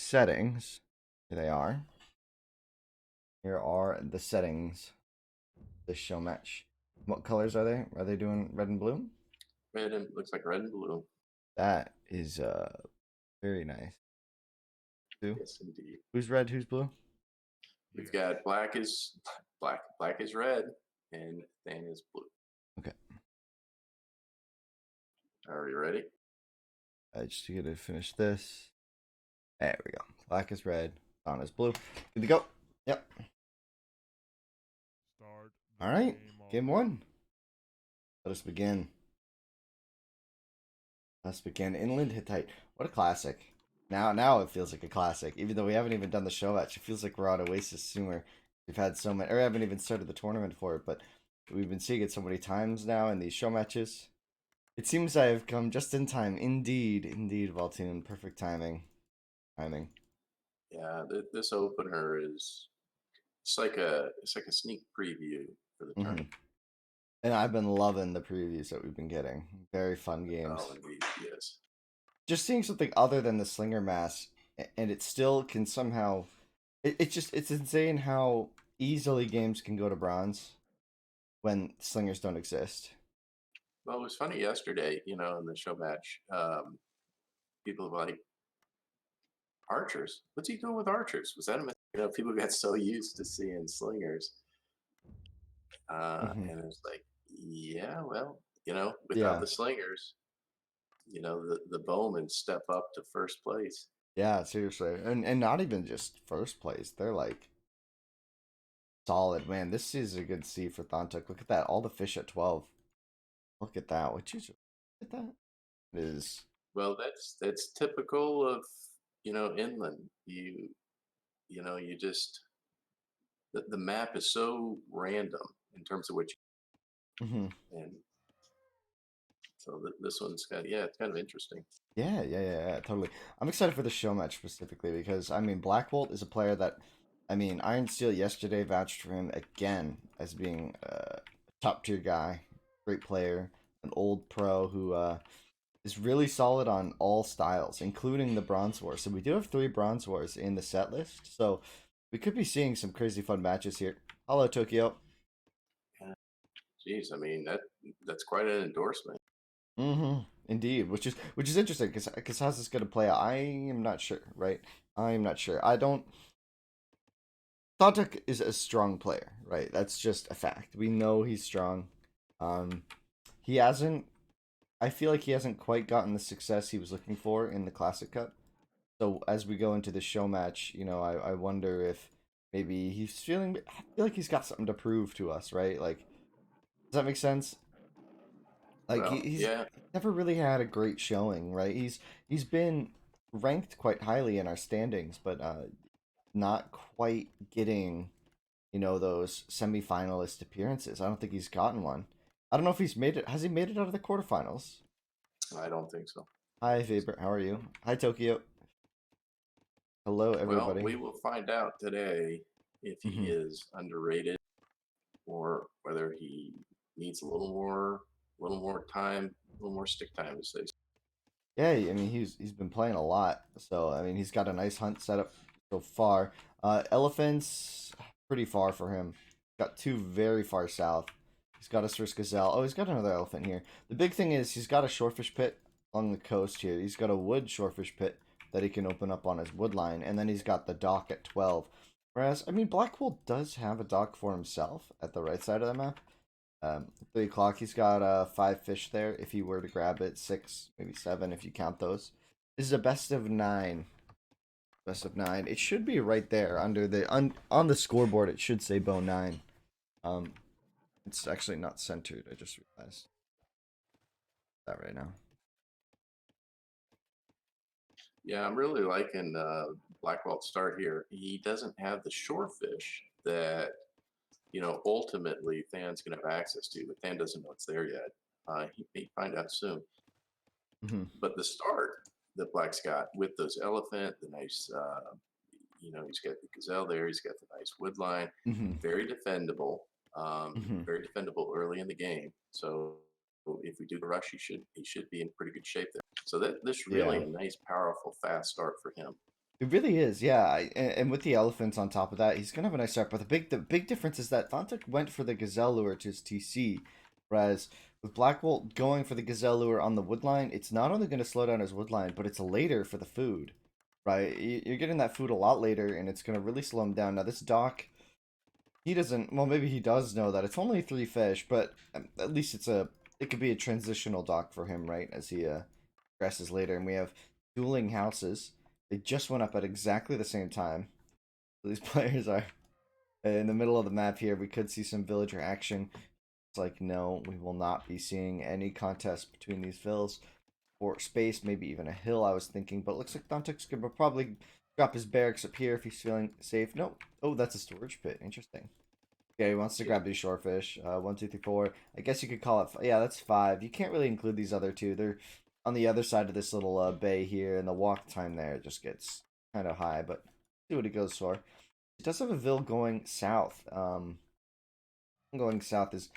settings. Here they are. Here are the settings. This show match. What colors are they? Are they doing red and blue? Red and looks like red and blue. That is very nice. Two. Yes, indeed. Who's red? Who's blue? We've got black is red, and Than is blue. Okay. Are you ready? I just gotta finish this. There we go. Black is red. Dawn is blue. Good to go. Yep. Start All the right. Game game already. one. Let us begin. Let's begin. Inland Hittite. What a classic. Now it feels like a classic. Even though we haven't even done the show match, it feels like we're on Oasis Sumer. We've had so many, or I haven't even started the tournament for it, but we've been seeing it so many times now in these show matches. It seems I have come just in time. Indeed, Valtune. Perfect timing. Timing. Yeah, this opener is it's like a sneak preview for the hmm tournament. And I've been loving the previews that we've been getting. Very fun games. Oh, indeed, yes. Just seeing something other than the Slinger Mass, and it still can somehow. It's insane how easily games can go to bronze when slingers don't exist. Well, it was funny yesterday, in the show match. People were like, archers? What's he doing with archers? Was that a mistake? People got so used to seeing slingers. hmm And it's like, yeah, well, without Yeah, the slingers, the bowmen step up to first place. yeah, seriously, and not even just first place. They're like solid, man. This is a good C for Thanhtuk. Look at that, all the fish at 12. Look at that. What you look at that? It is. Well, that's typical of inland. You just the map is so random in terms of what hmm and so this one's got it's kind of interesting. Yeah, totally. I'm excited for the show match specifically because I mean Blackwolt is a player that I mean Iron Steel yesterday vouched for him again as being a top tier guy, great player, an old pro who is really solid on all styles, including the Bronze Wars. So we do have 3 Bronze Wars in the set list, so we could be seeing some crazy fun matches here. Hello Tokyo. Yeah, geez, I mean that's quite an endorsement. Indeed, which is interesting because how's this going to play out? I am not sure, right? I am not sure. I don't. Thanhtuk is a strong player, right? That's just a fact. We know he's strong. Um, he hasn't. I feel like he hasn't quite gotten the success he was looking for in the Classic Cup. So as we go into the show match, I wonder if maybe he's feeling. I feel like he's got something to prove to us, right? Like, does that make sense? Like Well, he's yeah, never really had a great showing, right? He's been ranked quite highly in our standings, but not quite getting those semi-finalist appearances. I don't think he's gotten one. I don't know if he's made it. Has he made it out of the quarterfinals? I don't think so. I Hi don't think so. Faber, how are you? Hi Tokyo. Hello Well, everybody. we will find out today if he hmm is underrated or whether he needs a little more time, a little more stick time to say. Yeah, I mean he's been playing a lot, so I mean he's got a nice hunt set up so far. Elephants pretty far for him. Got 2 very far south. He's got his first gazelle. Oh, he's got another elephant here. The big thing is he's got a shorefish pit along the coast here. He's got a wood shorefish pit that he can open up on his wood line, and then he's got the dock at 12. Whereas, I mean, Blackwell does have a dock for himself at the right side of the map. 3 o'clock, he's got 5 fish there. If he were to grab it, 6, maybe 7, if you count those. This is a best of 9. Best of 9. It should be right there under the on the scoreboard. It should say bow 9. Um, it's actually not centered. I just realized that right now. Yeah, I'm really liking Blackwalt start here. He doesn't have the shorefish that ultimately Than's going to have access to, but Than doesn't know it's there yet. He may find out soon. hmm But the start that Black's got with those elephant, the nice, he's got the gazelle there. He's got the nice wood line, hmm very defendable, hmm very defendable early in the game. So if we do the rush, he should be in pretty good shape there. So that this really Yeah. a nice, powerful, fast start for him. It really is, yeah. And with the elephants on top of that, he's gonna have a nice start. But the big difference is that Thanhtuk went for the gazelle lure to his TC, whereas with Blackwolt going for the gazelle lure on the woodline, it's not only going to slow down his woodline, but it's later for the food, right? You're getting that food a lot later, and it's going to really slow him down. Now this dock, he doesn't. Well, maybe he does know that it's only three fish, but at least it could be a transitional dock for him, right? As he progresses later, and we have dueling houses. They just went up at exactly the same time. So these players are in the middle of the map here. We could see some villager action. It's like, no, we will not be seeing any contest between these vills or space, maybe even a hill, I was thinking. But it looks like Thantuk's going to probably drop his barracks up here if he's feeling safe. No. Oh, that's a storage pit. Interesting. Yeah, he wants to Yeah, grab these shorefish. One, two, three, four. I guess you could call it. Yeah, that's five. You can't really include these other two. They're on the other side of this little bay here, and the walk time there just gets kind of high. But see what he goes for. It does have a Ville going south. Going south is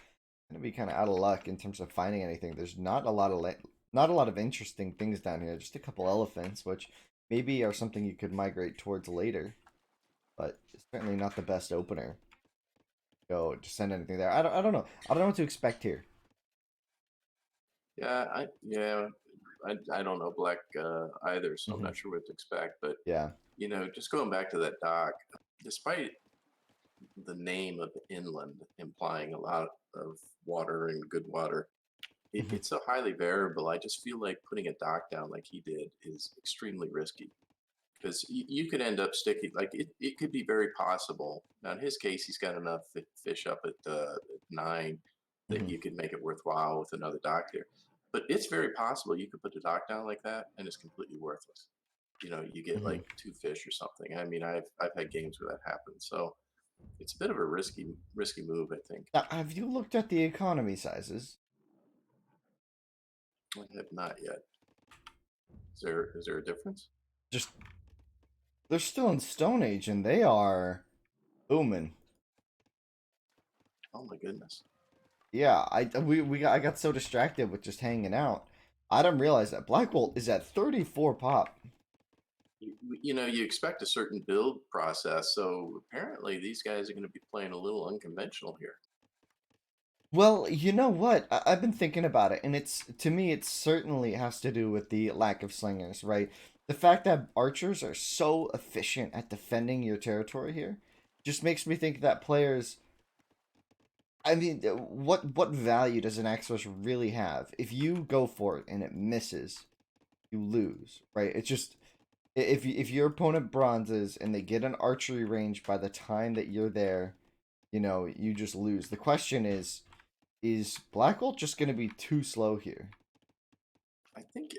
going to be kind of out of luck in terms of finding anything. There's not a lot of not a lot of interesting things down here. Just a couple elephants, which maybe are something you could migrate towards later, but it's certainly not the best opener. Go to send anything there. I don't know. I don't know what to expect here. I don't know black either, so I'm Hmm. not sure what to expect. But Yeah. just going back to that dock, despite the name of inland implying a lot of water and good water, Hmm. it's so highly variable. I just feel like putting a dock down like he did is extremely risky because you could end up sticking like it could be very possible. Now in his case, he's got enough fish up at 9 that Hmm. you could make it worthwhile with another dock there. But it's very possible you could put the dock down like that and it's completely worthless. You get Hmm. like two fish or something. I mean, I've had games where that happens. So it's a bit of a risky move, I think. Now, have you looked at the economy sizes? I have not yet. Is there a difference? Just they're still in Stone Age and they are booming. Oh my goodness. Yeah, I got so distracted with just hanging out. I didn't realize that Blackwolt is at 34 pop. You expect a certain build process, so apparently these guys are going to be playing a little unconventional here. Well, you know what? I've been thinking about it, and it's to me, it certainly has to do with the lack of slingers, right? The fact that archers are so efficient at defending your territory here just makes me think that players. I mean, what value does an Axos really have? If you go for it and it misses, you lose, right? It's just if your opponent bronzes and they get an archery range by the time that you're there, you just lose. The question is Blackwell just going to be too slow here? I think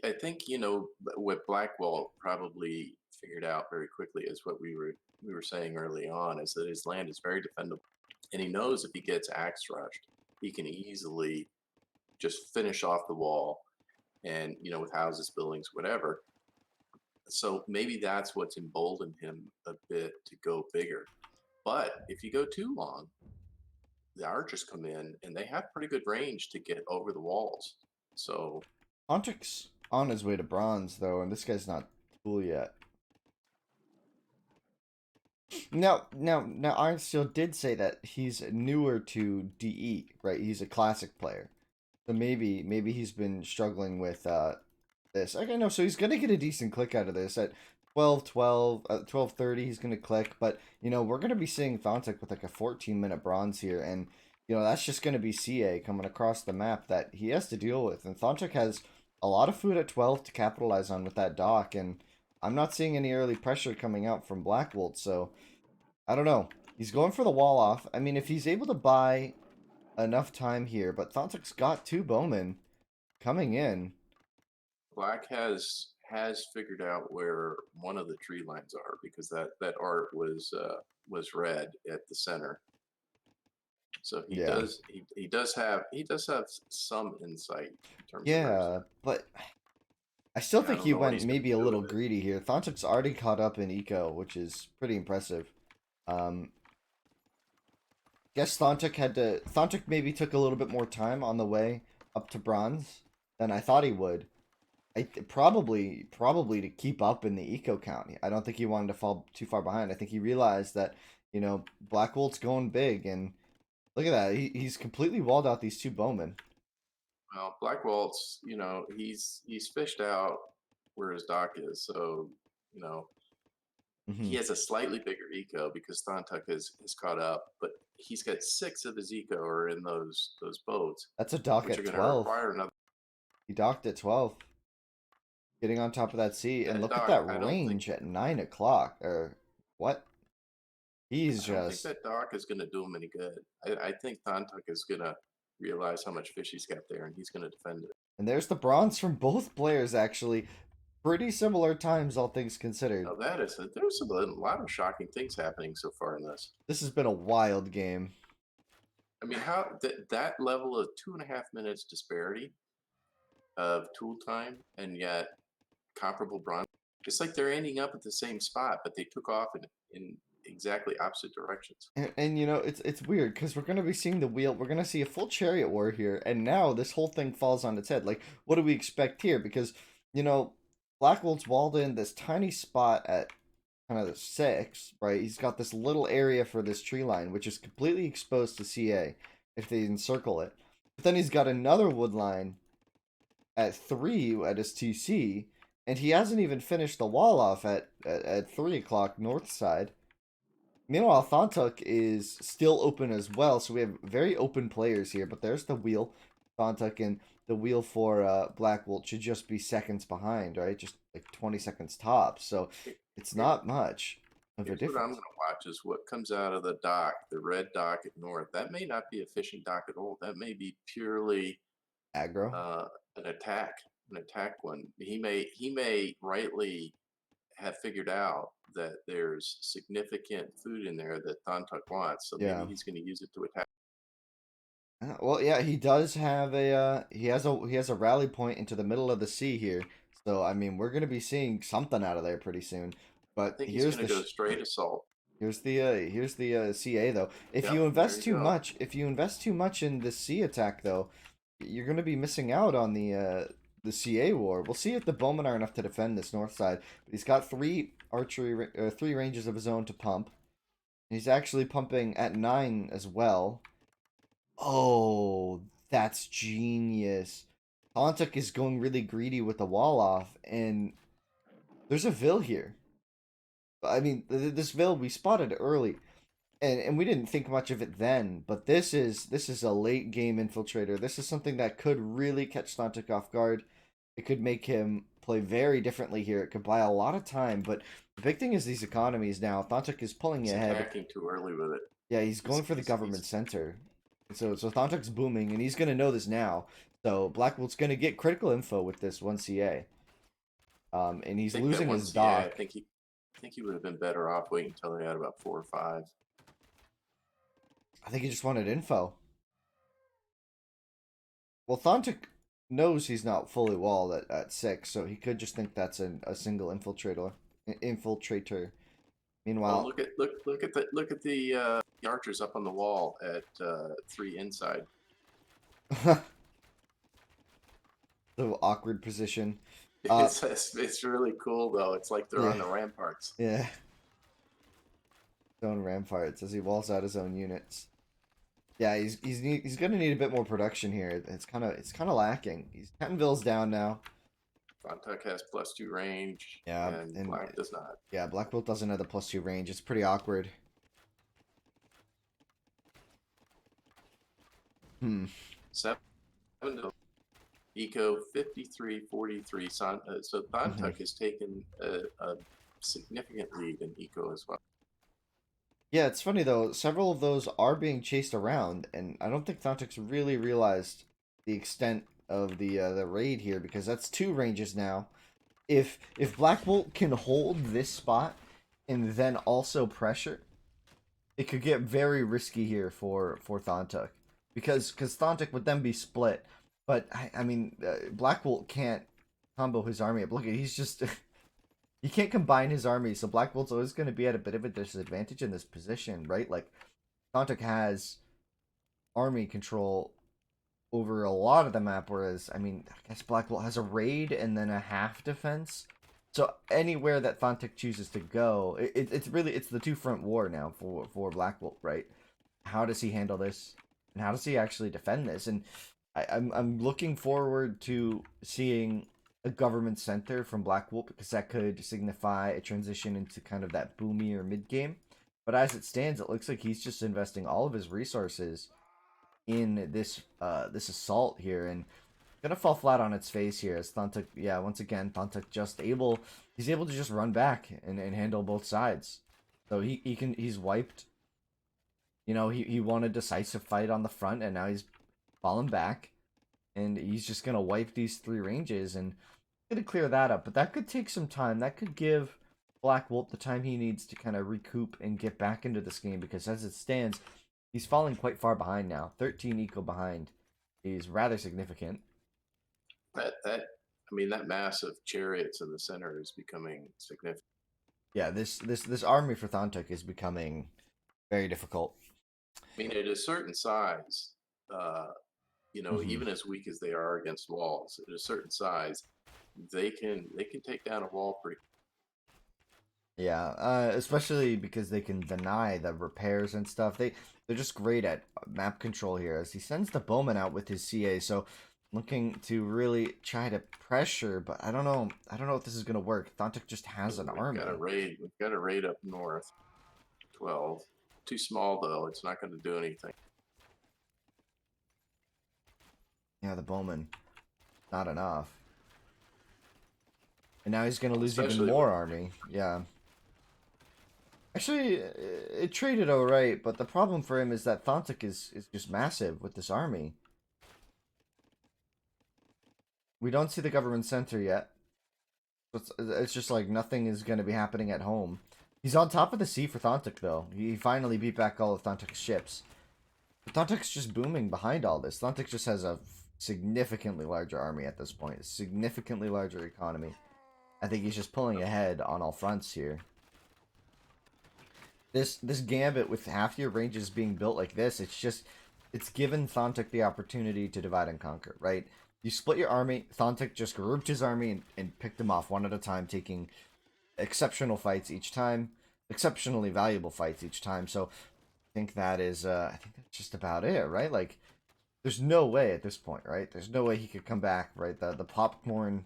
what Blackwell probably figured out very quickly is what we were saying early on is that his land is very defendable, and he knows if he gets axe rushed, he can easily just finish off the wall and with houses, buildings, whatever. So maybe that's what's emboldened him a bit to go bigger. But if you go too long, the archers come in and they have pretty good range to get over the walls. So Ontric's on his way to bronze though, and this guy's not cool yet. Now, Iron Steel did say that he's newer to DE, right? He's a classic player. So maybe he's been struggling with this. Okay, no, so he's gonna get a decent click out of this at 12, 12:30. He's gonna click, but we're gonna be seeing Thanhtuk with like a 14-minute bronze here, and that's just gonna be CA coming across the map that he has to deal with. And Thanhtuk has a lot of food at 12 to capitalize on with that dock, and I'm not seeing any early pressure coming out from Blackwolt, so I don't know. He's going for the wall off. I mean, if he's able to buy enough time here, but Thantuk's got two bowmen coming in. Black has figured out where one of the tree lines are because that art was red at the center. So he Yeah. does he does have some insight in terms of where he's Yeah, at. but I still And I think don't he know what went he's going maybe to a do little with it. greedy here. Thantuk's already caught up in eco, which is pretty impressive. Um, guess Thantuk maybe took a little bit more time on the way up to bronze than I thought he would. Probably to keep up in the eco count. I don't think he wanted to fall too far behind. I think he realized that Blackwolt's going big, and look at that. He's completely walled out these two bowmen. Well, Blackwalt's, he's fished out where his dock is, so you know Hmm. he has a slightly bigger eco because Thanhtuk has caught up, but he's got six of his eco are in those boats, That's a dock which are at going to 12. require another. He docked at 12, getting on top of that sea, and That look at dock, that range at 9 o'clock. Or what? He's I don't think just that dock is going to do him any good. I think Thanhtuk is going to realize how much fish he's got there, and he's going to defend it. and there's the bronze from both players actually. Pretty similar times, all things considered. Now there's a lot of shocking things happening so far in this. This has been a wild game. I mean, how that level of 2.5 minutes disparity of tool time, and yet comparable bronze. It's like they're ending up at the same spot, but they took off in exactly opposite directions. And it's weird because we're gonna be seeing the wheel. We're gonna see a full chariot war here, and now this whole thing falls on its head. Like, what do we expect here? Because you know, Blackwolt's walled in this tiny spot at kind of the six, right? He's got this little area for this tree line, which is completely exposed to CA if they encircle it. But then he's got another wood line at three at his TC, and he hasn't even finished the wall off at 3 o'clock north side. Meanwhile, Thanhtuk is still open as well, so we have very open players here. But there's the wheel. Thanhtuk and the wheel for Blackwolt should just be seconds behind, right? Just like 20 seconds tops. So it's Here, not much of a here's what I'm difference. going to watch is what comes out of the dock, the red dock at north. That may not be a fishing dock at all. That may be purely Aggro. uh, an attack, an attack one. He may rightly have figured out that there's significant food in there that Thanhtuk wants, so maybe Yeah. he's going to use it to attack. Well, yeah, he does have a he has a rally point into the middle of the sea here. So I mean, we're gonna be seeing something out of there pretty soon. I But think he's going to go straight assault. here's the CA though. If Yep, you there invest you too go. much, if you invest too much in the sea attack though, you're gonna be missing out on the CA war. We'll see if the bowmen are enough to defend this north side. But he's got three ranges of his own to pump. He's actually pumping at 9 as well. Oh, that's genius. Thanhtuk is going really greedy with the wall off, and there's a Vil here. I mean, this Vil we spotted early, and we didn't think much of it then. But this is a late game infiltrator. This is something that could really catch Thanhtuk off guard. It could make him play very differently here. It could buy a lot of time. But the big thing is these economies now. Thanhtuk is pulling He's ahead. attacking too early with it. Yeah, he's He's going for the government he's center. So Thontuk's booming, and he's gonna know this now. So Blackwolt's gonna get critical info with this one CA. And I he's think that losing one his CA. dock. I think he would have been better off waiting until he had about 4 or 5. I think he just wanted info. Well, Thontuk knows he's not fully walled at 6, so he could just think that's a single infiltrator. Oh, Meanwhile, look at the archers up on the wall at 3 inside. the awkward position. Uh, It's really cool though. It's like they're yeah, on the ramparts. yeah. His own ramparts as he walls out his own units. Yeah, he's gonna need a bit more production here. It's kind of lacking. He's 10 vills down now. Thanhtuk has +2 range, Yeah, and and Black does not. yeah, Blackwolt doesn't have the +2 range. It's pretty awkward. Hmm. 7 to Eco 53-43. So Hmm. Thanhtuk has taken a significant lead in Eco as well. Yeah, it's funny though. Several of those are being chased around, and I don't think Thontuk's really realized the extent of the raid here because that's 2 ranges now. If Blackwolt can hold this spot and then also pressure, it could get very risky here for Thontuk because Thontuk would then be split. But I mean, Blackwolt can't combo his army up. Look, he's just he can't combine his army, so Blackwolt's always going to be at a bit of a disadvantage in this position, right? Like Thontuk has army control over a lot of the map, whereas, I mean, I guess Blackwolt has a raid and then a half defense. So anywhere that Thanhtuk chooses to go, it's really it's the two front war now for Blackwolt, right? How does he handle this, and how does he actually defend this? And I'm looking forward to seeing a government center from Blackwolt because that could signify a transition into kind of that boomier mid game. But as it stands, it looks like he's just investing all of his resources in this assault here, and gonna fall flat on its face here as Thanhtuk, yeah, once again, Thanhtuk he's able to just run back and handle both sides. So he's wiped. You know, he won a decisive fight on the front, and now he's fallen back, and he's just gonna wipe these three ranges and gonna clear that up. But that could take some time. That could give Blackwolt the time he needs to kind of recoup and get back into this game because as it stands, he's falling quite far behind now. 13 eco behind is rather significant. That I mean, that mass of chariots in the center is becoming significant. Yeah, this army for Thanhtuk is becoming very difficult. I mean, at a certain size, uh, Hmm. even as weak as they are against walls, at a certain size, they can take down a wall pretty. Yeah, especially because they can deny the repairs and stuff. They're just great at map control here. As he sends the bowman out with his CA, so looking to really try to pressure, but I don't know. I don't know if this is gonna work. Thanhtuk just has Oh, an we've got a army. raid. We've got a raid up north. 12. Too small though. It's not going to do anything. Yeah, the bowman not enough, and now he's gonna lose even Especially with more army. Yeah. Actually, it traded alright, but the problem for him is that Thanhtuk is just massive with this army. We don't see the government center yet. It's just like nothing is going to be happening at home. He's on top of the sea for Thanhtuk, though. He finally beat back all of Thanhtuk's ships. But Thanhtuk's just booming behind all this. Thanhtuk just has a significantly larger army at this point, a significantly larger economy. I think he's just pulling ahead on all fronts here. This gambit with half your ranges being built like this, it's given Thanhtuk the opportunity to divide and conquer, right? You split your army. Thanhtuk just grouped his army and picked them off one at a time, taking exceptional fights each time, exceptionally valuable fights each time. So I think that's just about it, right? Like there's no way at this point, right? There's no way he could come back, right? The popcorn,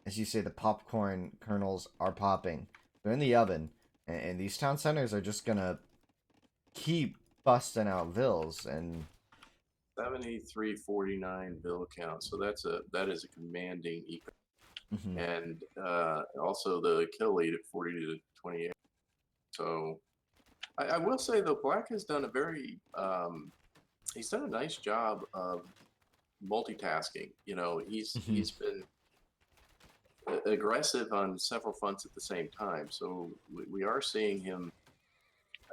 as you say, the popcorn kernels are popping. They're in the oven, and these town centers are just gonna keep busting out vills and 7349 bill count. So that is a commanding eco. mhm. And also the kill lead at 40 to 28. So I will say though, Black has done a very he's done a nice job of multitasking. Mhm. He's been aggressive on several fronts at the same time. So we are seeing him,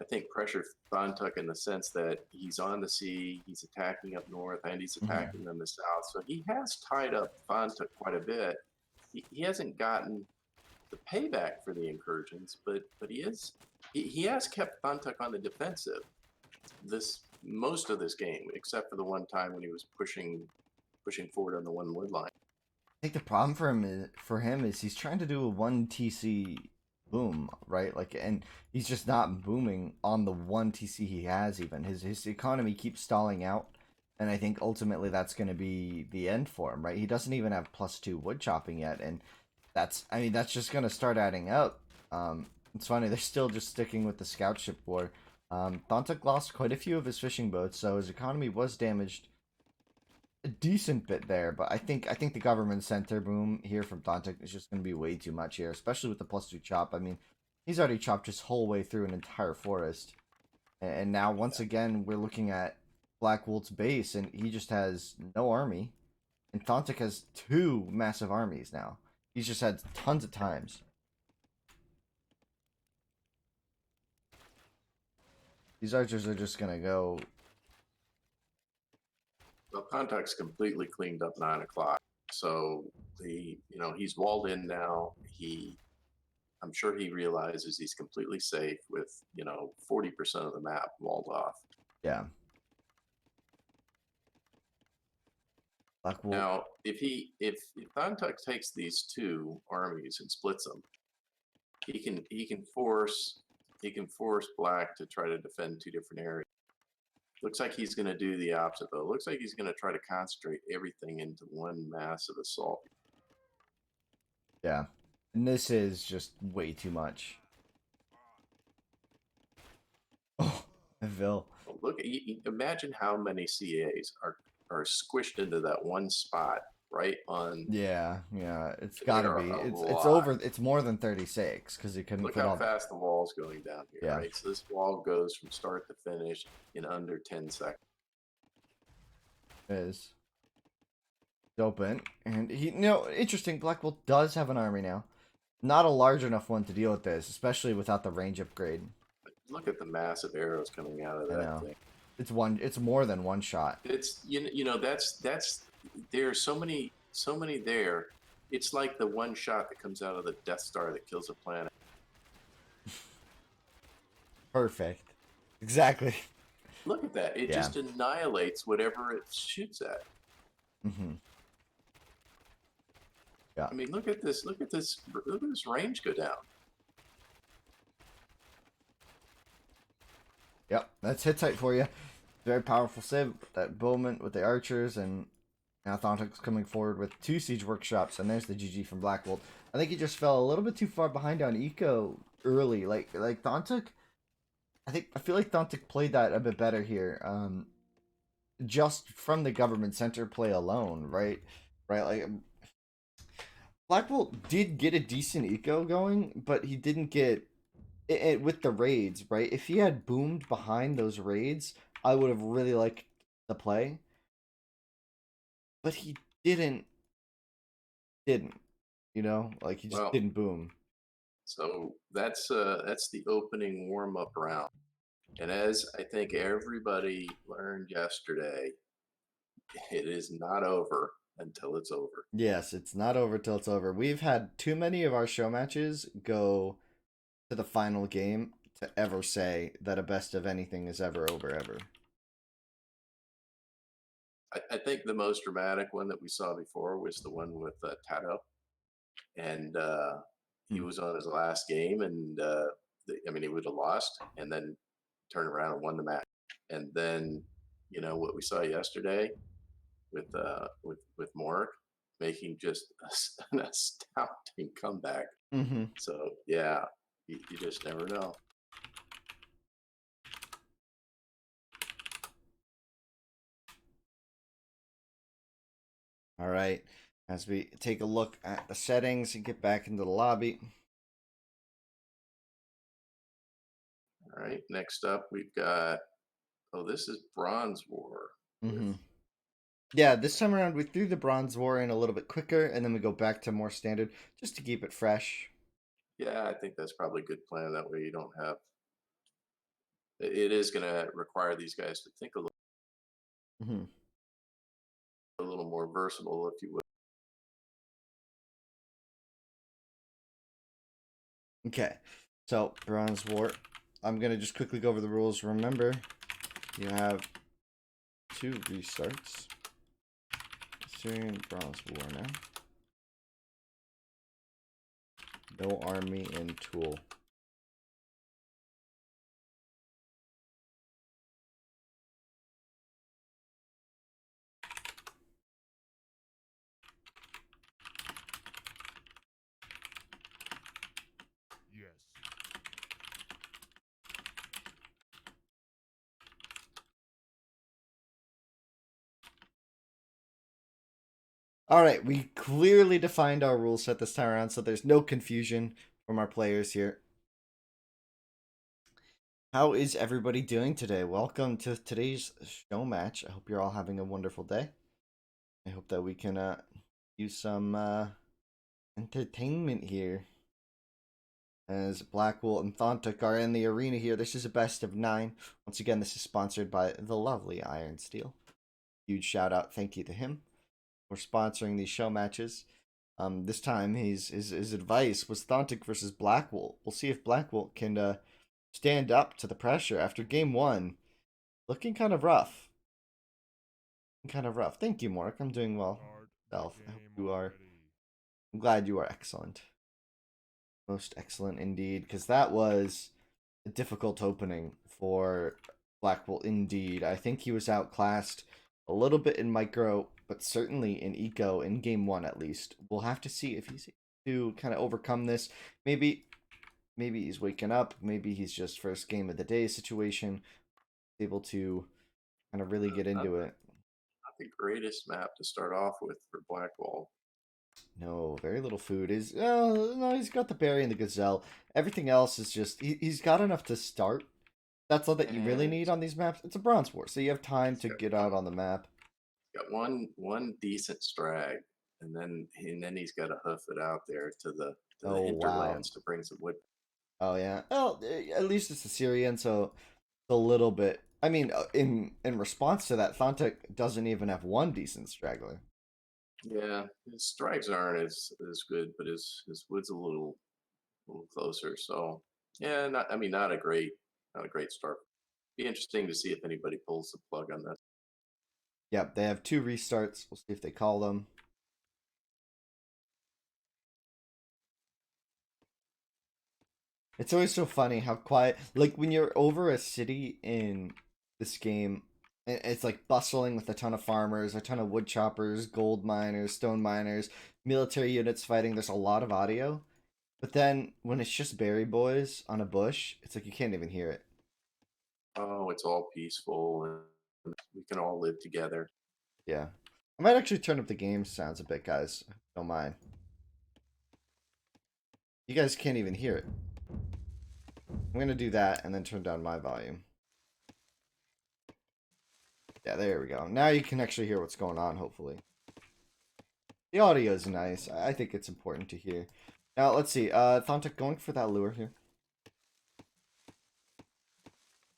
I think, pressure Thanhtuk in the sense that he's on the sea, he's attacking up north, and he's Mhm. attacking in the south. So he has tied up Thanhtuk quite a bit. He hasn't gotten the payback for the incursions, but he has kept Thanhtuk on the defensive this most of this game, except for the one time when he was pushing forward on the one wood line. I think the problem for him is he's trying to do a one TC boom, right? Like, and he's just not booming on the one TC he has. Even his economy keeps stalling out, and I think ultimately that's going to be the end for him, right? He doesn't even have +2 wood chopping yet, and I mean that's just going to start adding up. It's funny they're still just sticking with the scout ship war. Thontuk lost quite a few of his fishing boats, so his economy was damaged a decent bit there, but I think the government center boom here from Thanhtuk is just going to be way too much here, especially with the +2 chop. I mean, he's already chopped his whole way through an entire forest, and now once again we're looking at Blackwolt's base, and he just has no army, and Thanhtuk has two massive armies now. He's just had tons of times. These archers are just gonna go. Well, Thanhtuk's completely cleaned up 9 o'clock, so he's walled in now. I'm sure he realizes he's completely safe with 40% of the map walled off. Yeah. Blackwolt. Now, if Thanhtuk takes these two armies and splits them, he can force Black to try to defend two different areas. Looks like he's going to do the opposite though. Looks like he's going to try to concentrate everything into one massive assault. Yeah. And this is just way too much. Oh, Neville. Look, imagine how many CAs are squished into that one spot, right on. Yeah, yeah. It's There gotta are be. a It's lot. over. It's more than 36 because you couldn't Look fit how all the. fast the wall's going down here, Yeah, right? So this wall goes from start to finish in under 10 seconds. it is. It's open, and interesting. Blackwell does have an army now. Not a large enough one to deal with this, especially without the range upgrade. Look at the massive arrows coming out of I that know. thing. It's one. It's more than one shot. It's that's there's so many there. It's like the one shot that comes out of the Death Star that kills a planet. Perfect. Exactly. Look at that. It Yeah. just annihilates whatever it shoots at. Hmm. Yeah. I mean, look at this. Look at this. Look at this range go down. Yep. That's Hittite for you. Very powerful civ. That Bowman with the archers, and now Thantuk's coming forward with two siege workshops, and there's the GG from Blackwolt. I think he just fell a little bit too far behind on eco early. Like Thantuk, I feel like Thantuk played that a bit better here. Just from the government center play alone, right? Right, like Blackwolt did get a decent eco going, but he didn't get it with the raids, right? If he had boomed behind those raids, I would have really liked the play, but he didn't. Didn't like he just Well, didn't boom. so that's the opening warm up round. And as I think everybody learned yesterday, it is not over until it's over. Yes, it's not over till it's over. We've had too many of our show matches go to the final game to ever say that a best of anything is ever over ever. I think the most dramatic one that we saw before was the one with Tato, and he Hmm. was on his last game, and I mean he would have lost, and then turned around and won the match. And then what we saw yesterday with Morik making just an astounding comeback. Mm-hmm. So yeah, you just never know. All right. As we take a look at the settings and get back into the lobby. All right, next up we've got, oh, this is Bronze War with, Mm-hmm. Yeah, this time around we threw the Bronze War in a little bit quicker, and then we go back to more standard just to keep it fresh. yeah, I think that's probably a good plan. That way you don't have, it is going to require these guys to think Mm-hmm. a little more versatile, if you would. Okay, so Bronze War. I'm gonna just quickly go over the rules. Remember, you have two restarts. Syrian Bronze War now. No army and tool. All right, we clearly defined our rule set this time around, so there's no confusion from our players here. How is everybody doing today? Welcome to today's show match. I hope you're all having a wonderful day. I hope that we can use some entertainment here. As Blackwolt and Thanhtuk are in the arena here. This is a best of 9. Once again, this is sponsored by the lovely Iron Steel. Huge shout out, thank you to him for sponsoring these show matches. This time his advice was Thanhtuk versus Blackwolt. We'll see if Blackwolt can stand up to the pressure after game 1. Looking kind of rough. Kind of rough. Thank you, Mark. I'm doing well. Start the Self. I hope game you are. already. I'm glad you are excellent. Most excellent indeed, because that was a difficult opening for Blackwolt indeed. I think he was outclassed a little bit in micro, but certainly in eco in game one at least. We'll have to see if he's able to kind of overcome this. Maybe he's waking up. Maybe he's just first game of the day situation, able to kind of really get Not into it. not the greatest map to start off with for Blackwall. No, very little food. Is no, he's got the berry and the gazelle. Everything else is just he's got enough to start. That's all that you really And need on these maps. It's a bronze war, so you have time he's to get out on the map. got one decent strag, and then he's got to hoof it out there to the Oh wow. hinterlands to bring some wood. Oh yeah. Well, at least it's a Syrian, so it's a little bit. I mean, in response to that, Thanhtuk doesn't even have one decent straggler. Yeah, his strikes aren't as good, but his wood's a little closer. So yeah, not I mean not a great start. Be interesting to see if anybody pulls the plug on this. Yep, they have two restarts. We'll see if they call them. It's always so funny how quiet, like when you're over a city in this game, it's like bustling with a ton of farmers, a ton of wood choppers, gold miners, stone miners, military units fighting. There's a lot of audio. But then when it's just berry boys on a bush, it's like you can't even hear it. Oh, it's all peaceful and we can all live together. Yeah. I might actually turn up the game sounds a bit, guys. Don't mind. You guys can't even hear it. I'm gonna do that and then turn down my volume. Yeah, there we go. Now you can actually hear what's going on, hopefully. The audio is nice. I think it's important to hear. Now, let's see. Thanhtuk going for that lure here.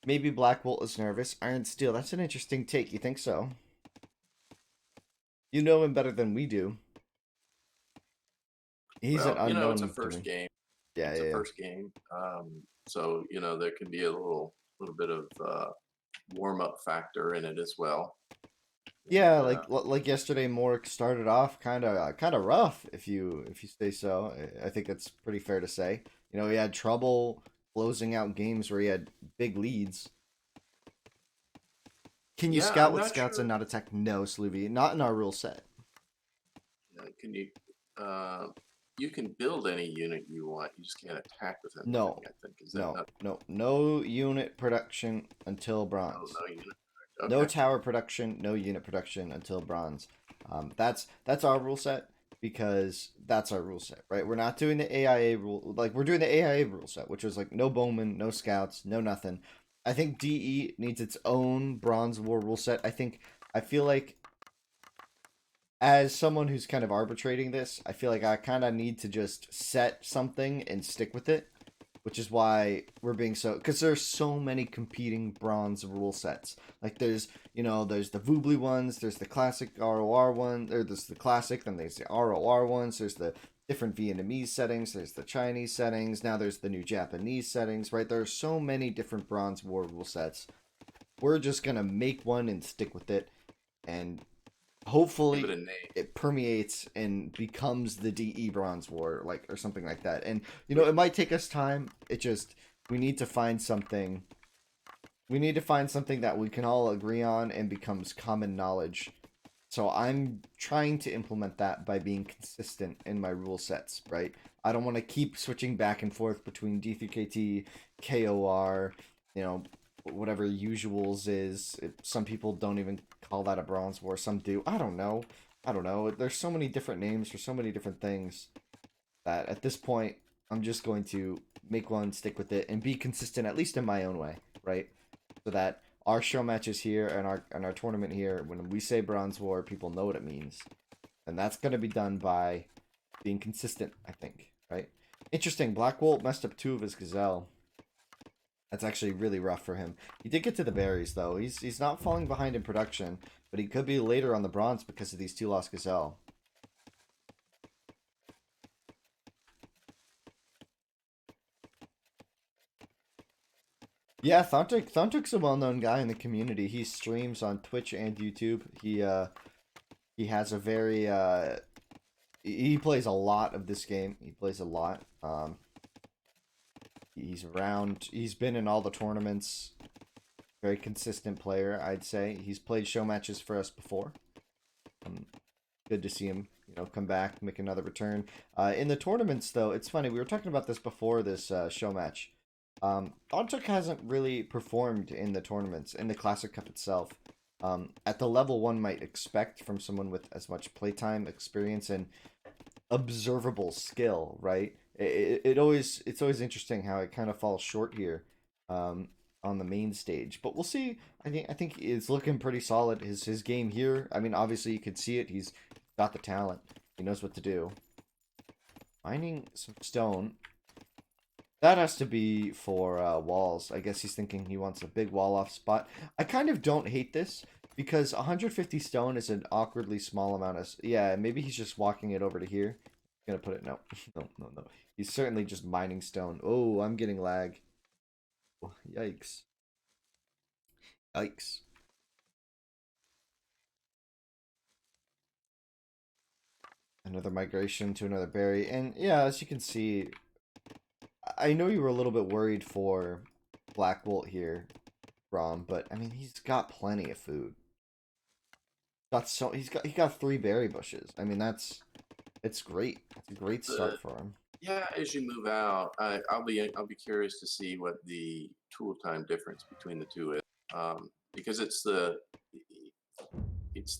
Maybe Blackwolt is nervous. Iron Steel. That's an interesting take. You think so? You know him better than we do. He's an Well, it's a unknown to first me. game. Yeah, It's yeah, a yeah. first game. So there can be a little bit of warm up factor in it as well. Yeah, And like yesterday, Mork started off kind of rough, if you say so. I think that's pretty fair to say. You know, he had trouble closing out games where he had big leads. Can you yeah, scout I'm with not scouts and sure. not attack? No, Sloovy. Not in our rule set. Can you? Uh, you can build any unit you want. You just can't attack with No, anything. I think is that no, not? no. No unit production until Oh bronze. no, unit. No Okay. tower production, no unit production until bronze. That's our rule set because that's our rule set, right? We're not doing the AIA rule like we're doing the AIA rule set, which was like no bowman, no scouts, no nothing. I think DE needs its own bronze war rule set. I feel like as someone who's kind of arbitrating this, I feel like I kind of need to just set something and stick with it, which is why we're being so because there's so many competing bronze rule sets. Like there's the Voobly ones, there's the classic ROR one, there's the classic, then there's the ROR ones, there's the different Vietnamese settings, there's the Chinese settings, now there's the new Japanese settings, right? There are so many different bronze war rule sets. We're just gonna make one and stick with it, and Give it hopefully a name. it permeates and becomes the DE Bronze War, like or something like that. And We it might take us time. It just we need to find something. We need to find something that we can all agree on and becomes common knowledge. So I'm trying to implement that by being consistent in my rule sets, right? I don't want to keep switching back and forth between D3KT, KOR, you know, whatever usuals is. Some people don't even call that a bronze war, some do. I don't know. I don't know. There's so many different names for so many different things that at this point I'm just going to make one, stick with it, and be consistent at least in my own way, right? So that our show matches here and our tournament here, when we say bronze war, people know what it means, and that's gonna be done by being consistent. I think, right? Interesting. Blackwolt messed up two of his gazelle. That's actually really rough for him. He did get to the berries though. He's not falling behind in production, but he could be later on the bronze because of these two lost gazelle. Yeah, Thanhtuk's a well-known guy in the community. He streams on Twitch and YouTube. He has a very he plays a lot of this game. He plays a lot. He's around. He's been in all the tournaments. Very consistent player, I'd say. He's played show matches for us before. Um, Good to see him, come back, make another return. In the tournaments, though, it's funny. We were talking about this before this show match. Thanhtuk hasn't really performed in the tournaments, in the Classic Cup itself, at the level one might expect from someone with as much playtime experience and observable skill, right? It's always interesting how it kind of falls short here, um, on the main stage. But we'll see. I think it's looking pretty solid. His game here. I mean, obviously you could see it. He's got the talent. He knows what to do. Finding some stone. That has to be for walls. I guess he's thinking he wants a big wall off spot. I kind of don't hate this because 150 stone is an awkwardly small amount of. Yeah, maybe he's just walking it over to here. Gonna put it. No, no, no, no. He's certainly just mining stone. Oh, I'm getting lag. Oh, yikes. Yikes. Another migration to another berry. And yeah, as you can see, I know you were a little bit worried for Blackwolt here, Rom, but I mean he's got plenty of food. He got three berry bushes. I mean it's great. It's a great The start for him. Yeah, as you move out, I'll be curious to see what the tool time difference between the two is, because it's the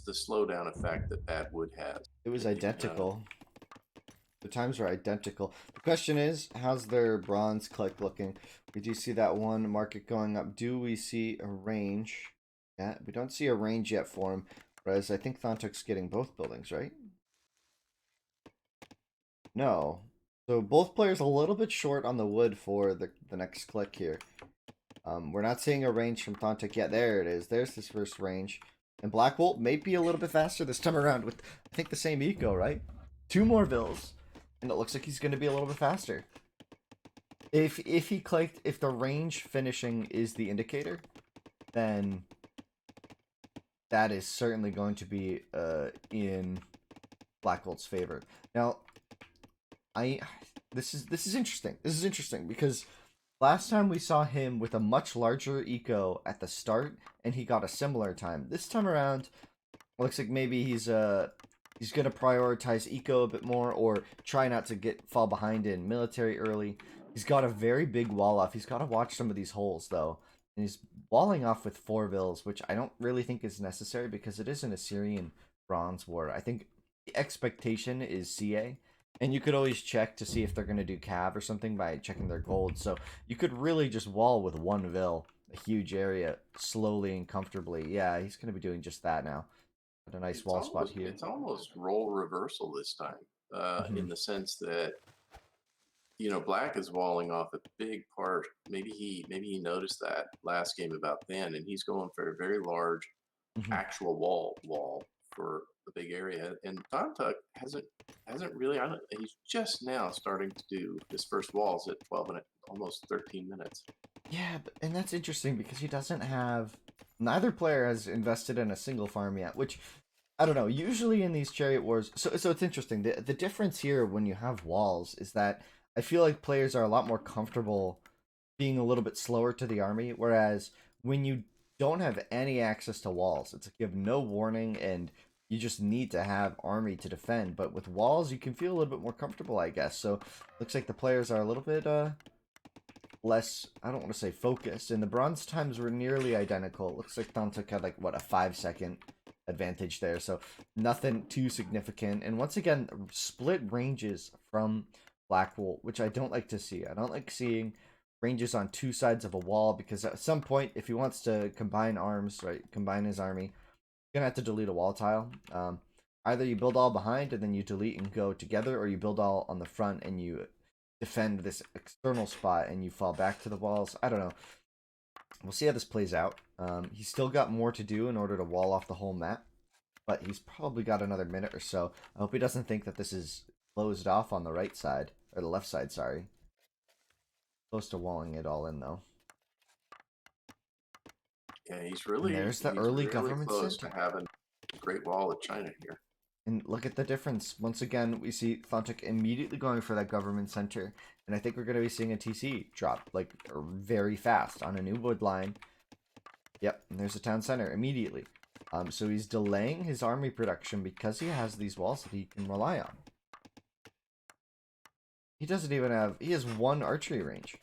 slowdown effect that that wood has. It was It, identical. The times were identical. The question is, how's their bronze click looking? We do see that one market going up. Do we see a range? Yeah, we don't see a range yet for him. Whereas I think Thantuk's getting both buildings, right? No. So both players a little bit short on the wood for the next click here. We're not seeing a range from Thantuk yet. There it is. There's this first range. And Blackwolt may be a little bit faster this time around with, I think, the same eco, right? Two more vills. And it looks like he's going to be a little bit faster. If he clicked, if the range finishing is the indicator, then that is certainly going to be in Blackwold's favor. Now, I this is interesting. This is interesting because last time we saw him with a much larger eco at the start, and he got a similar time. This time around, looks like maybe he's gonna prioritize eco a bit more, or try not to get fall behind in military early. He's got a very big wall off. He's got to watch some of these holes though, and he's walling off with four vills, which I don't really think is necessary because it is an Assyrian bronze war. I think the expectation is CA. And you could always check to see if they're going to do cav or something by checking their gold. So you could really just wall with one vill, a huge area, slowly and comfortably. Yeah, he's going to be doing just that now. Got a nice it's wall spot almost here. it's almost role reversal this time, Hmm. in the sense that Black is walling off a big part. Maybe he noticed that last game about Than, and he's going for a very large Hmm. actual wall for the big area. And Thanhtuk hasn't really. He's just now starting to do his first walls at 12 and almost 13 minutes. Yeah, and that's interesting because he doesn't have. Neither player has invested in a single farm yet, which I don't know. Usually in these chariot wars, so it's interesting. The difference here when you have walls is that I feel like players are a lot more comfortable being a little bit slower to the army, whereas when you don't have any access to walls, it's like you have no warning and you just need to have army to defend. But with walls, you can feel a little bit more comfortable, I guess. So looks like the players are a little bit less, I don't want to say focused, and the bronze times were nearly identical. It looks like Thanhtuk had like what, a 5 second advantage there, so nothing too significant. And once again, split ranges from Blackwolt, which I don't like to see. I don't like seeing ranges on two sides of a wall because at some point, if he wants to combine arms, right, combine his army, you're gonna have to delete a wall tile. Either you build all behind and then you delete and go together, or you build all on the front and you defend this external spot and you fall back to the walls. I don't know. We'll see how this plays out. He's still got more to do in order to wall off the whole map, but he's probably got another minute or so. I hope he doesn't think that this is closed off on the right side, or the left side, sorry. Close to walling it all in, though. Yeah, And there's the he's early really government close to center. having a Great Wall of China here. And look at the difference. Once again, we see Thanhtuk immediately going for that government center. And I think we're going to be seeing a TC drop, like, very fast on a new wood line. Yep, and there's a town center immediately. So he's delaying his army production because he has these walls that he can rely on. He doesn't even have... He has one archery range.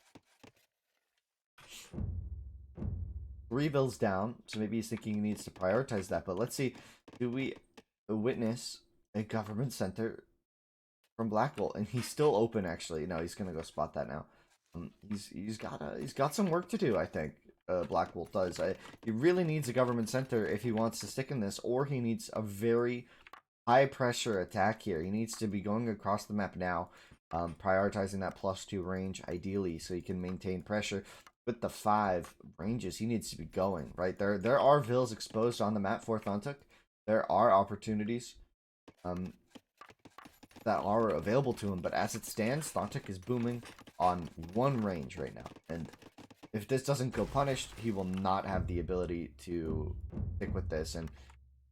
3 bills down, so maybe he's thinking he needs to prioritize that. But let's see, do we witness a government center from Blackwolt? And he's still open, actually. No, he's gonna go spot that now. He's got some work to do, I think. Blackwolt does. He really needs a government center if he wants to stick in this, or he needs a very high pressure attack here. He needs to be going across the map now, prioritizing that +2 range ideally, so he can maintain pressure. With the 5 ranges, he needs to be going right there. There are vills exposed on the map for Thanhtuk. There are opportunities um, that are available to him, but as it stands, Thanhtuk is booming on 1 range right now, and if this doesn't go punished, he will not have the ability to stick with this. And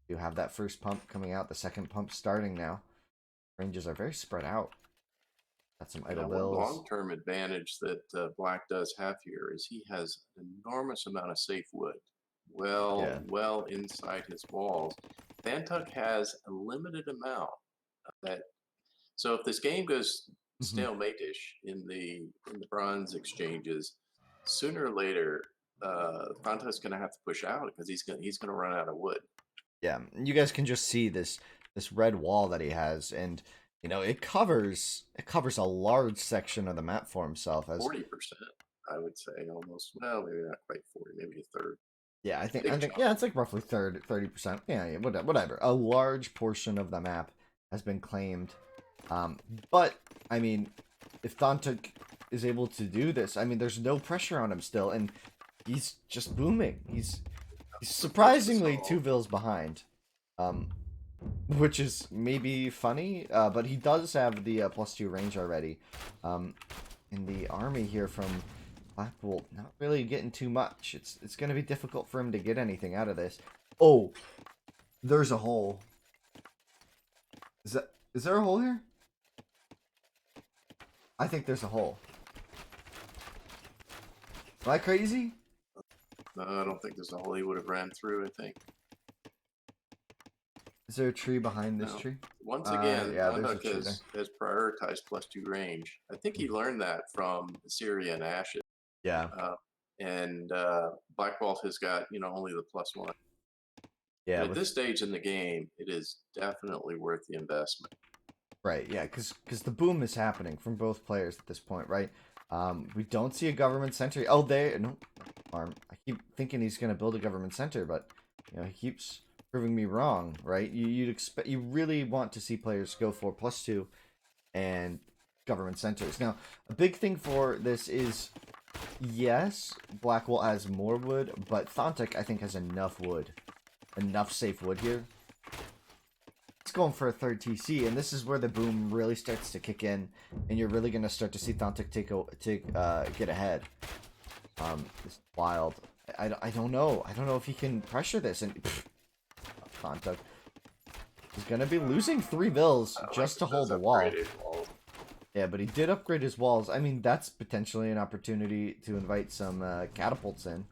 you have that first pump coming out, the second pump starting now. Ranges are very spread out. Got some idle Yeah, one bills. long-term advantage that Black does have here is he has an enormous amount of safe wood, Yeah. well inside his walls. Thanhtuk has a limited amount that. So if this game goes Mhm. stalemate-ish in the bronze exchanges, sooner or later, Thantuk's going to have to push out because he's going to run out of wood. Yeah, you guys can just see this red wall that he has, and it covers a large section of the map for himself. As 40%, I would say, almost. Well, maybe not quite 40, maybe a third. yeah, I Big think chunk. yeah, it's like roughly 30%. Yeah, yeah, whatever. A large portion of the map has been claimed. But I mean, if Thanhtuk is able to do this, I mean, there's no pressure on him still, and he's just booming. He's The first surprisingly 2 vills assault. behind, um, which is maybe funny. But he does have the +2 range already. In the army here from Blackwolt, not really getting too much. It's gonna be difficult for him to get anything out of this. Oh, there's a hole. Is there a hole here? I think there's a hole. Am I crazy? No, I don't think there's a hole he would have ran through, I think. Is there a tree behind this No. tree? Once again, Yeah, there's a Thanhtuk tree there. has prioritized +2 range. I think he learned that from Syria and Ashes. Yeah, Uh, and Blackwolt has got, only the +1. yeah, And at with this stage in the game, it is definitely worth the investment. right, yeah, because the boom is happening from both players at this point, right? We don't see a government center. Oh, they no farm. I keep thinking he's gonna build a government center, but he keeps proving me wrong, right? You really want to see players go for +2 and government centers. Now, a big thing for this is yes, Blackwell has more wood, but Thanhtuk I think has enough wood, enough safe wood here. It's going for a third TC, and this is where the boom really starts to kick in, and you're really gonna start to see Thanhtuk get ahead. It's wild. I don't know. I don't know if he can pressure this, and Thanhtuk is gonna be losing 3 bills Like just it to hold does the wall. upgraded walls. Yeah, but he did upgrade his walls. I mean, that's potentially an opportunity to invite some catapults in.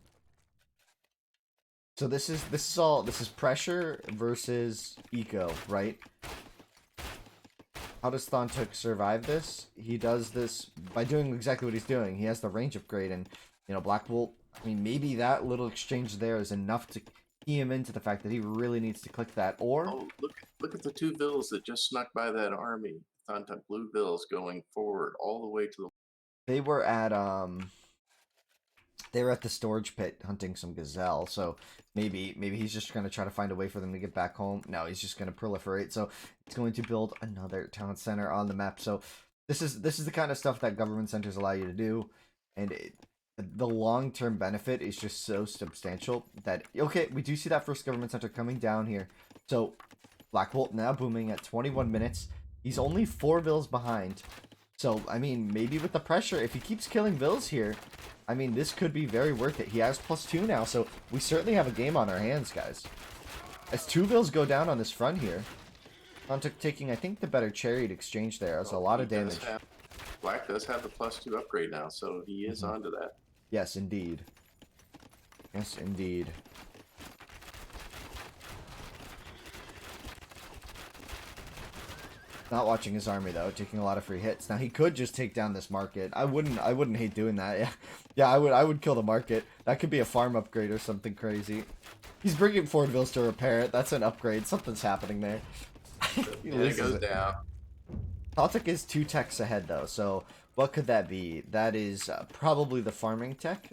So this is pressure versus eco, right? How does Thanhtuk survive this? He does this by doing exactly what he's doing. He has the range upgrade, and Blackwolt. I mean, maybe that little exchange there is enough to key him into the fact that he really needs to click that. Or Oh, look at the two vills that just snuck by that army. Thanhtuk blue vills going forward all the way to the. they were at they were at the storage pit hunting some gazelle. So maybe he's just gonna try to find a way for them to get back home. No, he's just gonna proliferate. So it's going to build another town center on the map. So this is the kind of stuff that government centers allow you to do, and the long term benefit is just so substantial that okay, we do see that first government center coming down here. So Blackwolt now booming at 21 minutes. He's only 4 vills behind. So I mean, maybe with the pressure, if he keeps killing vills here, I mean, this could be very worth it. He has +2 now, so we certainly have a game on our hands, guys. As 2 vills go down on this front here, Thanhtuk taking, I think, the better chariot exchange there. That's a lot of damage. Black does have the +2 upgrade now, so he is onto that. Yes, indeed. Yes, indeed. Not watching his army though, taking a lot of free hits. Now he could just take down this market. I wouldn't hate doing that. Yeah, yeah, I would kill the market. That could be a farm upgrade or something crazy. He's bringing Ford Vills to repair it. That's an upgrade. Something's happening there. It goes down. Thanhtuk is 2 techs ahead though, so what could that be? That is probably the farming tech.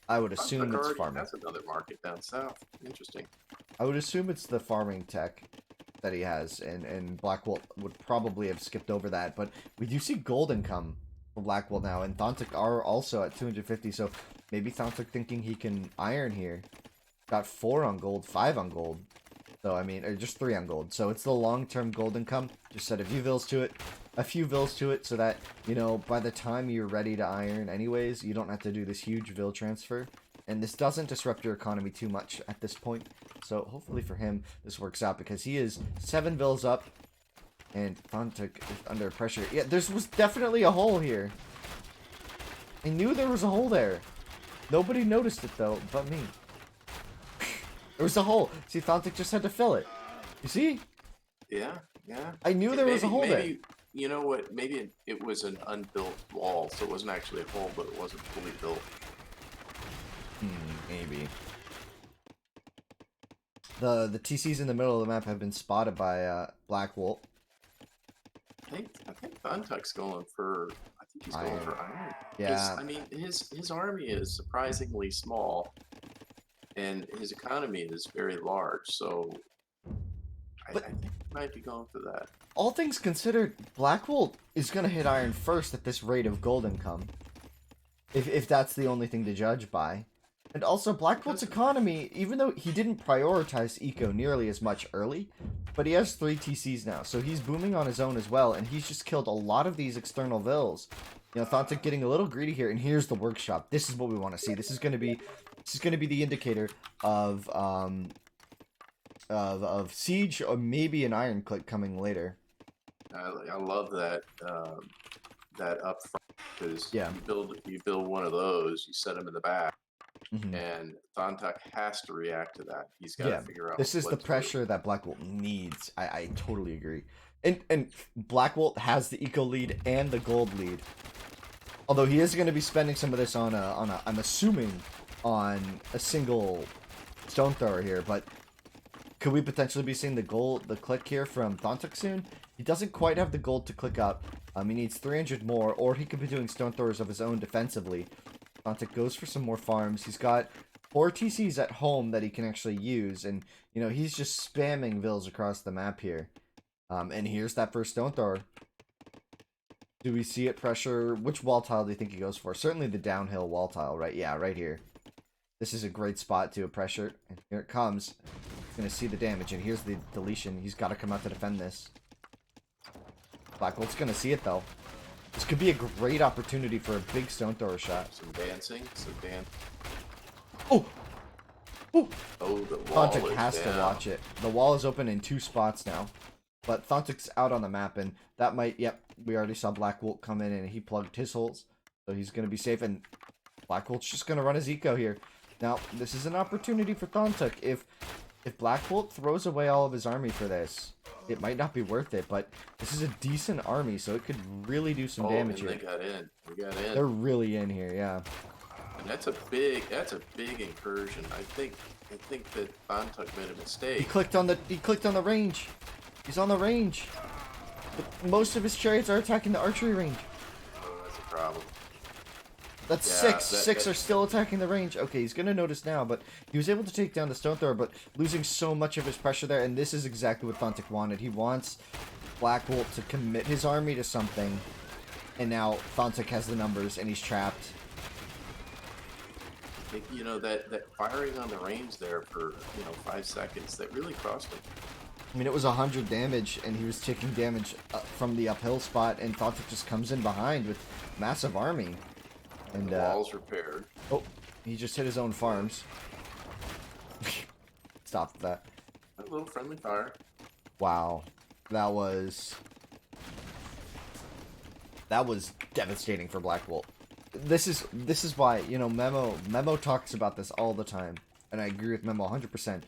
I would assume it's farming. That's another market down south. Interesting. I would assume it's the farming tech that he has, and Blackwolt would probably have skipped over that, but we do see gold income from Blackwolt now, and Thanhtuk are also at 250, so maybe Thanhtuk thinking he can iron here. Got 4 on gold, 5 on gold, so I mean, or just 3 on gold, so it's the long-term gold income. Just set a few vills to it, so that, you know, by the time you're ready to iron anyways, you don't have to do this huge vill transfer. And this doesn't disrupt your economy too much at this point. So hopefully for him, this works out because he is 7 vills up. And Thanhtuk is under pressure. Yeah, there was definitely a hole here. I knew there was a hole there. Nobody noticed it though, but me. There was a hole. See, Thanhtuk just had to fill it. You see? Yeah, yeah. I knew there was a hole there. You know what? Maybe it was an unbuilt wall, so it wasn't actually a hole, but it wasn't fully built. Maybe. The TCs in the middle of the map have been spotted by Blackwolt. I think Thanhtuk's going for. I think he's going for iron. Yeah. I mean, his army is surprisingly small, and his economy is very large. So I think he might be going for that. All things considered, Blackwolt is going to hit iron first at this rate of gold income. If that's the only thing to judge by. And also, Blackwolt's economy, even though he didn't prioritize eco nearly as much early, but he has 3 TCs now, so he's booming on his own as well, and he's just killed a lot of these external vills. You know, Thanhtuk getting a little greedy here, and here's the workshop. This is what we want to see. This is going to be the indicator of siege or maybe an iron click coming later. I love that that up front because yeah. you build one of those, you set them in the back. And Thanhtuk has to react to that. He's got to figure out. This is the pressure that Blackwolt needs. I totally agree. And Blackwolt has the eco lead and the gold lead. Although he is going to be spending some of this on a I'm assuming on a single stone thrower here, but could we potentially be seeing the click here from Thanhtuk soon? He doesn't quite have the gold to click up. He needs 300 more, or he could be doing stone throwers of his own defensively. Thanhtuk goes for some more farms. He's got 4 TCs at home that he can actually use, and you know he's just spamming vills across the map here. And here's that first stone thrower. Do we see it pressure? Which wall tile do you think he goes for? Certainly the downhill wall tile, right? Yeah, right here. This is a great spot to a pressure, and here it comes. He's gonna see the damage, and here's the deletion. He's got to come out to defend this. Blackwolt's gonna see it though. This could be a great opportunity for a big stone thrower shot. Some dancing, Oh! Oh! Oh, the wall Thanhtuk has to watch it. The wall is open in 2 spots now. But Thanhtuk's out on the map, and that might... Yep, we already saw Blackwolt come in, and he plugged his holes. So he's going to be safe, and Blackwolt's just going to run his eco here. Now, this is an opportunity for Thanhtuk. If Blackwolt throws away all of his army for this, it might not be worth it, but this is a decent army, so it could really do some damage here. They got in. We got in. They're really in here, yeah. And that's a big incursion. I think that Thanhtuk made a mistake. He clicked on the range. He's on the range. But most of his chariots are attacking the archery range. Oh, that's a problem. That's 6. 6 are still attacking the range. Okay, he's going to notice now, but he was able to take down the stone thrower, but losing so much of his pressure there, and this is exactly what Thanhtuk wanted. He wants Blackwolt to commit his army to something, and now Thanhtuk has the numbers, and he's trapped. You know, that firing on the range there for, 5 seconds, that really cost him. I mean, it was 100 damage, and he was taking damage from the uphill spot, and Thanhtuk just comes in behind with massive army. And the wall's repaired. Oh, he just hit his own farms. Stop that. A little friendly fire. Wow. That was... That was devastating for Blackwolt. This is why, you know, Memo talks about this all the time, and I agree with Memo 100%.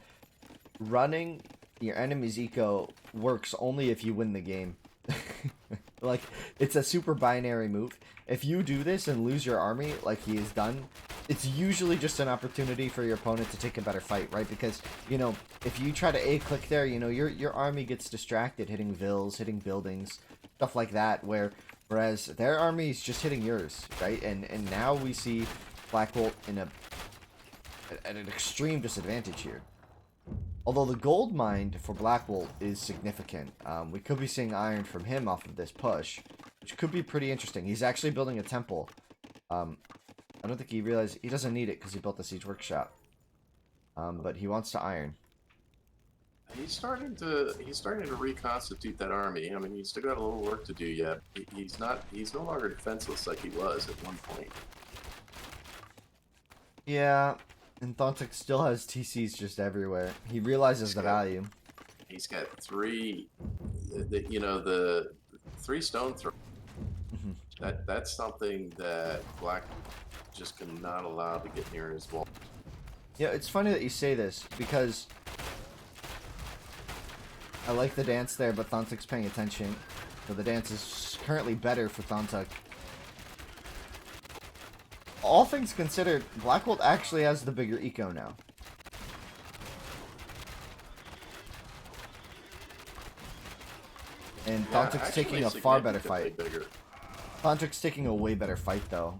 Running your enemy's eco works only if you win the game. Like, it's a super binary move. If you do this and lose your army like he has done, it's usually just an opportunity for your opponent to take a better fight, right? Because, you know, if you try to A-click there, you know, your army gets distracted hitting vills, hitting buildings, stuff like that, whereas their army is just hitting yours, right? And now we see Blackwolt at an extreme disadvantage here. Although the gold mine for Blackwolt is significant. We could be seeing iron from him off of this push, which could be pretty interesting. He's actually building a temple. I don't think he realized he doesn't need it because he built the siege workshop. But he wants to iron. He's starting to reconstitute that army. I mean, he's still got a little work to do yet. He's no longer defenseless like he was at one point. Yeah, and Thanhtuk still has TCs just everywhere. He realizes the value. He's got three, the three stone throw. That's something that Black just cannot allow to get near his wall. Yeah, it's funny that you say this because I like the dance there, but Thanhtuk's paying attention. So the dance is currently better for Thanhtuk. All things considered, Blackwolt actually has the bigger eco now. And Thanhtuk's taking a far better fight. Thanhtuk's taking a way better fight, though.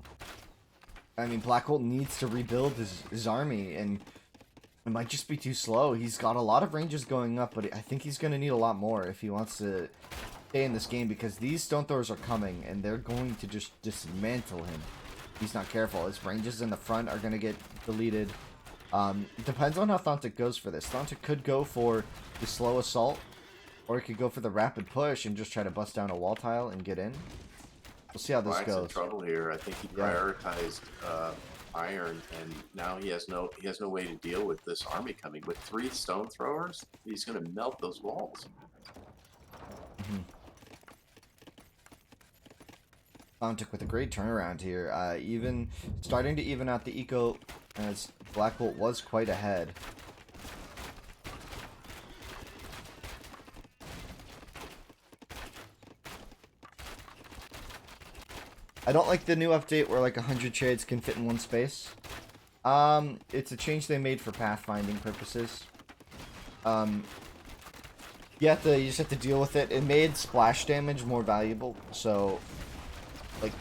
I mean, Blackwolt needs to rebuild his army, and it might just be too slow. He's got a lot of ranges going up, but I think he's going to need a lot more if he wants to stay in this game, because these stone throwers are coming, and they're going to just dismantle him. He's not careful. His ranges in the front are going to get deleted. Depends on how Thanhtuk goes for this. Thanhtuk could go for the slow assault, or he could go for the rapid push and just try to bust down a wall tile and get in. We'll see how this Black's goes. in trouble here. I think he prioritized iron, and now he has no way to deal with this army coming. With 3 stone throwers, he's going to melt those walls. Thanhtuk with a great turnaround here. Even starting to even out the eco, as Blackwolt was quite ahead. I don't like the new update where like 100 trades can fit in one space. It's a change they made for pathfinding purposes. You just have to deal with it. It made splash damage more valuable, so like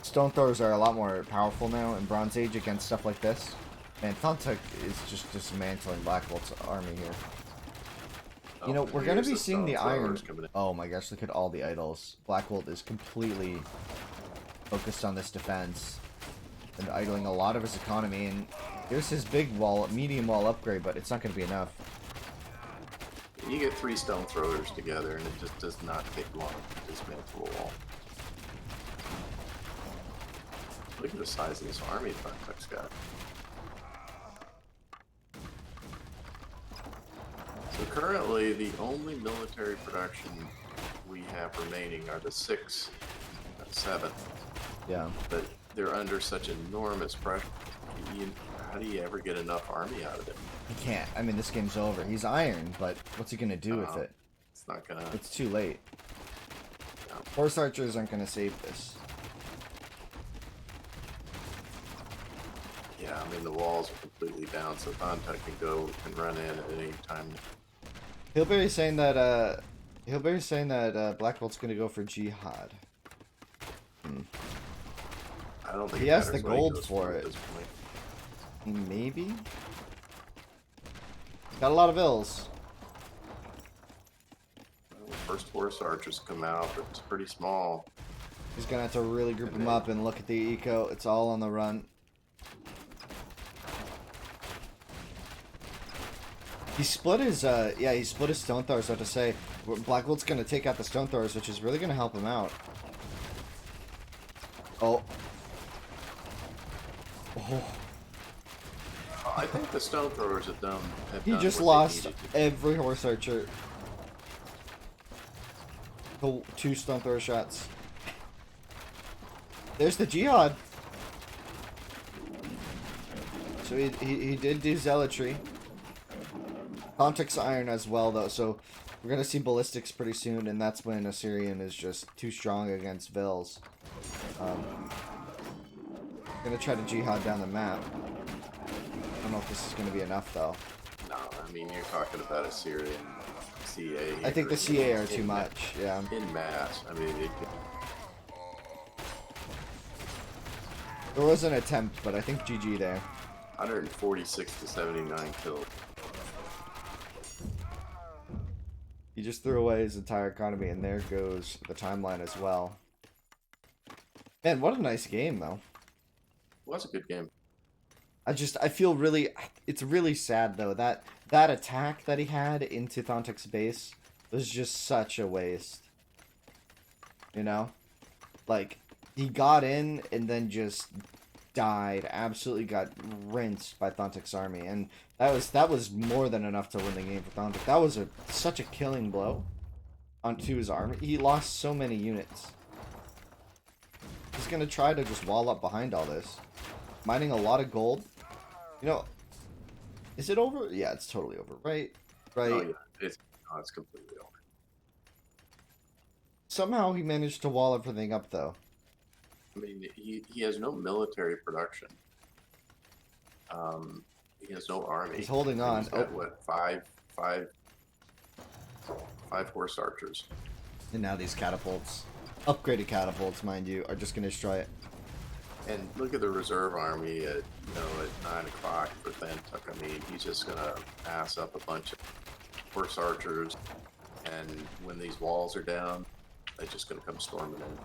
stone throwers are a lot more powerful now in Bronze Age against stuff like this. Man, Thanhtuk is just dismantling Blackwolt's army here. You know, we're gonna be seeing the iron. Oh my gosh, look at all the idols. Blackwolt is completely focused on this defense and idling a lot of his economy, and here's his big wall, medium wall upgrade, but it's not going to be enough. You get 3 stone throwers together, and it just does not take long to dismantle a wall. Look at the size of this army Thanhtuk's got. So currently, the only military production we have remaining are the 6 and 7. Yeah. But they're under such enormous pressure. How do you ever get enough army out of it? He can't. I mean, this game's over. He's iron, but what's he gonna do with it? It's not gonna. It's too late. No. Horse archers aren't gonna save this. Yeah, I mean the walls are completely down, so Thanhtuk can run in at any time. Hillberry's saying that Blackwolt's gonna go for jihad. I don't think he has the gold for it. At this point. Maybe. Got a lot of ills. Well, the first horse archers come out, but it's pretty small. He's gonna have to really group them up and look at the eco. It's all on the run. He split his he split his stone throwers. So to say, Blackwolt's gonna take out the stone throwers, which is really gonna help him out. Oh. I think the stone throwers have He done just what they lost needed to. every horse archer. The 2 stone thrower shots. There's the jihad. So he did do zealotry. Thanhtuk's iron as well, though, so we're going to see ballistics pretty soon, and that's when Assyrian is just too strong against Vils. Going to try to jihad down the map. I don't know if this is going to be enough, though. No, I mean, you're talking about a Syrian CA I think here the CA are too much, yeah. in mass. I mean, There was an attempt, but I think GG there. 146 to 79 kills. He just threw away his entire economy, and there goes the timeline as well. Man, what a nice game, though. It was a good game. I feel really, it's really sad, though, that attack that he had into Thanhtuk's base was just such a waste. You know? Like, he got in and then just died, absolutely got rinsed by Thanhtuk's army, and that was more than enough to win the game for Thanhtuk. That was such a killing blow onto his army. He lost so many units. He's gonna try to just wall up behind all this, mining a lot of gold. You know, is it over? Yeah, it's totally over. Right, right. Oh yeah, it's completely over. Somehow he managed to wall everything up, though. I mean, he has no military production. He has no army. He's holding on. He's got what, five horse archers. And now these catapults, upgraded catapults, mind you, are just gonna destroy it. And look at the reserve army at 9 o'clock for Thanhtuk. I mean, he's just gonna pass up a bunch of horse archers, and when these walls are down, they're just gonna come storming in.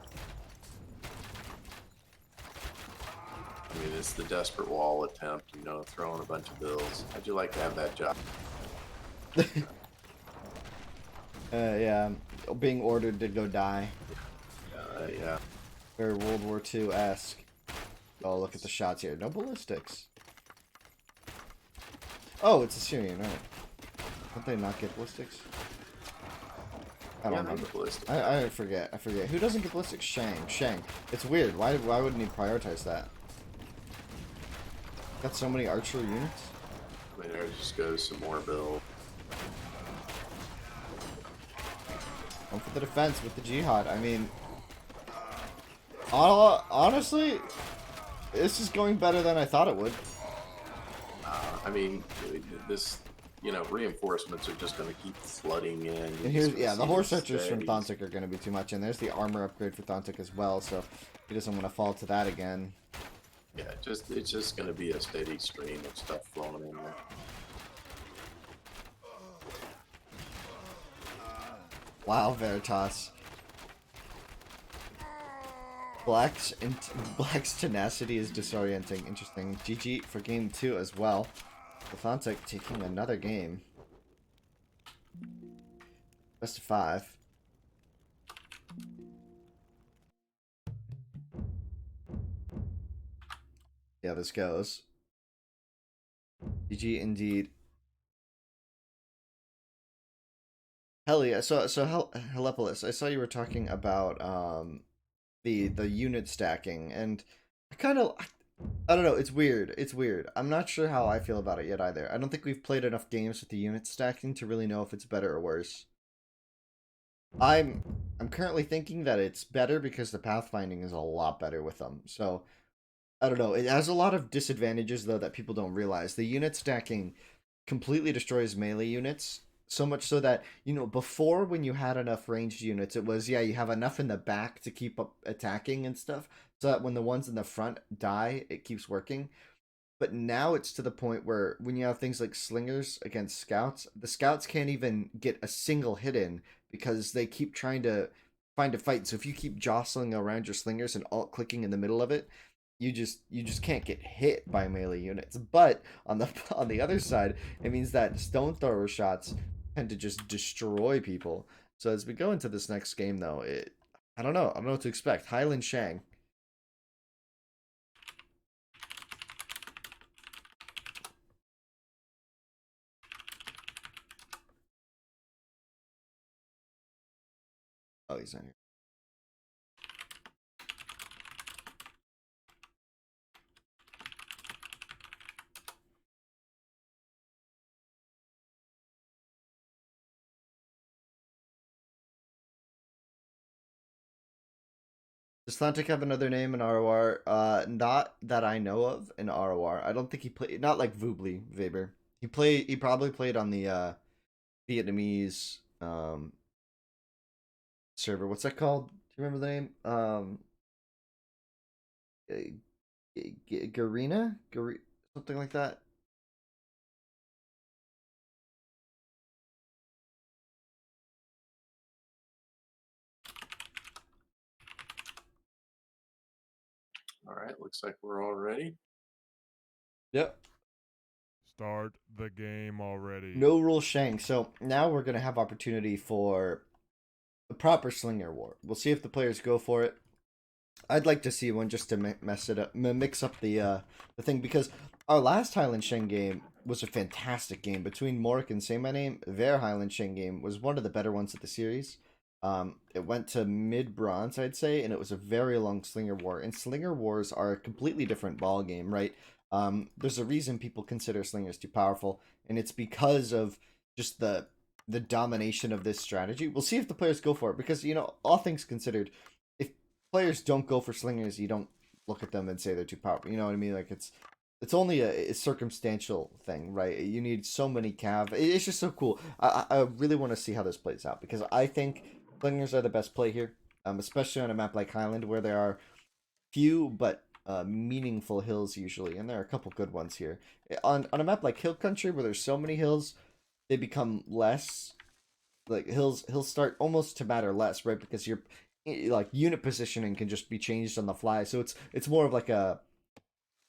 I mean, it's the desperate wall attempt, throwing a bunch of bills. How'd you like to have that job? Yeah, being ordered to go die. Yeah. Very World War II-esque. Oh, look at the shots here. No ballistics. Oh, it's a Syrian, right? Don't they not get ballistics? I don't remember. I forget. Who doesn't get ballistics? Shang. It's weird. Why wouldn't he prioritize that? Got so many archer units. I mean, there just goes some more build. Going for the defense with the jihad. I mean, honestly, this is going better than I thought it would. I mean, this, reinforcements are just going to keep flooding in. And here's, yeah, the horse archers from Thanhtuk are going to be too much, and there's the armor upgrade for Thanhtuk as well, so he doesn't want to fall to that again. Yeah, it's just going to be a steady stream of stuff flowing in there. Wow, Veritas. Black's tenacity is disorienting. Interesting. GG for game 2 as well. Thanhtuk taking another game. Best of 5. Yeah, this goes. GG indeed. Heli, so Helepolis, I saw you were talking about the unit stacking, and I don't know, it's weird. It's weird. I'm not sure how I feel about it yet either. I don't think we've played enough games with the unit stacking to really know if it's better or worse. I'm currently thinking that it's better because the pathfinding is a lot better with them. So I don't know. It has a lot of disadvantages though that people don't realize. The unit stacking completely destroys melee units. So much so that, before when you had enough ranged units, it was, yeah, you have enough in the back to keep up attacking and stuff. So that when the ones in the front die, it keeps working. But now it's to the point where when you have things like slingers against scouts, the scouts can't even get a single hit in because they keep trying to find a fight. So if you keep jostling around your slingers and alt clicking in the middle of it, you just can't get hit by melee units. But on the on the other side, it means that stone thrower shots tend to just destroy people. So as we go into this next game, though, I don't know what to expect. Highland Shang. he's not here. Does Thanhtuk have another name in ROR? Not that I know of in ROR. I don't think he played. Not like Vubli Weber. He played. He probably played on the Vietnamese server. What's that called? Do you remember the name? Garena, something like that. All right, looks like we're all ready. Yep. Start the game already. No rule Shang. So now we're gonna have opportunity for a proper slinger war. We'll see if the players go for it. I'd like to see one just to mess it up, mix up the thing, because our last Highland Shen game was a fantastic game between Morik and Say My Name. Their Highland Shen game was one of the better ones of the series. It went to mid bronze, I'd say, and it was a very long Slinger War. And Slinger Wars are a completely different ball game, right? There's a reason people consider Slingers too powerful, and it's because of just the domination of this strategy. We'll see if the players go for it, because all things considered, if players don't go for Slingers, you don't look at them and say they're too powerful. You know what I mean? Like it's only a circumstantial thing, right? You need so many cav. It's just so cool. I really want to see how this plays out, because I think Slingers are the best play here, especially on a map like Highland, where there are few but meaningful hills usually, and there are a couple good ones here. On a map like Hill Country, where there's so many hills, they become less, like hills start almost to matter less, right? Because you're like unit positioning can just be changed on the fly, so it's more of like a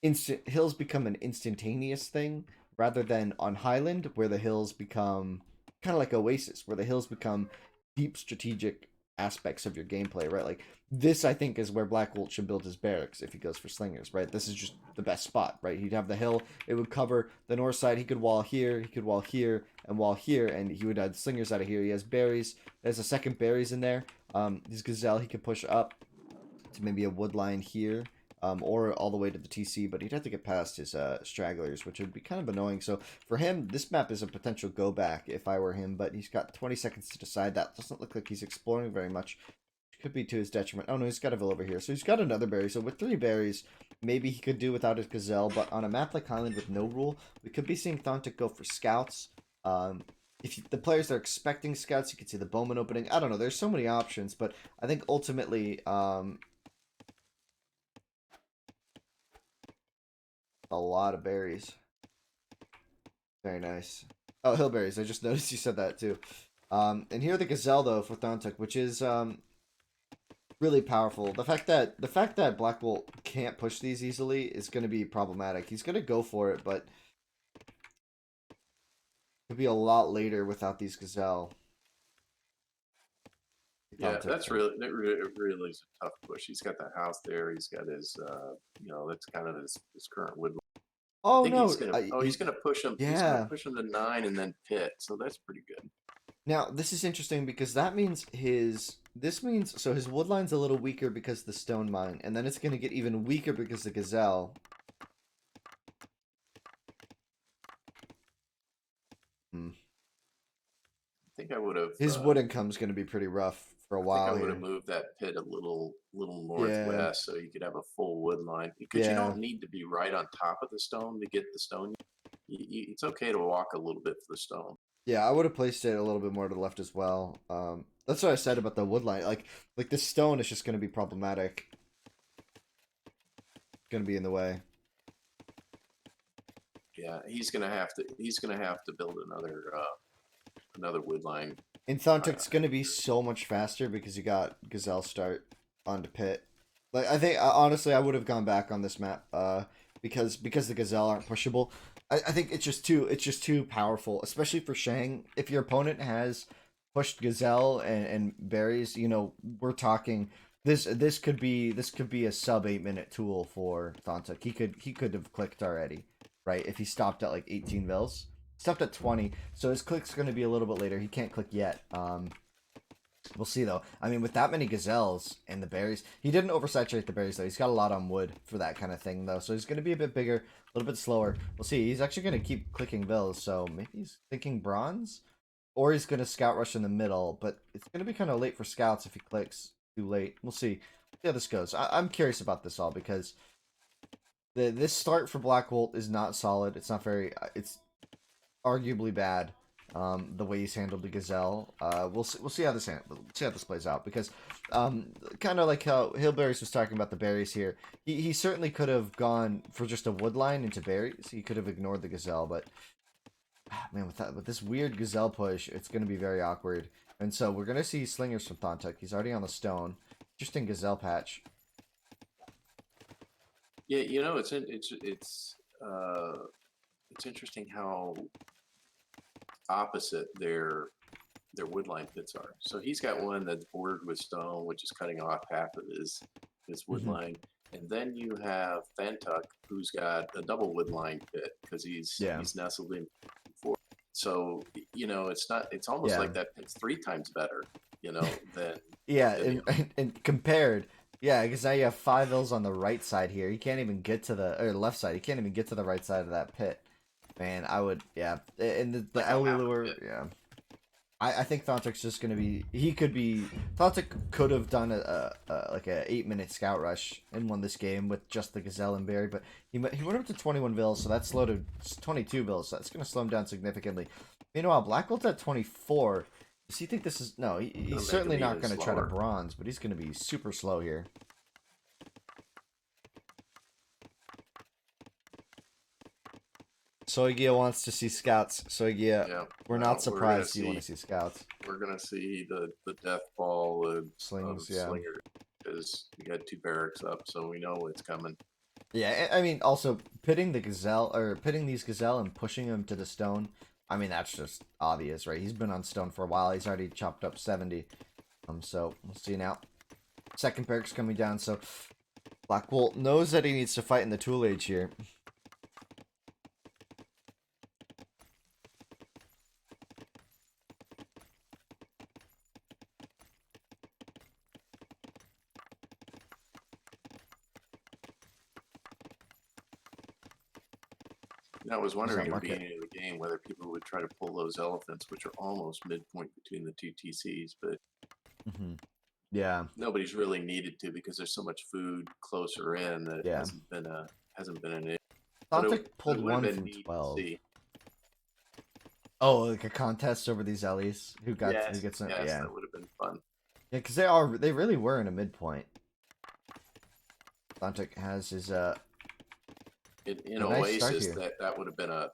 instant. Hills become an instantaneous thing, rather than on Highland, where the hills become kind of like Oasis, where the hills become deep strategic aspects of your gameplay, right? Like this, I think, is where Blackwolt should build his barracks if he goes for Slingers, right? This is just the best spot, right? He'd have the hill, it would cover the north side. He could wall here, he could wall here, and wall here, and he would add Slingers out of here. He has berries. There's a second berries in there. His gazelle he could push up to maybe a wood line here, or all the way to the TC, but he'd have to get past his stragglers, which would be kind of annoying. So for him, this map is a potential go back if I were him, but he's got 20 seconds to decide. That doesn't look like he's exploring very much. Could be to his detriment. Oh no, he's got a Ville over here, so he's got another berry. So with 3 berries, maybe he could do without his gazelle, but on a map like Highland with no rule, we could be seeing Thanhtuk go for scouts. If the players are expecting scouts, you could see the bowman opening. I don't know. There's so many options, but I think ultimately, a lot of berries. Very nice. Oh, hillberries. I just noticed you said that too. And here the gazelle though for Thanhtuk, which is really powerful. The fact that Blackwolt can't push these easily is going to be problematic. He's going to go for it, but it'll be a lot later without these gazelle. Yeah, it really is a tough push. He's got that house there. He's got his, that's kind of his current wood. I Oh think he's no! gonna. Oh, he's gonna push him. He's gonna Yeah. push him to 9 and then pit. So that's pretty good. Now this is interesting, because that means so his woodline's a little weaker because the stone mine, and then it's going to get even weaker because the gazelle. Hmm. I think I would have. His wood income's going to be pretty rough for a I think I while would here. have moved that pit a little Yeah. northwest so you could have a full wood line. Because you Yeah. don't need to be right on top of the stone to get the stone. It's okay to walk a little bit for the stone. Yeah, I would have placed it a little bit more to the left as well. That's what I said about the wood line. Like this stone is just going to be problematic. Going to be in the way. Yeah, he's gonna have to. He's gonna have to build another wood line. And Thanhtuk's going to be so much faster because you got Gazelle start onto pit. Like I think honestly, I would have gone back on this map. Because the Gazelle aren't pushable. I think it's just too powerful, especially for Shang. If your opponent has pushed Gazelle and berries, we're talking this could be a sub 8 minute tool for Thanhtuk. He could have clicked already, right? If he stopped at like 18 Vils. Stopped at 20, so his click's going to be a little bit later. He can't click yet. We'll see though. I mean, with that many gazelles and the berries, he didn't oversaturate the berries though. He's got a lot on wood for that kind of thing though, so he's going to be a bit bigger, a little bit slower. We'll see. He's actually going to keep clicking bills, so maybe he's thinking bronze, or he's going to scout rush in the middle. But it's going to be kind of late for scouts if he clicks too late. We'll see. See how this goes. I'm curious about this all because this start for Blackwolt is not solid. It's not very. It's arguably bad. The way he's handled the gazelle. We'll see how this plays out because, kind of like how Hillberries was talking about the berries here. He certainly could have gone for just a wood line into berries. He could have ignored the gazelle, but man, with this weird gazelle push, it's going to be very awkward. And so we're going to see slingers from Thanhtuk. He's already on the stone. Interesting gazelle patch. Yeah, it's interesting how opposite their woodline pits are. So he's got one that's bordered with stone, which is cutting off half of his woodline. And then you have Thanhtuk, who's got a double woodline pit because he's nestled in for. So it's almost like that pit's 3 times better, than and compared. Yeah, because now you have 5 ills on the right side here. He can't even get to the left side. He can't even get to the right side of that pit. Man, I would, and the Ellie lure, I think Thantuk's just gonna be. Thanhtuk could have done a like a 8-minute scout rush and won this game with just the gazelle and berry, but he went up to 21 bills, so that slowed to 22 bills. So that's gonna slow him down significantly. Meanwhile, Blackwolt's at 24. Does he think this is no? He's certainly not gonna try to bronze, but he's gonna be super slow here. Soigia wants to see scouts. Soigia, we're not surprised you want to see scouts. We're gonna see the death ball of slings, slinger because we got 2 barracks up, so we know it's coming. Yeah, I mean, also pitting these gazelle and pushing him to the stone. I mean, that's just obvious, right? He's been on stone for a while. He's already chopped up 70. So we'll see now. Second barracks coming down. So Blackwolt knows that he needs to fight in the tool age here. I was wondering at the beginning of the game whether people would try to pull those elephants, which are almost midpoint between the 2 TCs, but nobody's really needed to because there's so much food closer in that it hasn't been an issue. Thanhtuk pulled 1 from 12. Oh, like a contest over these Ellies who gets them. Yes, that would have been fun. Yeah, because they really were in a midpoint. Thanhtuk has his in Oasis, that would have been a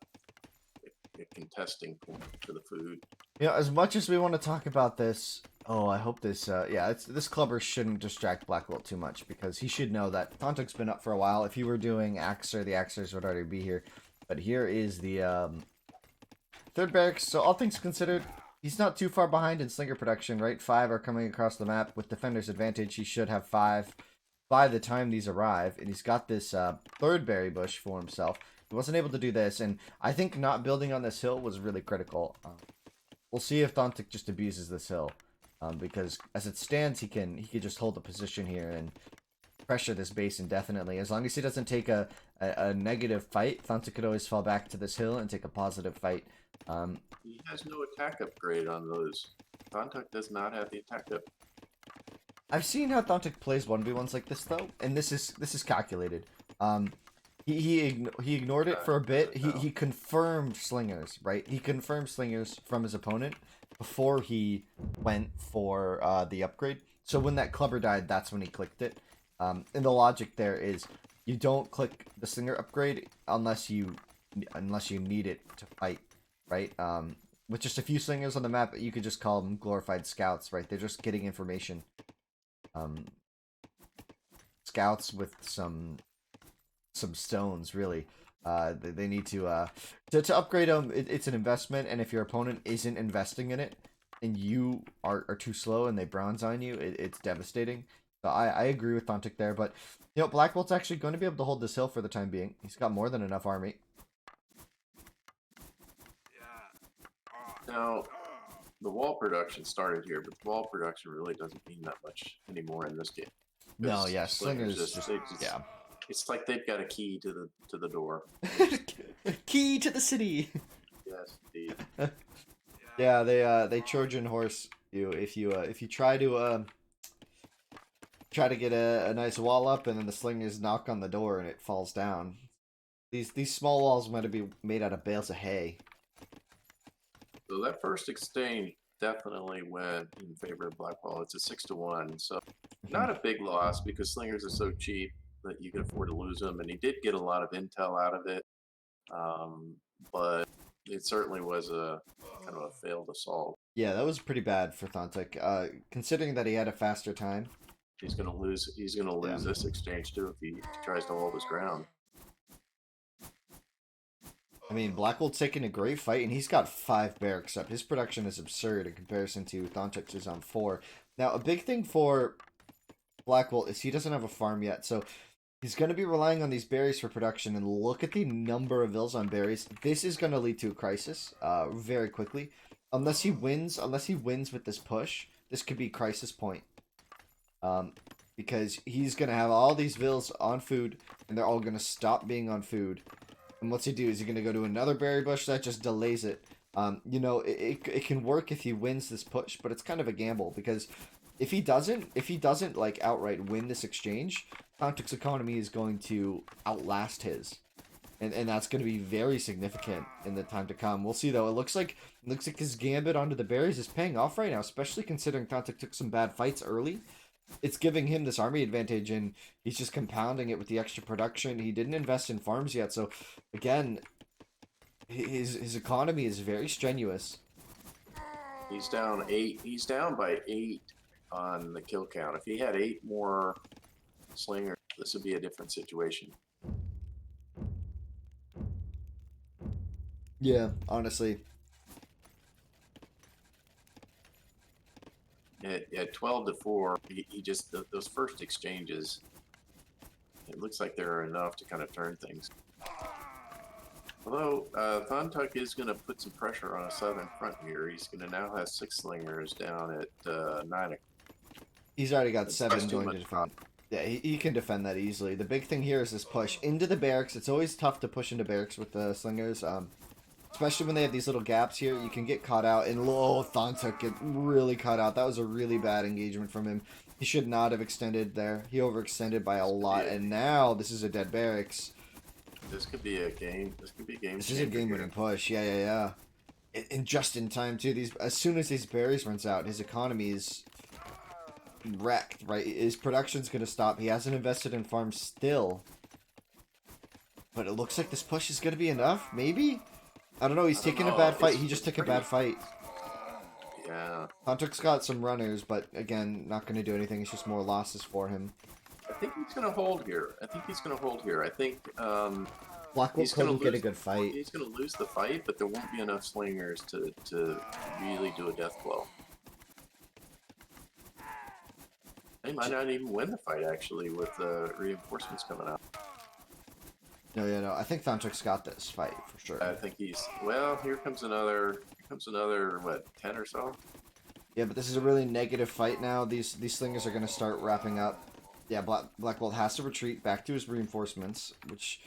contesting point for the food. As much as we want to talk about this, I hope this, this clubber shouldn't distract Blackwolt too much because he should know that Thanhtuk's been up for a while. If he were doing Axer, the Axers would already be here. But here is the 3rd barracks. So all things considered, he's not too far behind in slinger production, right? 5 are coming across the map with defender's advantage. He should have 5 by the time these arrive, and he's got this 3rd berry bush for himself. He wasn't able to do this, and I think not building on this hill was really critical. We'll see if Thanhtuk just abuses this hill, because as it stands, he can just hold the position here and pressure this base indefinitely. As long as he doesn't take a negative fight, Thanhtuk could always fall back to this hill and take a positive fight. He has no attack upgrade on those. Thanhtuk does not have the attack up. I've seen how Thanhtuk plays 1v1s like this though, and this is calculated. He ignored it for a bit. He confirmed slingers, right? He confirmed slingers from his opponent before he went for the upgrade. So when that clubber died, that's when he clicked it. And the logic there is you don't click the slinger upgrade unless you need it to fight, right? With just a few slingers on the map, you could just call them glorified scouts, right? They're just getting information. Scouts with some stones, really. They need to upgrade them. It's an investment, and if your opponent isn't investing in it, and you are too slow and they bronze on you, it's devastating. So I agree with Thanhtuk there, but Blackwolt's actually going to be able to hold this hill for the time being. He's got more than enough army. Now, the wall production started here, but the wall production really doesn't mean that much anymore in this game. No, yeah, Slingers Slingers yeah. It's like they've got a key to the door. Key to the city. Yes, indeed. Yeah, they Trojan horse you if you try to get a nice wall up and then the slingers knock on the door and it falls down. These small walls might be made out of bales of hay. So that first exchange definitely went in favor of Blackwall. It's a 6-1, so not a big loss because slingers are so cheap that you can afford to lose them. And he did get a lot of intel out of it, but it certainly was a kind of a failed assault. Yeah, that was pretty bad for Thanhtuk. Considering that he had a faster time. He's gonna lose. He's gonna lose this exchange too if he tries to hold his ground. I mean, Blackwolt's taking a great fight, and he's got 5 barracks up. His production is absurd in comparison to Thanhtuk's is on 4. Now, a big thing for Blackwolt is he doesn't have a farm yet, so he's going to be relying on these berries for production. And look at the number of vills on berries. This is going to lead to a crisis very quickly. Unless he wins with this push, this could be crisis point. Because he's going to have all these vills on food, and they're all going to stop being on food. And what's he do? Is he going to go to another berry bush? That just delays it. You know, it can work if he wins this push, but it's kind of a gamble because if he doesn't like outright win this exchange, Thanhtuk's economy is going to outlast his. And that's going to be very significant in the time to come. We'll see though. It looks like his gambit onto the berries is paying off right now, especially considering Thanhtuk took some bad fights early. It's giving him this army advantage, and he's just compounding it with the extra production. He didn't invest in farms yet, so again, his economy is very strenuous. He's down 8. He's down by 8 on the kill count. If he had 8 more slingers, this would be a different situation. Yeah, honestly. At 12-4, he just those first exchanges. It looks like they're enough to kind of turn things. Although Thanhtuk is going to put some pressure on a southern front here. He's going to now have 6 slingers down at 9. He's already got 7 going to defend. Yeah, he can defend that easily. The big thing here is this push into the barracks. It's always tough to push into barracks with the slingers. Especially when they have these little gaps here, you can get caught out. And Thanhtuk get really caught out. That was a really bad engagement from him. He should not have extended there. He overextended by a lot. And now this is a dead barracks. This could be a game. This could be a game. This is a game-winning push. Yeah. And just in time too. As soon as these berries runs out, his economy is wrecked. Right, his production's gonna stop. He hasn't invested in farms still. But it looks like this push is gonna be enough. Maybe. I don't know, he's taking a bad fight. He just took a bad fight. Yeah. Thanhtuk's got some runners, but again, not going to do anything. It's just more losses for him. I think he's going to hold here. I think Blackwolt couldn't get a good fight. He's going to lose the fight, but there won't be enough slingers to really do a death blow. He might not even win the fight, actually, with reinforcements coming out. No. I think Thanhtuk's got this fight for sure. I think well, here comes another, what, 10 or so? Yeah, but this is a really negative fight now. These slingers are going to start wrapping up. Yeah, Blackwolt has to retreat back to his reinforcements, which,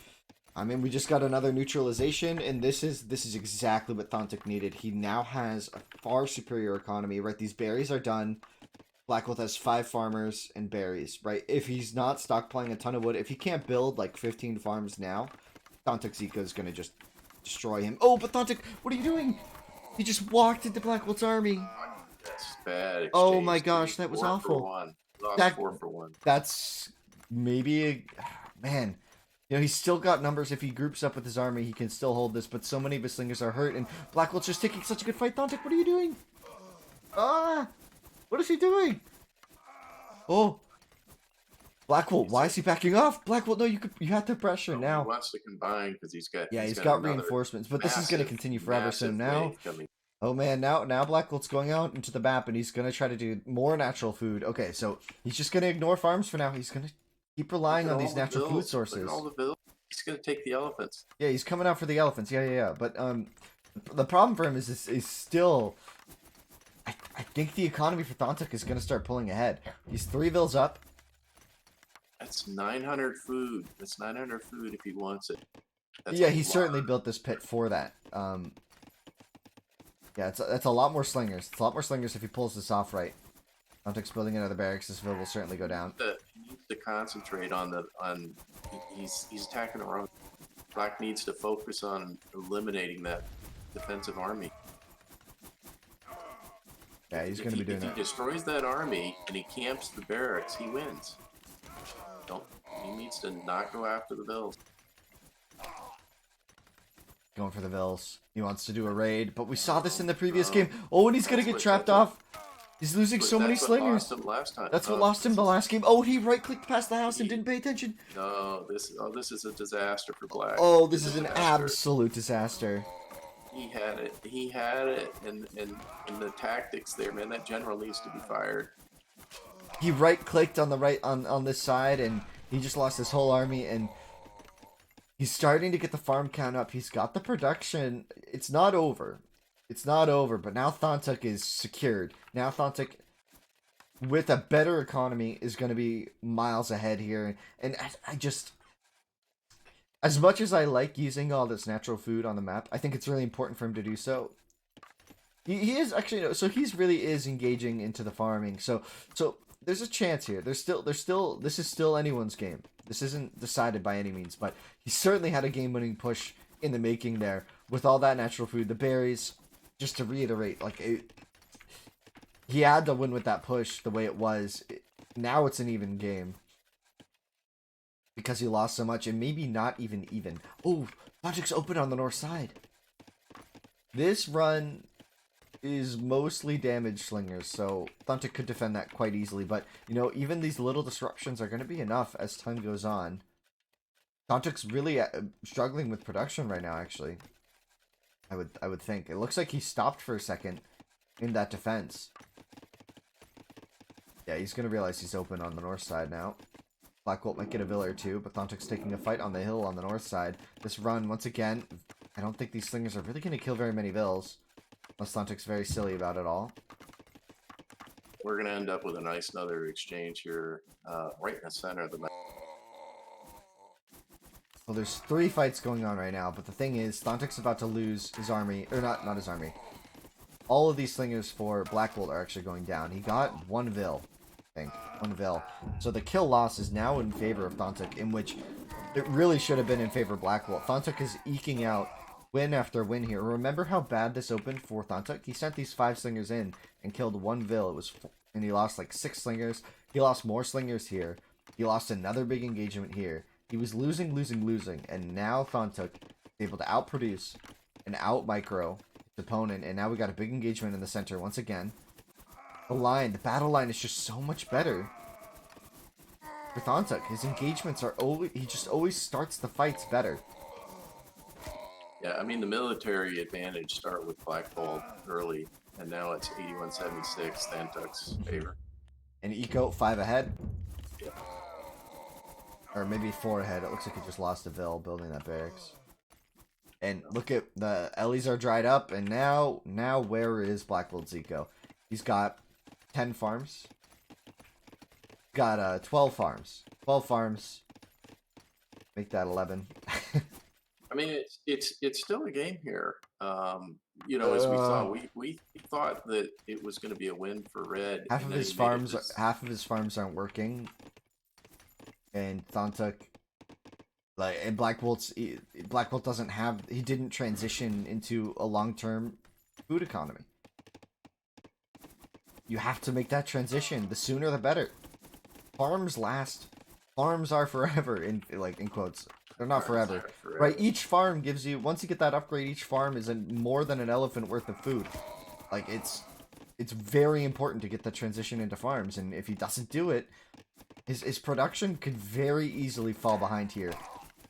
I mean, we just got another neutralization, and this is exactly what Thanhtuk needed. He now has a far superior economy, right? These berries are done. Blackwolt has 5 farmers and berries, right? If he's not stockpiling a ton of wood, if he can't build like 15 farms now, Thanhtuk's eco is going to just destroy him. Oh, but Thanhtuk, what are you doing? He just walked into Blackwolt's army. That's bad exchange. Oh my gosh, that was 4 awful. For 1. Lost 4 for 1. That's maybe man. You know, he's still got numbers. If he groups up with his army, he can still hold this, but so many of his slingers are hurt, and Blackwolt's just taking such a good fight. Thanhtuk, what are you doing? What is he doing? Oh. Blackwolt, why is he backing off? Blackwolt, no, you have to pressure now. He wants to combine because he's got reinforcements, but this is going to continue forever. So now, oh man, now Blackwolt's going out into the map and he's going to try to do more natural food. Okay, so he's just going to ignore farms for now. He's going to keep relying on these natural food sources. He's going to take the elephants. Yeah, he's coming out for the elephants. Yeah. But the problem for him is still I think the economy for Thanhtuk is going to start pulling ahead. He's 3 vills up. That's 900 food. That's 900 food if he wants it. That's Yeah, a he lot. certainly built this pit for that. Yeah, that's a lot more slingers. It's a lot more slingers if he pulls this off right. Thanhtuk's building another barracks. This vil will certainly go down. He needs to concentrate on he's attacking the wrong. Black needs to focus on eliminating that defensive army. Yeah, he's going to be doing If that. he destroys that army and he camps the barracks, he wins. He needs to not go after the vills. Going for the vills. He wants to do a raid, but we saw this in the previous game. Oh, and he's going to get trapped off. He's losing so many slingers. That's what lost him last time. That's what lost him the last game. Oh, he right-clicked past the house and didn't pay attention. No, this is a disaster for Black. Oh, this is an absolute disaster. He had it, and the tactics there, man. That general needs to be fired. He right-clicked on this side, and he just lost his whole army, and he's starting to get the farm count up. He's got the production. It's not over. It's not over, but now Thanhtuk is secured. Now Thanhtuk, with a better economy, is going to be miles ahead here. And I just... As much as I like using all this natural food on the map, I think it's really important for him to do so. He is actually... So he's really is engaging into the farming. So there's a chance here. This is still anyone's game. This isn't decided by any means, but he certainly had a game-winning push in the making there with all that natural food, the berries. Just to reiterate, he had to win with that push the way it was. Now it's an even game because he lost so much, and maybe not even. Oh, Thanhtuk's open on the north side. This run is mostly damage slingers, so Thanhtuk could defend that quite easily. But even these little disruptions are going to be enough as time goes on. Thanhtuk's really struggling with production right now, actually. I would think. It looks like he stopped for a second in that defense. Yeah, he's going to realize he's open on the north side now. Blackwolt might get a vill or two, but Thanhtuk's taking a fight on the hill on the north side. This run, once again, I don't think these slingers are really going to kill very many vills. Unless Thanhtuk's very silly about it all. We're going to end up with a nice another exchange here, right in the center of the map. Well, there's 3 fights going on right now, but the thing is, Thanhtuk's about to lose his army, or not his army. All of these slingers for Blackwolt are actually going down. He got 1 vill, I think. 1 vill. So the kill loss is now in favor of Thanhtuk, in which it really should have been in favor of Blackwolt. Thanhtuk is eking out win after win here. Remember how bad this opened for Thanhtuk? He sent these 5 slingers in and killed 1 vill. And he lost like 6 slingers. He lost more slingers here. He lost another big engagement here. He was losing, and now Thanhtuk is able to outproduce and out-micro his opponent, and now we got a big engagement in the center once again. The battle line is just so much better for Thanhtuk. His engagements are always, he just always starts the fights better. Yeah, I mean, the military advantage started with Blackwolt early, and now it's 81-76, Thanhtuk's favor. And Eco 5 ahead. Yeah. Or maybe 4 ahead. It looks like he just lost a vill building that barracks. And look at the Ellies are dried up, and now where is Blackwolt Zico? He's got 10 farms. Got 12 farms. 12 farms. Make that 11. I mean, it's still a game here. As we saw, we thought that it was going to be a win for Red. Half of his farms aren't working. And Thanhtuk, and Blackwolt doesn't have, he didn't transition into a long-term food economy. You have to make that transition. The sooner the better. Farms last. Farms are forever, in quotes. They're not forever. Right? Each farm gives you, once you get that upgrade, each farm is more than an elephant worth of food. It's very important to get the transition into farms, and if he doesn't do it, his production could very easily fall behind here.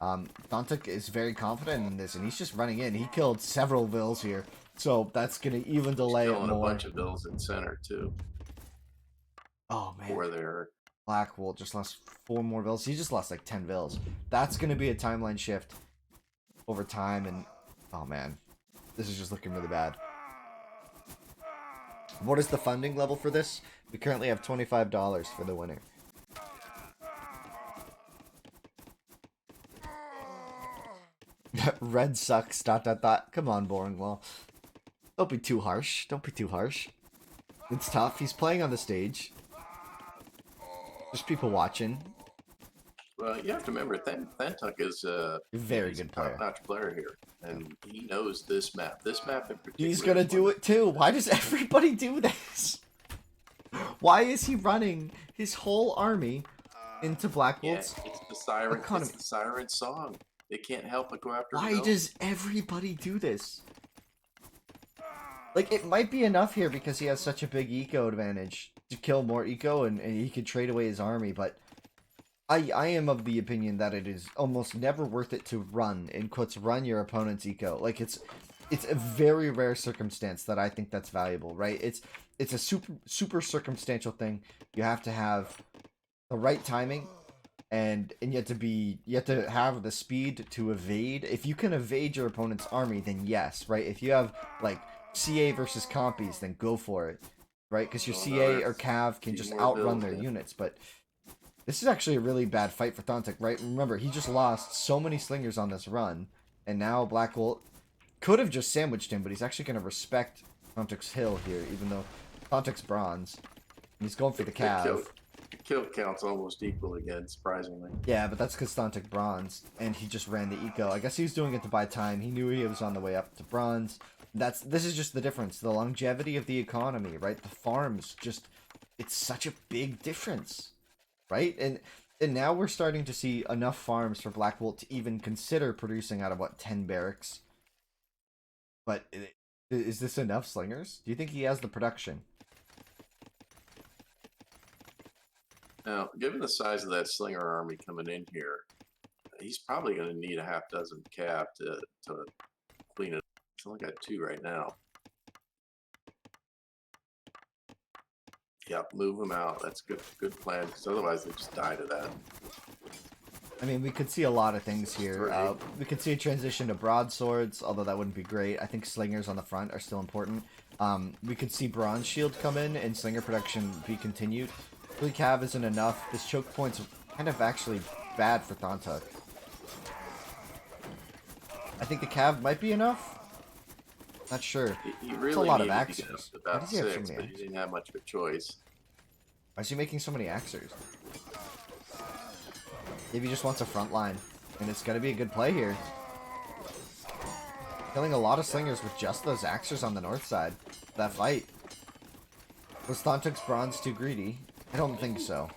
Thanhtuk is very confident in this, and he's just running in. He killed several vills here, so that's going to even delay it more. A bunch of vills in center, too. Oh, man. 4 there. Blackwolt just lost 4 more vills. He just lost like 10 vills. That's going to be a timeline shift over time, and oh, man. This is just looking really bad. What is the funding level for this? We currently have $25 for the winner. Red sucks. ... Come on, Boringwell. Don't be too harsh. Don't be too harsh. It's tough. He's playing on the stage. There's people watching. Well, you have to remember, Thanhtuk is Very he's good a player. top-notch player here, and he knows this map. This map in particular. He's gonna do it too. Why does everybody do this? Why is he running his whole army into Blackwolt's it's the siren. economy? It's the siren song. They can't help but go after. Why does everybody do this? Like, it might be enough here because he has such a big eco advantage to kill more eco and he could trade away his army, but I am of the opinion that it is almost never worth it to run, in quotes, run your opponent's eco. Like, it's a very rare circumstance that I think that's valuable, right? It's a super circumstantial thing. You have to have the right timing, and you have to have the speed to evade. If you can evade your opponent's army, then yes, right? If you have like CA versus compies, then go for it, right? Because your CA or Cav can just outrun their units. But this is actually a really bad fight for Thanhtuk, right? Remember, he just lost so many slingers on this run, and now Blackwolt could have just sandwiched him, but he's actually going to respect Thanhtuk's hill here, even though Thanhtuk's bronze. And he's going for the Cav. Kill count's almost equal again, surprisingly. Yeah, but that's because Thanhtuk bronze, and he just ran the eco. I guess he was doing it to buy time. He knew he was on the way up to bronze. This is just the difference. The longevity of the economy, right? The farms, it's such a big difference, right? And now we're starting to see enough farms for Blackwolt to even consider producing out of, what, 10 barracks? But is this enough slingers? Do you think he has the production? Now, given the size of that slinger army coming in here, he's probably going to need a half dozen Cav to clean it up. He's only got 2 right now. Yep, move them out. That's good plan, because otherwise they just die to that. I mean, we could see a lot of things here. We could see a transition to broadswords, although that wouldn't be great. I think slingers on the front are still important. We could see bronze shield come in and slinger production be continued. 3 Cav isn't enough. This choke point's kind of actually bad for Thanhtuk. I think the Cav might be enough. Not sure. He really It's a lot of needed to axers. get Why about does he have so 6, many but axers? he didn't have much of a choice. Why is he making so many axers? Maybe he just wants a front line. And it's gonna be a good play here. Killing a lot of slingers with just those axers on the north side. That fight. Was Thanhtuk's bronze too greedy? I don't think so.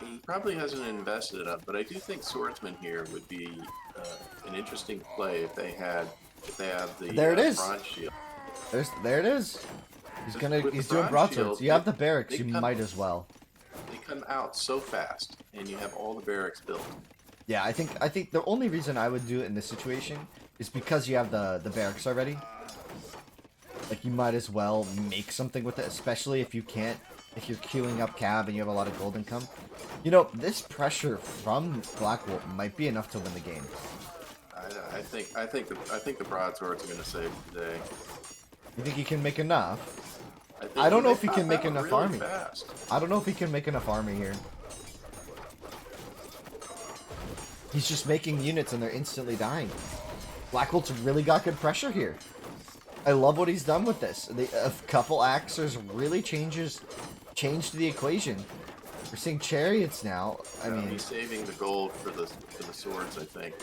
He probably hasn't invested enough, but I do think swordsman here would be an interesting play if they have the There it is. bronze shield. There it is. He's doing bronze broadswords. shield, You have the barracks, they you come- might as well. They come out so fast, and you have all the barracks built. Yeah, I think the only reason I would do it in this situation is because you have the barracks already. Like, you might as well make something with it, especially if you're queuing up Cav and you have a lot of gold income. You know, this pressure from Blackwolt might be enough to win the game. I think the broadswords are going to save today. You think he can make enough? I don't know if he pop can make out enough really army. fast. I don't know if he can make enough army here. He's just making units and they're instantly dying. Blackwolt's really got good pressure here. I love what he's done with this. A couple axers really changed the equation. We're seeing chariots now. I mean, he's saving the gold for the swords, I think.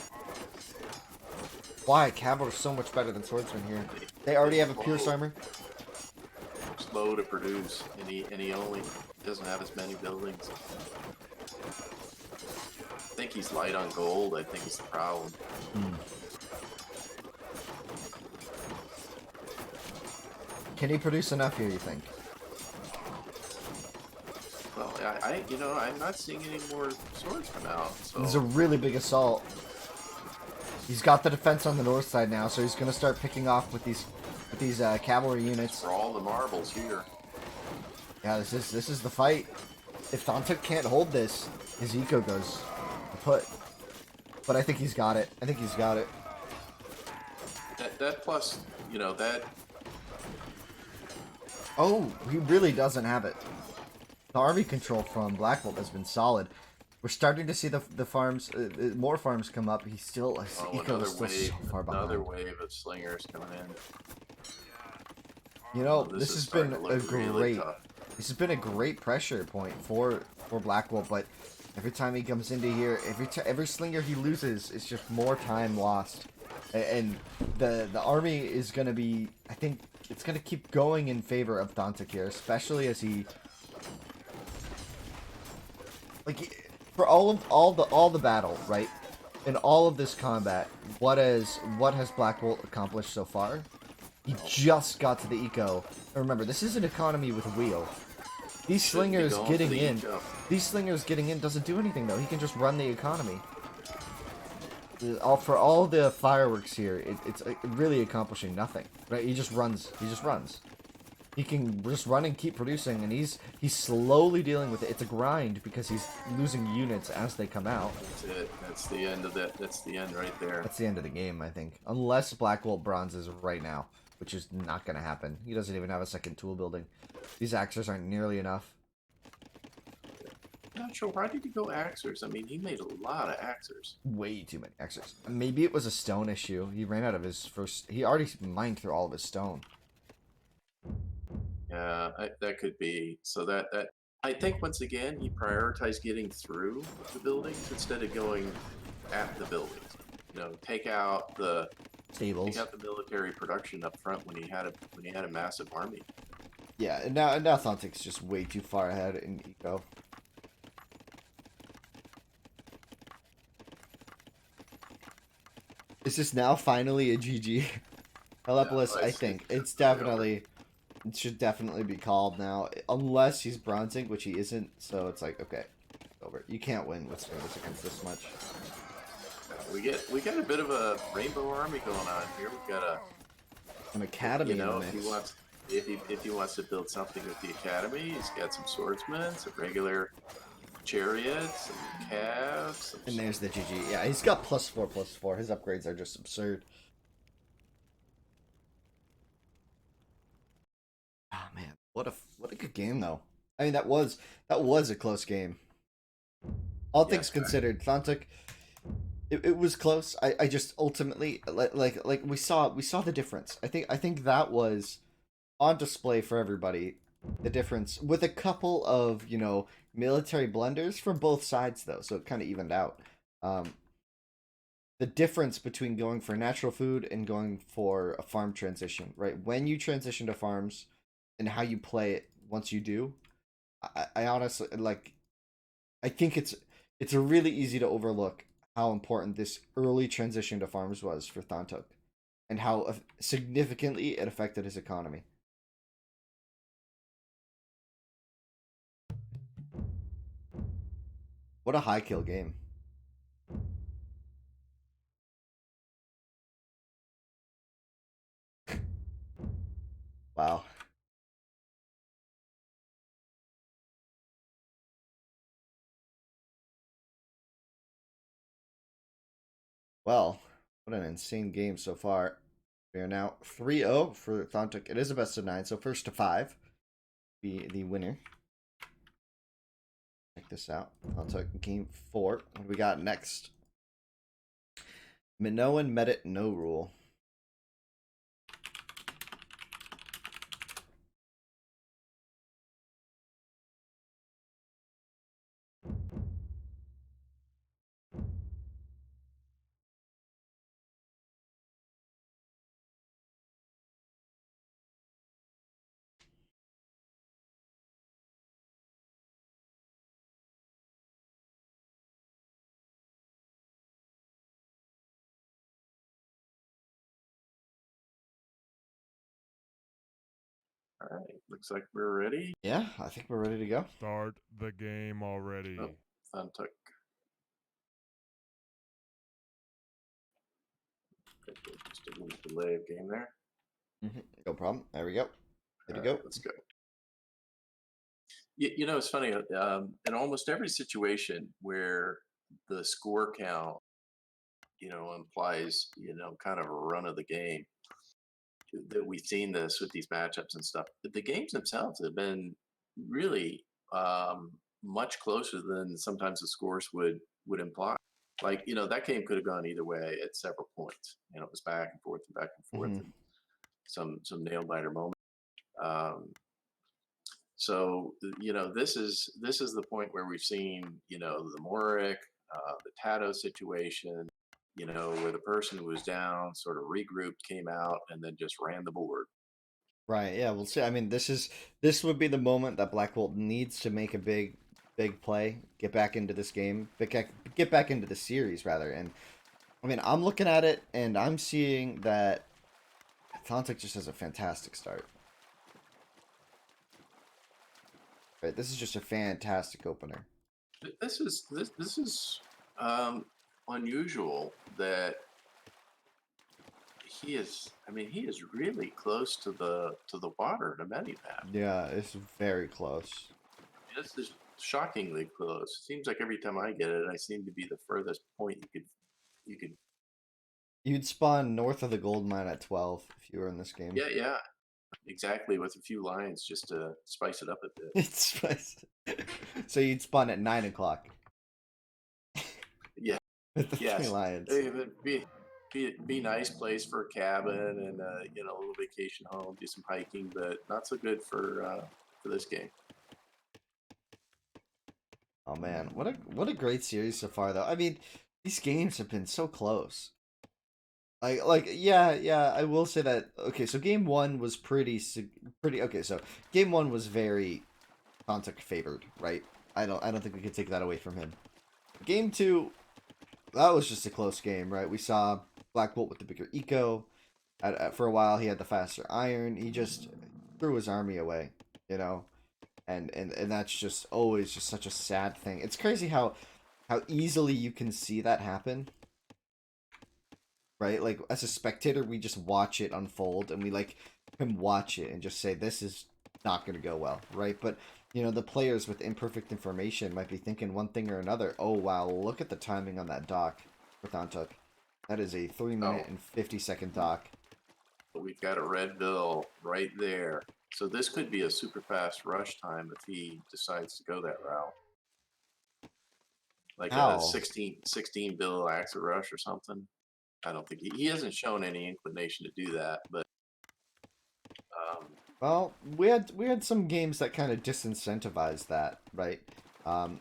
why? Cavalry's so much better than swordsmen here. They already have a pierce armor. Slow to produce, and he only doesn't have as many buildings. I think he's light on gold. I think is the problem. Can he produce enough here, you think? Well, I'm not seeing any more swords come out. So This is a really big assault. He's got the defense on the north side now, so he's going to start picking off with these cavalry units. for all the marbles here. Yeah, this is the fight. If Thanhtuk can't hold this, his eco goes kaput. But I think he's got it. That plus, that Oh, he really doesn't have it. The army control from Blackwolt has been solid. We're starting to see the farms, more farms come up. He's still, his Oh, eco is still so far another behind. wave of slingers coming in. You Oh, know, this is starting to look really tough. this has been a great pressure point for Blackwell, but every time he comes into here, every slinger he loses is just more time lost, and the army is gonna be, I think it's gonna keep going in favor of Thanhtuk here, especially as he, like, for all the battle, right? In all of this combat, what has Blackwolt accomplished so far? He just got to the eco. And remember, this is an economy with a wheel. These Shouldn't be slingers going for getting the in. eco. These slingers getting in doesn't do anything though. He can just run the economy. For all the fireworks here, it's really accomplishing nothing. Right? He just runs. He just runs. He can just run and keep producing, and he's slowly dealing with it. It's a grind because he's losing units as they come out. That's it. That's the end of that. That's the end right there. That's the end of the game, I think. Unless Blackwolt bronzes right now, which is not going to happen. He doesn't even have a second tool building. These axers aren't nearly enough. Not sure why did he go axers? I mean, he made a lot of axers. Way too many axers. Maybe it was a stone issue. He ran out of his first... He already mined through all of his stone. Yeah, that could be. So that I think once again he prioritized getting through the buildings instead of going at the buildings. You know, Stables. take out the military production up front when he had a massive army. Yeah, and now Thanhtuk's just way too far ahead in eco. Is this now finally a GG? Helepolis, Yeah, I think. it's It's really over. definitely... It should definitely be called now. Unless he's bronzing, which he isn't. So it's like, okay, it's over. You can't win with Swingers against this much. We got a bit of a rainbow army going on here. We got An academy you know, in the mix. if he wants to build something with the academy, he's got some swordsmen, some regular chariots, some calves. And there's the GG. Yeah, he's got +4/+4. His upgrades are just absurd. Oh man, what a good game though. I mean, that was a close game. All things considered, Thanhtuk, it was close. I just ultimately like we saw the difference. I think that was on display for everybody. The difference with a couple of, you know, military blunders from both sides though, so it kind of evened out. Um, the difference between going for natural food and going for a farm transition, right? When you transition to farms and how you play it once you do, I honestly like. I think it's really easy to overlook how important this early transition to farms was for Thanhtuk, and how significantly it affected his economy. What a high kill game. Wow. Well, what an insane game so far. We are now 3-0 for Thanhtuk. It is a best of 9, so first to 5 be the winner. Check this out. Thanhtuk game 4. What do we got next? Minoan Medit no rule. All right, looks like we're ready. Yeah, I think we're ready to go. Start the game already. Oh, Thanhtuk. Just a little delay of game there. No problem. There we go. Good to All go. right, let's go. You know, it's funny. In almost every situation where the score count, you know, implies, you know, kind of a run of the game, that we've seen this with these matchups and stuff. But the games themselves have been really much closer than sometimes the scores would imply. Like, that game could have gone either way at several points. It was back and forth and back and forth, Hmm. and some nail biter moments. Um, so this is the point where we've seen the Morik, the Tato situation, where the person who was down sort of regrouped, came out, and then just ran the board. Right. Yeah. We'll see. I mean, this would be the moment that Blackwolt needs to make a big play, get back into this game, get back into the series rather. And I mean, I'm looking at it and I'm seeing that Thanhtuk just has a fantastic start. Right. This is just a fantastic opener. This is um, unusual that he is. I mean, he is really close to the water in a mini map. Yeah, it's very close. This is shockingly close. Seems like every time I get it, I seem to be the furthest point you could. You'd spawn north of the gold mine at 12 if you were in this game. Yeah, exactly. With a few lines just to spice it up a bit. It's so you'd spawn at 9 o'clock Yeah. with the three Yes. lions. Be nice place for a cabin and a little vacation home, do some hiking, but not so good for this game. Oh man, what a great series so far though. I mean, these games have been so close. Yeah, I will say that. Okay, so game one was pretty okay. So game one was very Thanhtuk favored, right? I don't think we could take that away from him. Game two, that was just a close game, right? We saw Blackwolt with the bigger eco. For a while, he had the faster iron. He just threw his army away, you know, and that's just always just such a sad thing. It's crazy how easily you can see that happen, right? Like as a spectator, we just watch it unfold, and we like can watch it and just say this is not going to go well, right? But the players with imperfect information might be thinking one thing or another. Oh wow, look at the timing on that dock for Thanhtuk. That is a 3 minute Oh, and 50 second dock. but we've got a red bill right there. So this could be a super fast rush time if he decides to go that route. Like a How? 16 bill Axa rush or something. I don't think he hasn't shown any inclination to do that, but um, Well, we had some games that kind of disincentivize that, right? Um,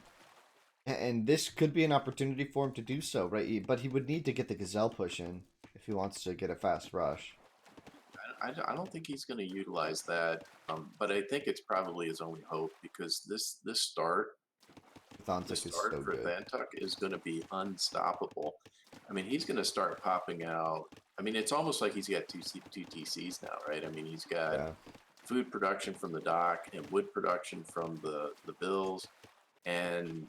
and this could be an opportunity for him to do so, right? But he would need to get the Gazelle push in if he wants to get a fast rush. I don't think he's going to utilize that. But I think it's probably his only hope because this start, the Thanhtuk is start so for good. Thanhtuk is going to be unstoppable. I mean, he's going to start popping out. I mean, it's almost like he's got two TCs now, right? I mean, he's got Yeah. food production from the dock and wood production from the bills, and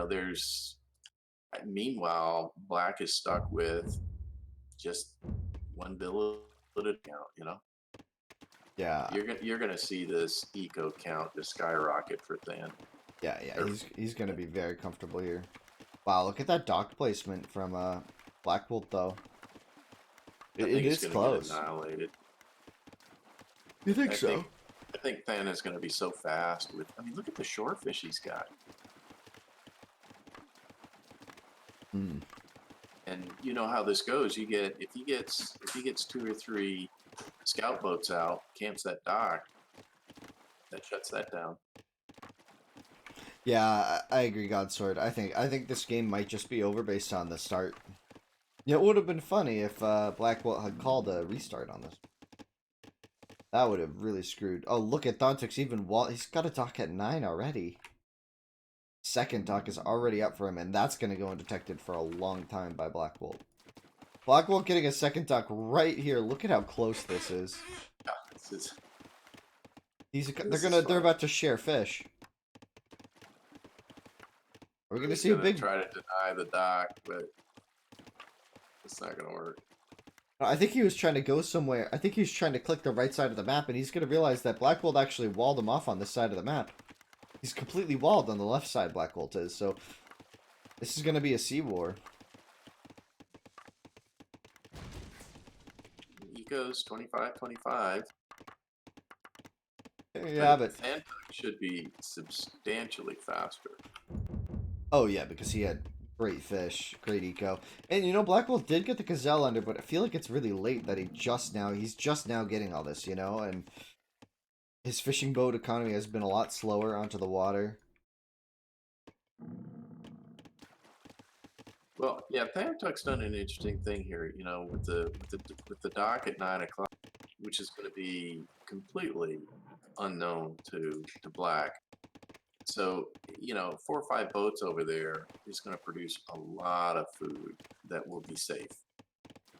there's. Meanwhile, Black is stuck with just one bill at a count. Yeah. You're gonna see this eco count just skyrocket for Than. Yeah. Or, He's gonna be very comfortable here. Wow, look at that dock placement from Blackwolt though. I It think he's is gonna get close. annihilated. You think I so? think I think Than is gonna be so fast with. I mean, look at the shorefish he's got. Hmm. And you know how this goes. If he gets two or three scout boats out, camps that dock, that shuts that down. Yeah, I agree, Godsword. I think this game might just be over based on the start. It would have been funny if Blackwell had called a restart on this. That would have really screwed. Oh, look at Thanhtuk's even wall. He's got a dock at 9 already. Second dock is already up for him, and that's going to go undetected for a long time by Blackwolt. Blackwolt getting a second dock right here. Look at how close this is. Yeah, They're about to share fish. We're gonna he's see a gonna big. try to deny the dock, but it's not gonna work. I think he was trying to go somewhere. I think he was trying to click the right side of the map, and he's gonna realize that Blackwolt actually walled him off on this side of the map. He's completely walled on the left side. Blackwolt is, so this is gonna be a sea war. goes 25-25. Yeah, but Thanhtuk should be substantially faster. oh yeah, because he had great fish, great eco, and Blackwolt did get the gazelle under, but I feel like it's really late that he's just now getting all this, and his fishing boat economy has been a lot slower onto the water. Well, yeah, Thanhtuk's done an interesting thing here, with the dock at 9 o'clock, which is going to be completely unknown to Black. So, 4 or 5 boats over there is going to produce a lot of food that will be safe.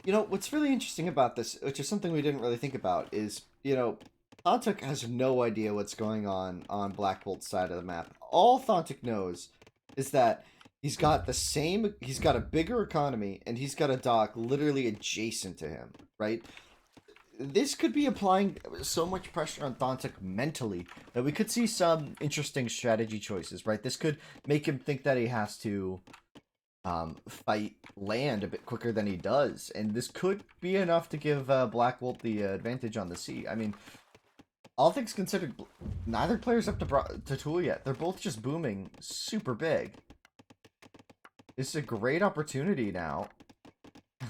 What's really interesting about this, which is something we didn't really think about, is Thanhtuk has no idea what's going on Blackbolt's side of the map. All Thanhtuk knows is that he's got a bigger economy, and he's got a dock literally adjacent to him, right? This could be applying so much pressure on Thanhtuk mentally that we could see some interesting strategy choices, right? This could make him think that he has to fight land a bit quicker than he does, and this could be enough to give Blackwolt the advantage on the sea. I mean, all things considered, neither player's up to tool yet. They're both just booming super big. This is a great opportunity now.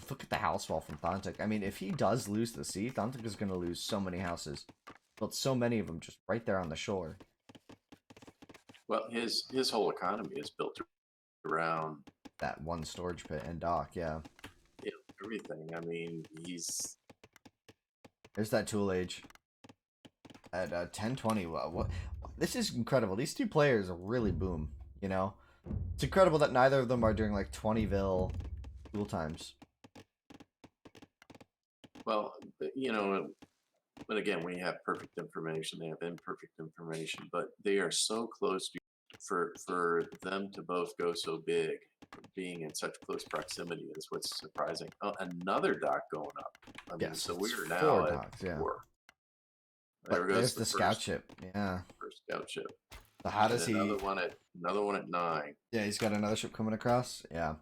Look at the house wall from Thanhtuk. I mean, if he does lose the sea, Thanhtuk is going to lose so many houses. Built so many of them just right there on the shore. Well, his whole economy is built around that one storage pit and dock, yeah. Everything. I mean, there's that tool age at 1020. What? This is incredible. These two players really boom. It's incredible that neither of them are doing like 20 tool times. Well, but again, we have perfect information. They have imperfect information, but they are so close for them to both go so big. Being in such close proximity is what's surprising. Oh, another dock going up. I mean, Yes, so we are now 4 at docks, yeah. 4. But there's the scout ship, yeah. First scout ship. So how does he? Another one at 9. Yeah, he's got another ship coming across. Yeah.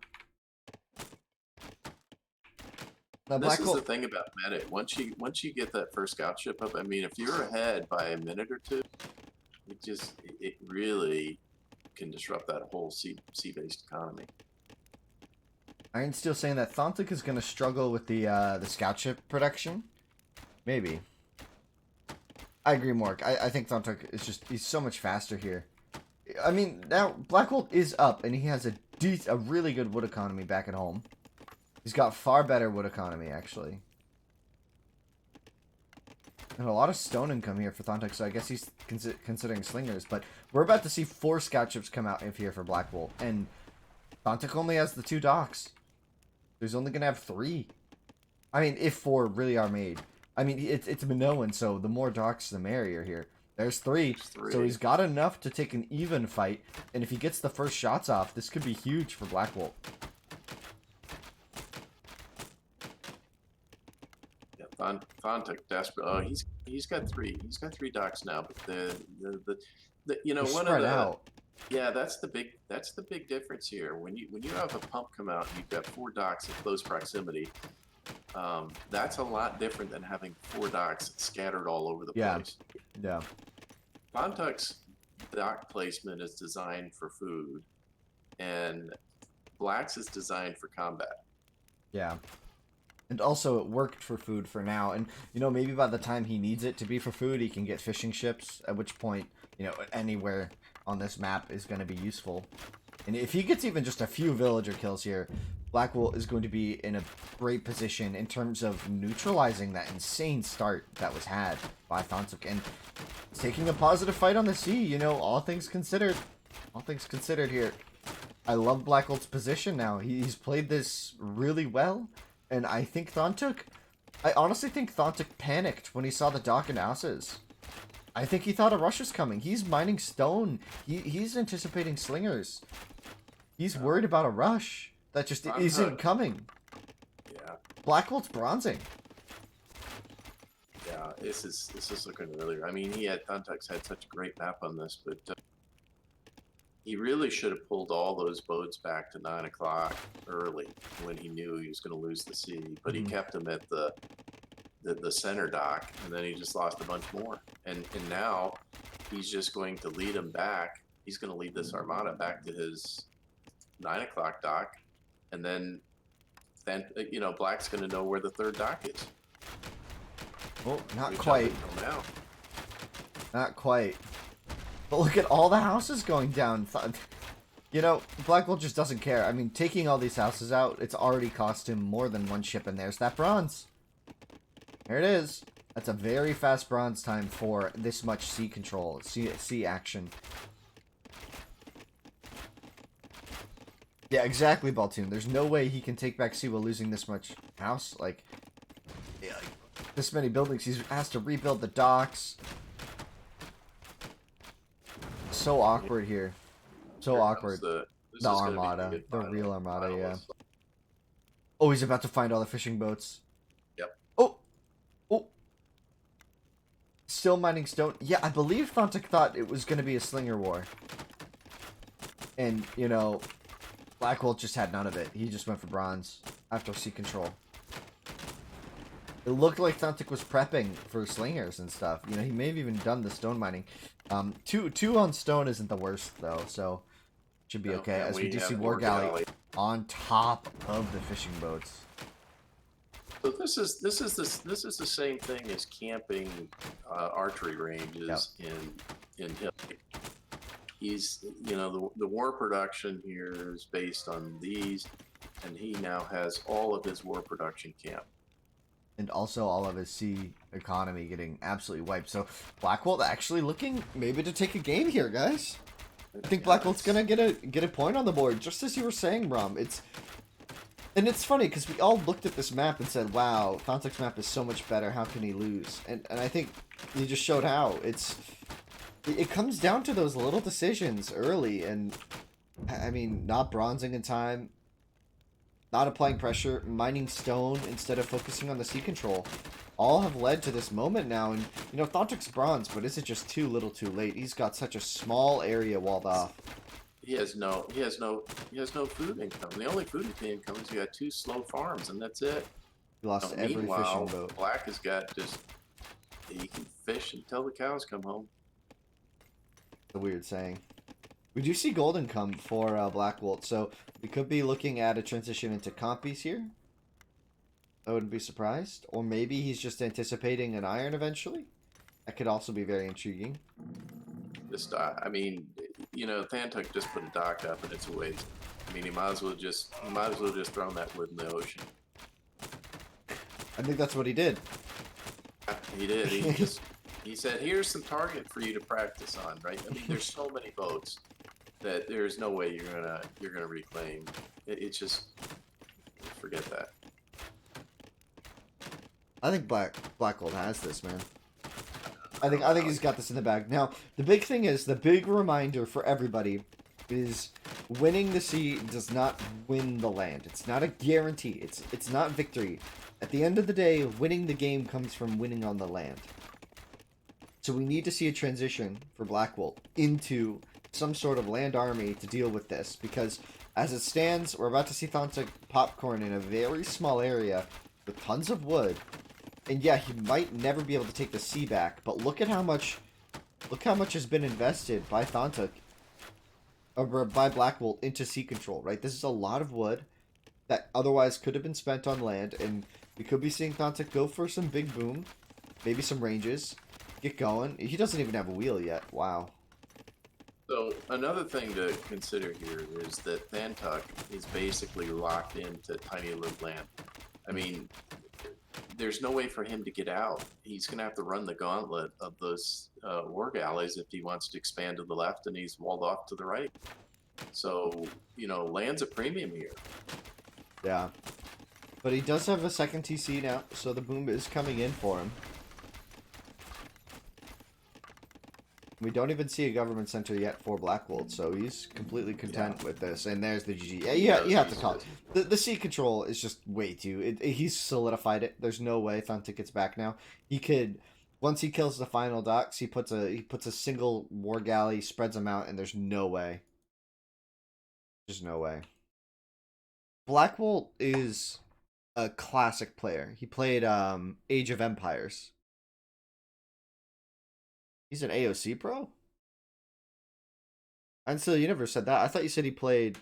Now, this is the thing about meta. Once you get that first scout ship up, I mean, if you're ahead by a minute or two, it really can disrupt that whole sea-based economy. Iron's still saying that Thanhtuk is going to struggle with the scout ship production. Maybe. I agree, Mork. I think Thanhtuk is he's so much faster here. I mean, now Blackwolt is up, and he has a really good wood economy back at home. He's got far better wood economy, actually. And a lot of stone income here for Thanhtuk, so I guess he's considering slingers. But we're about to see 4 scout ships come out of here for Blackwolt. And Thanhtuk only has the 2 docks. There's only going to have 3. I mean, if 4 really are made. I mean, it's Minoan, so the more docks, the merrier here. There's 3. So he's got enough to take an even fight. And if he gets the first shots off, this could be huge for Blackwolt. Thanhtuk desperate. Oh, he's got 3. He's got 3 docks now, but the They're one spread of the out. yeah, that's the big difference here. When you have a pump come out, and you've got 4 docks in close proximity. That's a lot different than having 4 docks scattered all over the place. Yeah. Thanhtuk's dock placement is designed for food, and Black's is designed for combat. Yeah. And also, it worked for food for now. And, maybe by the time he needs it to be for food, he can get fishing ships, at which point, anywhere on this map is going to be useful. And if he gets even just a few villager kills here, Blackwolt is going to be in a great position in terms of neutralizing that insane start that was had by Thanhtuk. And taking a positive fight on the sea, all things considered. All things considered here. I love Blackwolt's position now. He's played this really well. And I honestly think Thanhtuk panicked when he saw the dock and asses. I think he thought a rush was coming. He's mining stone. He's anticipating slingers. He's worried about a rush that just isn't coming. Yeah. Blackwolt's bronzing. Yeah, this is looking really. I mean, Thanhtuk's had such a great map on this, but he really should have pulled all those boats back to 9 o'clock early when he knew he was going to lose the sea. But he kept them at the the center dock, and then he just lost a bunch more. And now he's just going to lead them back. He's going to lead this armada back to his 9 o'clock dock, and then Black's going to know where the third dock is. Well, not Which quite. up until now. Not quite. But look at all the houses going down. You know, Blackwolt just doesn't care. I mean, taking all these houses out, it's already cost him more than one ship, and there's that bronze. There it is. That's a very fast bronze time for this much sea control, sea action. Yeah, exactly, Baltoon. There's no way he can take back sea while losing this much house. Like, yeah, this many buildings. He has to rebuild the docks. So awkward here. So awkward. The armada. The real armada, yeah. Oh, he's about to find all the fishing boats. Yep. Oh! Oh! Still mining stone. Yeah, I believe Thanhtuk thought it was going to be a slinger war. And, you know, Blackwolt just had none of it. He just went for bronze after sea control. It looked like Thanhtuk was prepping for slingers and stuff. You know, he may have even done the stone mining. Two on stone isn't the worst, though, so should be okay. As we do see War Galley on top of the fishing boats. So this is the same thing as camping archery ranges in Hill. He's the war production here is based on these, and he now has all of his war production camped. And also all of his sea economy getting absolutely wiped. So Blackwolt actually looking maybe to take a game here, guys. I think Blackwolt's gonna get a point on the board, just as you were saying, Brom. It's funny because we all looked at this map and said, "Wow, Thanhtuk's map is so much better. How can he lose?" And I think he just showed how. It comes down to those little decisions early, and I mean, not bronzing in time, not applying pressure, mining stone instead of focusing on the sea control. All have led to this moment now, and you know, Thanhtuk's bronze, but is it just too little too late? He's got such a small area walled off. He has no food income. The only food income is you got 2 slow farms, and that's it. He lost every fishing boat. Black has got he can fish until the cows come home. It's a weird saying. We do see golden come for Blackwolt, so we could be looking at a transition into compies here. I wouldn't be surprised. Or maybe he's just anticipating an iron eventually. That could also be very intriguing. I mean, Thanhtuk just put a dock up, and it's a waste. I mean, he might as well just throw that wood in the ocean. I think that's what he did. He did. He said, "Here's some target for you to practice on." Right? I mean, there's so many boats that there's no way you're gonna reclaim. It's just forget that. I think Blackwolt has this, man. I think he's got this in the bag. Now, the big thing is, the big reminder for everybody is winning the sea does not win the land. It's not a guarantee. It's not victory. At the end of the day, winning the game comes from winning on the land. So we need to see a transition for Blackwolt into some sort of land army to deal with this, because as it stands, we're about to see Thanhtuk popcorn in a very small area with tons of wood. And yeah, he might never be able to take the sea back, but look how much has been invested by Thanhtuk, or by Blackwolt, into sea control, right? This is a lot of wood that otherwise could have been spent on land, and we could be seeing Thanhtuk go for some big boom, maybe some ranges, get going. He doesn't even have a wheel yet. Wow. So another thing to consider here is that Thanhtuk is basically locked into tiny little land. I mean, there's no way for him to get out. He's going to have to run the gauntlet of those war galleys if he wants to expand to the left, and he's walled off to the right. So, land's a premium here. Yeah. But he does have a second TC now, so the boom is coming in for him. We don't even see a government center yet for Blackwolt, so he's completely content with this. And there's the GG. Yeah, you have to call it. The sea control is just way too... he's solidified it. There's no way Thanhtuk gets back now. He could... Once he kills the final docks, he puts a single war galley, spreads them out, and there's no way. There's no way. Blackwolt is a classic player. He played Age of Empires. He's an AOC pro? And so you never said that. I thought you said he played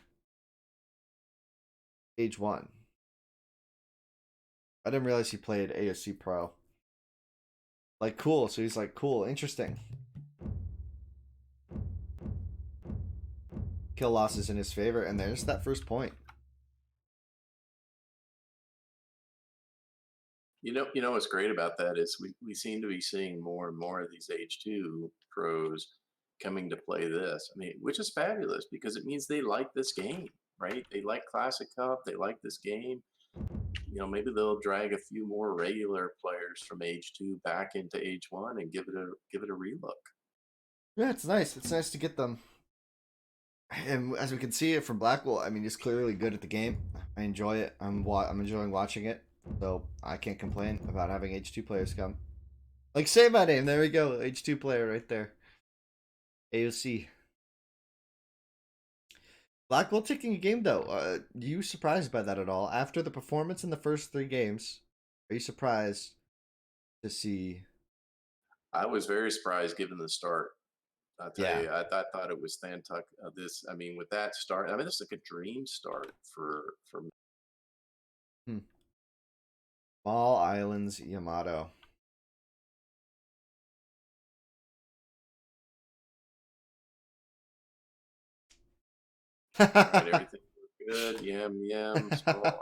Age 1. I didn't realize he played AOC pro. Like, cool. So he's like, cool, interesting. Kill loss is in his favor, and there's that first point. You know what's great about that is we seem to be seeing more and more of these H2 pros coming to play this. I mean, which is fabulous because it means they like this game, right? They like Classic Cup, they like this game. Maybe they'll drag a few more regular players from H2 back into H1 and give it a relook. Yeah, it's nice. It's nice to get them. And as we can see it from Blackwolt, I mean, he's clearly good at the game. I enjoy it. I'm enjoying watching it. So I can't complain about having H2 players come. Like, say my name. There we go. H2 player right there. AOC. Blackwolt taking a game, though. You surprised by that at all? After the performance in the first 3 games, are you surprised to see? I was very surprised given the start. I'll tell Yeah. you, I thought it was Thanhtuk. With that start, I mean, this is like a dream start for. Hmm. Small Islands Yamato. All right, everything good. Yam, small island.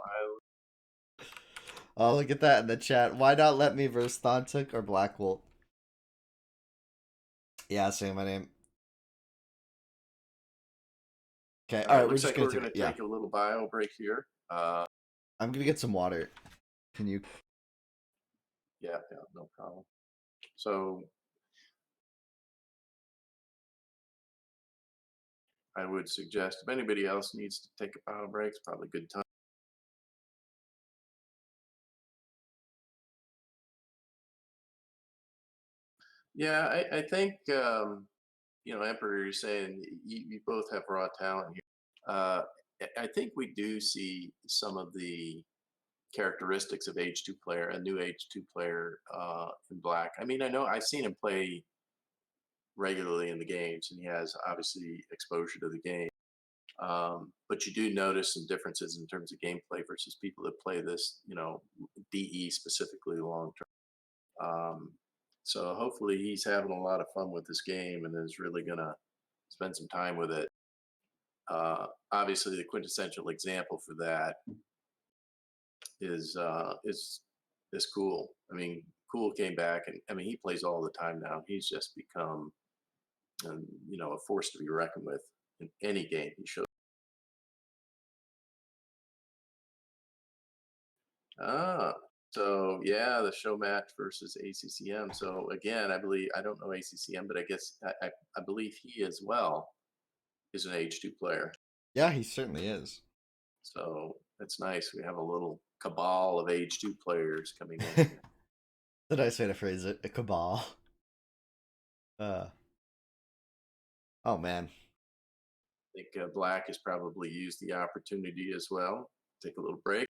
Oh, look at that in the chat. Why not let me verse Thanhtuk or Blackwolt? Yeah, say my name. Okay, All all right, right, we're looks just like gonna we're take going it. to Yeah, take a little bio break here. I'm gonna get some water. Can you? Yeah, no problem. So I would suggest if anybody else needs to take a bio break, it's probably a good time. Yeah, I think Emperor, you're saying you both have raw talent here. I think we do see some of the characteristics of H2 player, a new H2 player in Black. I mean, I know I've seen him play regularly in the games, and he has obviously exposure to the game. But you do notice some differences in terms of gameplay versus people that play this, DE specifically long term. So hopefully he's having a lot of fun with this game and is really gonna spend some time with it. Obviously, the quintessential example for that is Cool. I mean, Cool came back, and I mean he plays all the time now. He's just become, a force to be reckoned with in any game he shows. Ah, so yeah, the Showmatch versus ACCM. So again, I don't know ACCM, but I guess I believe he as well is an H2 player. Yeah, he certainly is. So that's nice. We have a little cabal of H2 players coming in here. The nice way to phrase it. A cabal. Uh. Oh man. I think Black has probably used the opportunity as well. Take a little break,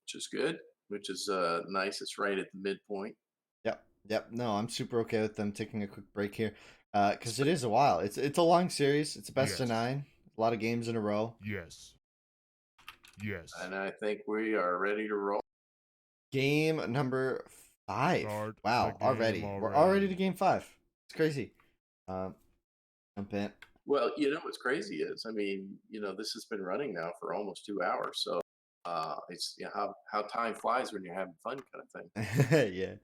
which is good, which is nice. It's right at the midpoint. Yep. Yep. No, I'm super okay with them taking a quick break here, because it is a while. It's a long series. It's a best of Yes. 9. A lot of games in a row. Yes. Yes. And I think we are ready to roll. Game number 5. Start Wow, the game already. We're already to already. game 5. It's crazy. Jump in. Well, what's crazy is, I mean, this has been running now for almost 2 hours. So it's how time flies when you're having fun, kind of thing. Yeah.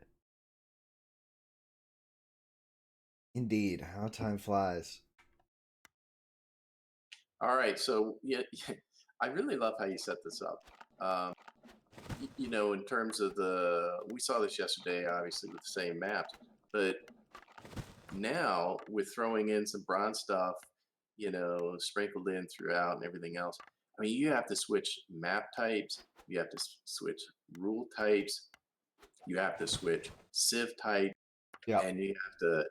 Indeed. How time flies. All right, so yeah, I really love how you set this up. In terms of we saw this yesterday, obviously with the same maps, but now with throwing in some bronze stuff, sprinkled in throughout and everything else. I mean, you have to switch map types, you have to switch rule types, you have to switch civ type, Yeah. and you have to,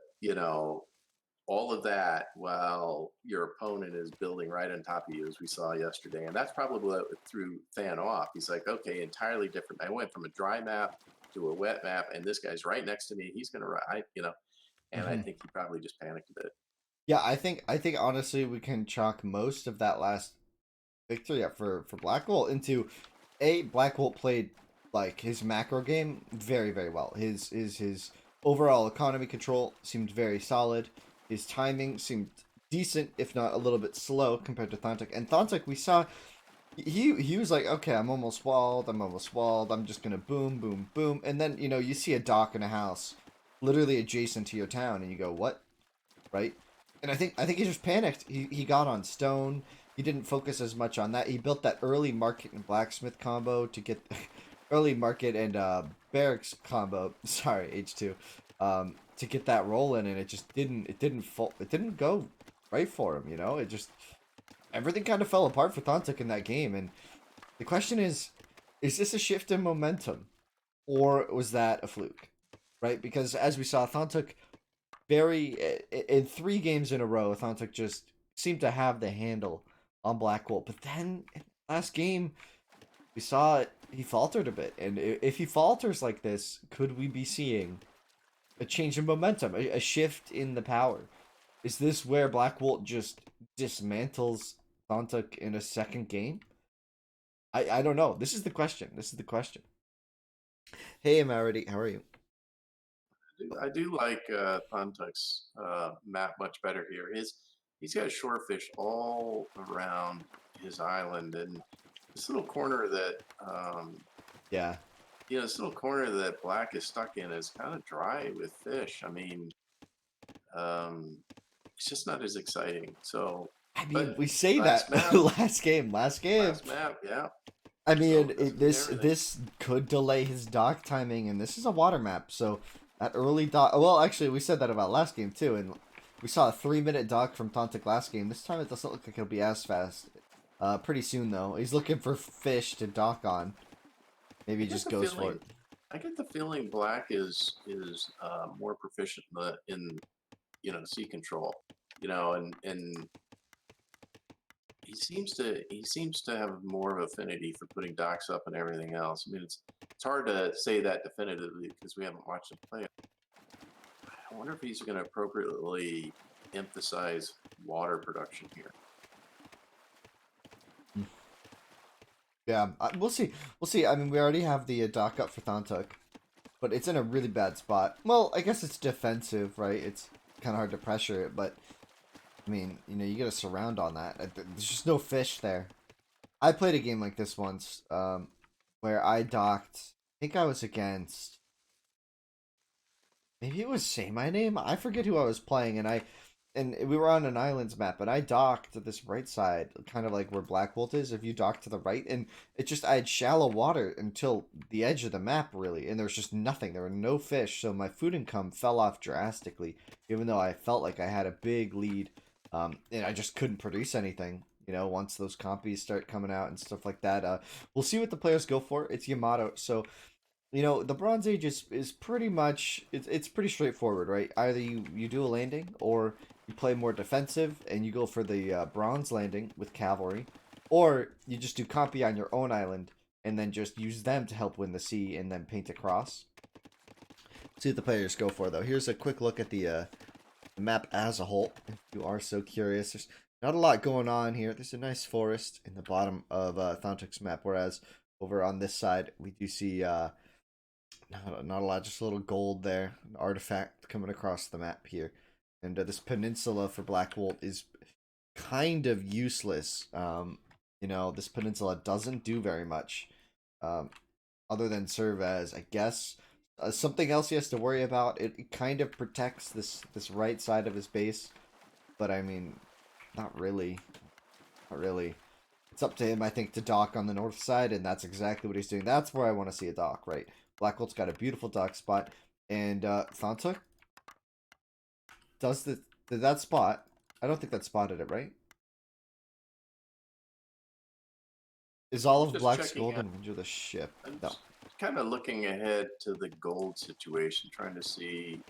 all of that while your opponent is building right on top of you, as we saw yesterday. And that's probably what threw Than off. He's like, okay, entirely different. I went from a dry map to a wet map, and this guy's right next to me. He's going to ride, and I Mhm. think he probably just panicked a bit. Yeah, I think honestly we can chalk most of that last victory up for Blackwolt into Blackwolt played like his macro game very very well. His overall economy control seemed very solid. His timing seemed decent, if not a little bit slow compared to Thanhtuk. And Thanhtuk, we saw he was like, okay, I'm almost walled. I'm almost walled. I'm just gonna boom boom boom, and then you see a dock in a house, literally adjacent to your town, and you go, what? Right? And I think he just panicked. He got on stone. He didn't focus as much on that. He built that early market and blacksmith combo to get early market and barracks combo. Sorry, H2. To get that rolling, and it didn't go right for him. It just everything kind of fell apart for Thontic in that game. And the question is this a shift in momentum, or was that a fluke? Right? Because as we saw, Thontic in 3 games in a row, Thanhtuk just seemed to have the handle on Blackwolt. But then in the last game, we saw it, he faltered a bit. And if he falters like this, could we be seeing a change in momentum, a shift in the power? Is this where Blackwolt just dismantles Thanhtuk in a second game? I don't know. This is the question. This is the question. Hey, Amarity, how are you? I do like Thuntuk's map much better here. He's got shorefish all around his island, and this little corner that Yeah. this little corner that Black is stuck in is kind of dry with fish. I mean, um, it's just not as exciting. So, I mean, but we say last that map, last game. last map, yeah. I So mean, it doesn't mean this everything. this could delay his dock timing, and this is a water map, so that early dock. Well, actually, we said that about last game too, and we saw a 3-minute dock from Tontic last game. This time, it doesn't look like it'll be as fast. Pretty soon though. He's looking for fish to dock on. Maybe I he get just the goes for feeling, it. I get the feeling Black is more proficient in sea control, and he seems to have more of affinity for putting docks up and everything else. I mean, it's hard to say that definitively because we haven't watched him play. I wonder if he's going to appropriately emphasize water production here. Yeah, we'll see. We'll see. I mean, we already have the dock up for Thontuk, but it's in a really bad spot. Well, I guess it's defensive, right? It's kind of hard to pressure it, but I mean, you get a surround on that. There's just no fish there. I played a game like this once, where I docked. I think I was against. Maybe it was Say My Name. I forget who I was playing, and we were on an islands map, and I docked to this right side, kind of like where Blackwolt is. If you dock to the right, and it just I had shallow water until the edge of the map, really, and there was just nothing. There were no fish, so my food income fell off drastically, even though I felt like I had a big lead, and I just couldn't produce anything. Once those compies start coming out and stuff like that, we'll see what the players go for. It's Yamato, so the Bronze Age is pretty much it's pretty straightforward, right? Either you do a landing, or you play more defensive and you go for the bronze landing with cavalry, or you just do compy on your own island and then just use them to help win the sea and then paint across. See what the players go for though. Here's a quick look at the map as a whole. If you are so curious, there's not a lot going on here. There's a nice forest in the bottom of Thontuk's map, whereas over on this side we do see not a lot, just a little gold there. An artifact coming across the map here. And this peninsula for Blackwolt is kind of useless. This peninsula doesn't do very much, um, other than serve as, I guess, something else he has to worry about. It kind of protects this right side of his base, but I mean, not really. Not really. It's up to him, I think, to dock on the north side, and that's exactly what he's doing. That's where I want to see a dock, right? Blackwold's got a beautiful dock spot, and Thanhtuk does that spot. I don't think that spotted it, right? Is all I'm of just Black's checking gold out. in Winter the ship? I'm No. kind of looking ahead to the gold situation, trying to see,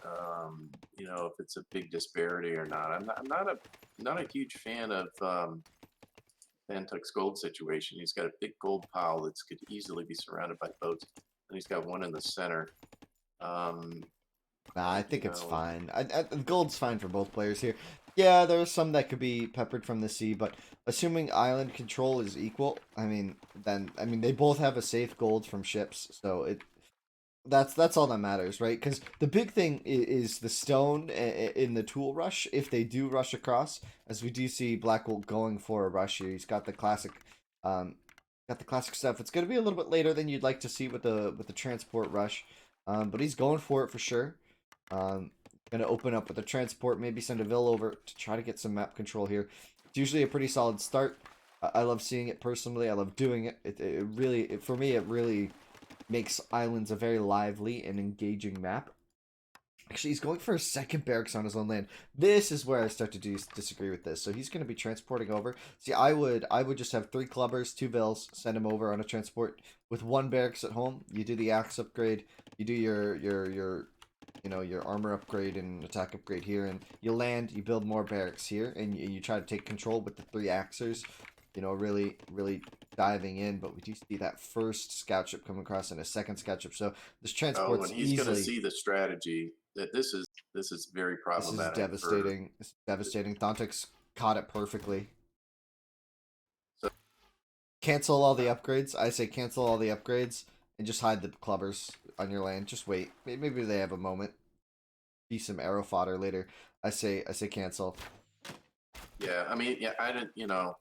you know, if it's a big disparity or not. I'm not a huge fan of Thantuk's gold situation. He's got a big gold pile that could easily be surrounded by boats, and he's got one in the center. Um, Nah, I you think it's know, fine. Gold's fine for both players here. Yeah, there are some that could be peppered from the sea, but assuming island control is equal, then they both have a safe gold from ships, so that's all that matters, right? Because the big thing is the stone in the tool rush. If they do rush across, as we do see Blackwolt going for a rush here, he's um, got the classic stuff. It's going to be a little bit later than you'd like to see with the transport rush, but he's going for it for sure. Um, going to open up with the transport, maybe send a Vil over to try to get some map control here. It's usually a pretty solid start. I love seeing it personally. I love doing it. It really, for me, it really makes islands a very lively and engaging map. Actually, he's going for a second barracks on his own land. This is where I start to disagree with this. So he's going to be transporting over. See, I would just have 3 clubbers, 2 Vils, send him over on a transport with 1 barracks at home. You do the axe upgrade, you do your armor upgrade and attack upgrade here, and you land, you build more barracks here, and you try to take control with the 3 axers. Really, really diving in, but we do see that first scout ship come across and a second scout ship. So this oh, transport's and he's going to easily. see the strategy that this is very This is problematic for. devastating. This is devastating. Thontuk's caught it perfectly. So, Cancel all the upgrades. I say cancel all the upgrades and just hide the clubbers on your land. Just wait. Maybe they have a moment. Be some arrow fodder later. I say cancel. yeah, I mean, yeah, I didn't, you know,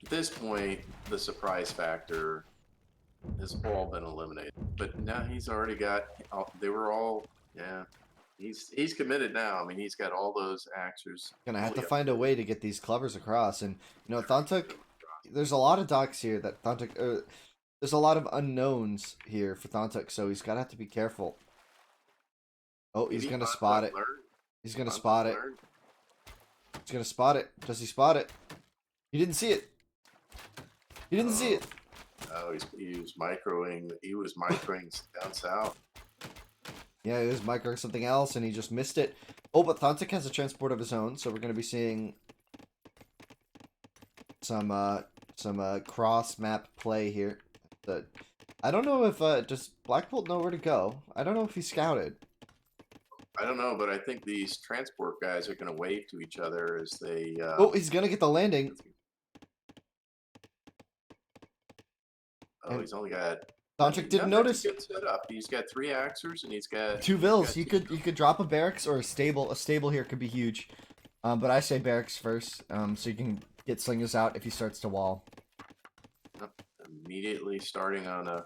at this point, the surprise factor has all been eliminated. But now he's already got. They were all. Yeah, he's committed now. I mean, he's got all those axers. Gonna have to fully find a way to get these clubbers across. And Thontuk, there's a lot of docks here that Thontuk. There's a lot of unknowns here for Thontuk, so he's gotta have to be careful. Oh, he's Maybe gonna Thantuk spot it. learned. He's gonna Thantuk spot it. learned. He's gonna spot it. Does he spot it? He didn't see it. He didn't see Oh, it. oh, he was microing. He was microing down south. Yeah, he was microing something else, and he just missed it. Oh, but Thontuk has a transport of his own, so we're gonna be seeing some cross map play here. But I don't know if does Blackwolt know where to go. I don't know if he scouted. I don't know, but I think these transport guys are going to wave to each other as they. Oh, he's gonna get the landing. Oh, And he's only got. Thontuk didn't That's notice. a good setup. He's got 3 axers and he's got 2 Vils. You could drop a barracks or a stable. A stable here could be huge. But I say barracks first. So you can get slingers out if he starts to wall. immediately starting on a.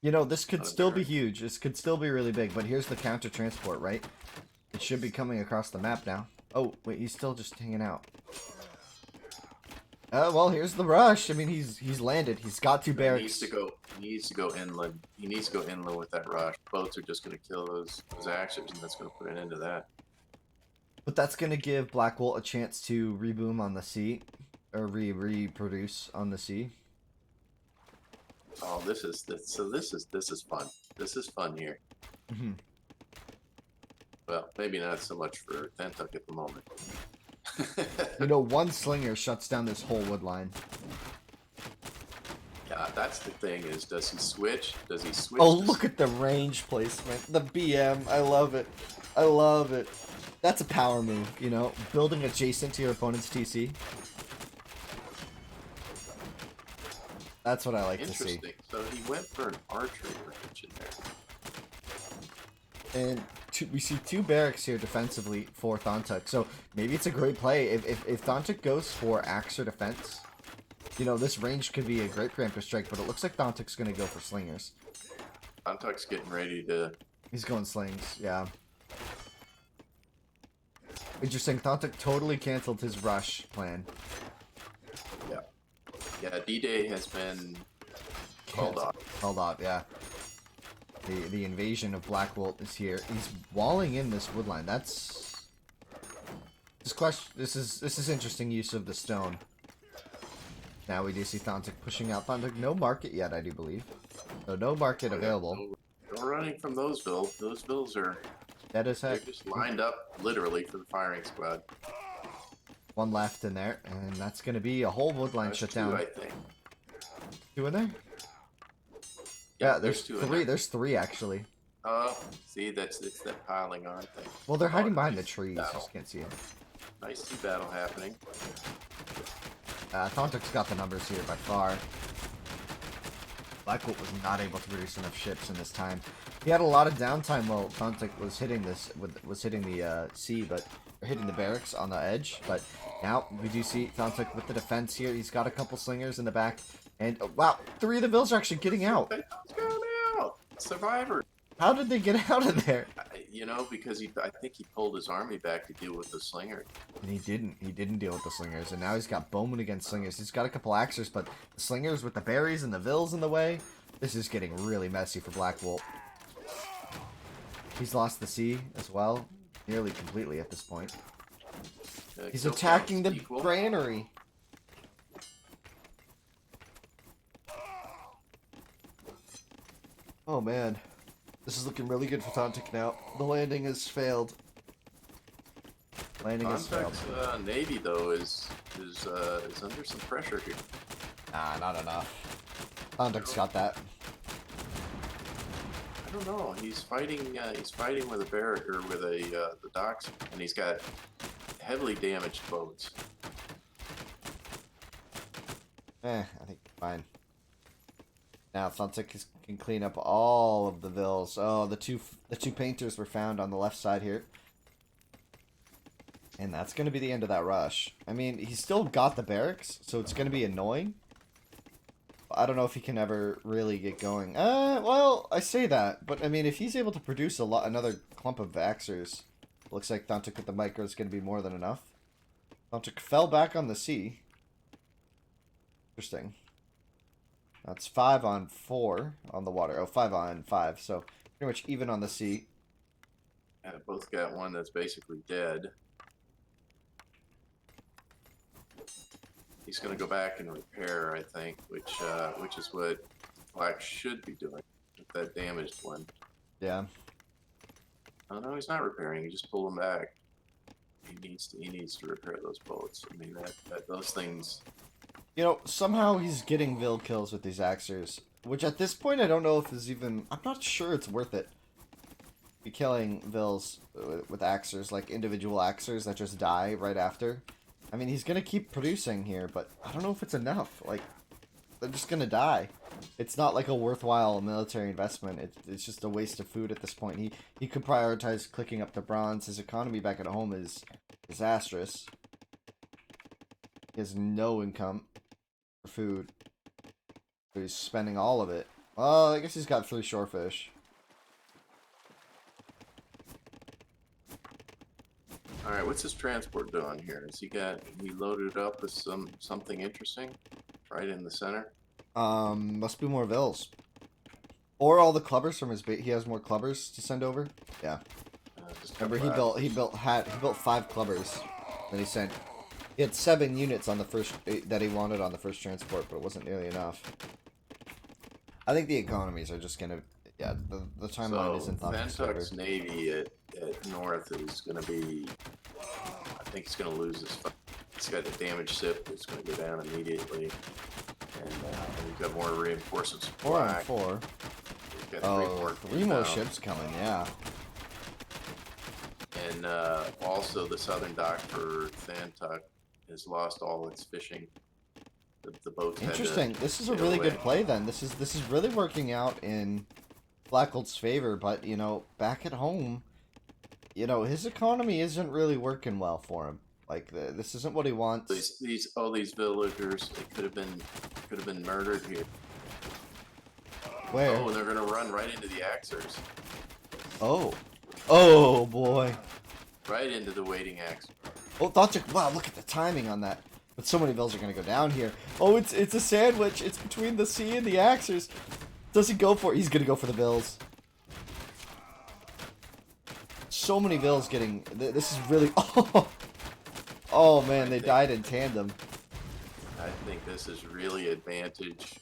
This could still be huge. This could still be really big. But here's the counter transport, right? It should be coming across the map now. Oh, wait, he's still just hanging out. Well, here's the rush. I mean, he's landed. He's got 2 barracks. He needs to go inland. He needs to go inland with that rush. Boats are just going to kill those axers, and that's going to put an end to that. But that's going to give Blackwolt a chance to reboom on the sea. Or reproduce on the sea. Oh, this is fun. This is fun here. Mm-hmm. Well, maybe not so much for Thantuk at the moment. 1 slinger shuts down this whole wood line. Yeah, that's the thing is, does he switch? Does he switch? Oh, look at the range placement. The BM. I love it. I love it. That's a power move, building adjacent to your opponent's TC. That's what I like to see. Interesting. So he went for an archery range in there. And we see 2 barracks here defensively for Thantuk. So maybe it's a great play. If Thantuk goes for Axer defense, this range could be a great preemptive strike, but it looks like Thantuk's going to go for slingers. Thantuk's getting ready to. He's going slings, yeah. Interesting. Thantuk totally canceled his rush plan. Yeah. Yeah, D-Day has been called off. Called off, yeah. The invasion of Blackwolt is here. He's walling in this woodline. That's this is interesting use of the stone. Now we do see Thanhtuk pushing out. Thanhtuk, no market yet, I do believe. So no market available. No running from those vills. Those vills are Dead as they're heck. just lined up literally for the firing squad. One left in there, and that's going to be a whole woodline That's shut two, down. I think. Two in there? Yeah, there's three. There's three actually. Oh, see, it's that piling on thing. Well, they're hiding behind the Nice trees. You battle. just can't see them. Nice sea battle happening. Thanhtuk's got the numbers here by far. Blackwolt was not able to produce enough ships in this time. He had a lot of downtime while Thanhtuk was hitting the sea, but hitting the barracks on the edge. But now we do see Thanhtuk with the defense here. He's got a couple slingers in the back, and wow, 3 of the vills are actually getting out. Let's go now, survivor. How did they get out of there? You know, because I think he pulled his army back to deal with the slinger. And he didn't. He didn't deal with the slingers, and now he's got bowmen against slingers. He's got a couple axers, but the slingers with the berries and the vills in the way. This is getting really messy for Blackwolt. He's lost the sea as well, nearly completely at this point. He's attacking the granary. Oh man, this is looking really good for Thanhtuk now. The landing has failed. Landing has failed. Navy though is under some pressure here. Nah, not enough. Thanhtuk's got that. I don't know. He's fighting with a barrack or with the docks, and he's got heavily damaged boats. I think fine. Now Thanhtuk can clean up all of the vills. Oh, the two painters were found on the left side here. And that's going to be the end of that rush. I mean, he's still got the barracks, so it's going to be annoying. I don't know if he can ever really get going. Well, I say that, but I mean, if he's able to produce another clump of Axers, looks like Thanhtuk with the micro is going to be more than enough. Thanhtuk fell back on the sea. Interesting. That's 5 on 4 on the water. Oh, 5 on 5, so pretty much even on the sea. Yeah, both got one that's basically dead. He's going to go back and repair, I think, which is what Black should be doing with that damaged one. Yeah. Oh no, he's not repairing. He just pulled them back. He needs to repair those boats. I mean those things. You know, somehow he's getting Vill kills with these Axers, which at this point I don't know if is even. I'm not sure it's worth it. Be killing Vills with Axers, like individual Axers that just die right after. I mean, he's gonna keep producing here, but I don't know if it's enough. Like, they're just gonna die. It's not like a worthwhile military investment. It's just a waste of food at this point. He could prioritize clicking up the bronze. His economy back at home is disastrous. He has no income for food. So he's spending all of it. Well, I guess he's got 3 shorefish. All right, what's his transport doing here? He loaded up with something interesting, right in the center. Must be more Vills. Or all the clubbers from his bait. He has more clubbers to send over. Yeah. Remember, he built 5 clubbers. Then he sent. He had 7 units on the first that he wanted on the first transport, but it wasn't nearly enough. I think the economies are just gonna. Yeah, the timeline isn't that. Thanhtuk's navy at north is going to be. I think he's going to lose his. He's got a damaged ship that's going to go down immediately, and we've got more reinforcements. 4 on 4. We've got 3 more ships coming. Yeah. And also the southern dock for Thanhtuk has lost all its fishing. The boats. Interesting. This is a really good play then. This is really working out in Blackwolt's favor, but you know, back at home, you know, his economy isn't really working well for him. Like this isn't what he wants. All these villagers, they could have been murdered here. Where? Oh, they're gonna run right into the Axers. Oh boy. Right into the waiting Axer. Oh, Thanhtuk! Wow, look at the timing on that. But so many vills are gonna go down here. Oh, it's a sandwich. It's between the sea and the Axers. Does he go for it? He's gonna go for the vills. So many vills getting. This is really. Oh man, they died in tandem. think this is really advantage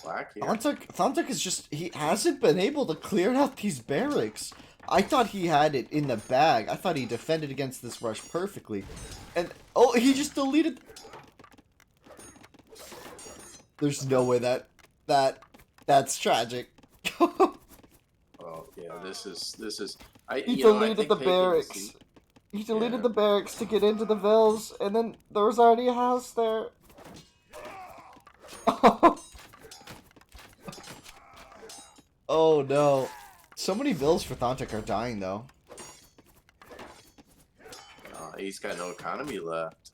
Black here. Thanhtuk is just, he hasn't been able to clear out these barracks. I thought he had it in the bag. I thought he defended against this rush perfectly. And, oh, he just deleted. There's no way that's tragic. Oh yeah, this is. I He you know I deleted think the taking barracks. seat- He deleted Yeah. the barracks to get into the vills, and then there was already a house there. Oh no. So many vills for Thanhtuk are dying though. He's got no economy left.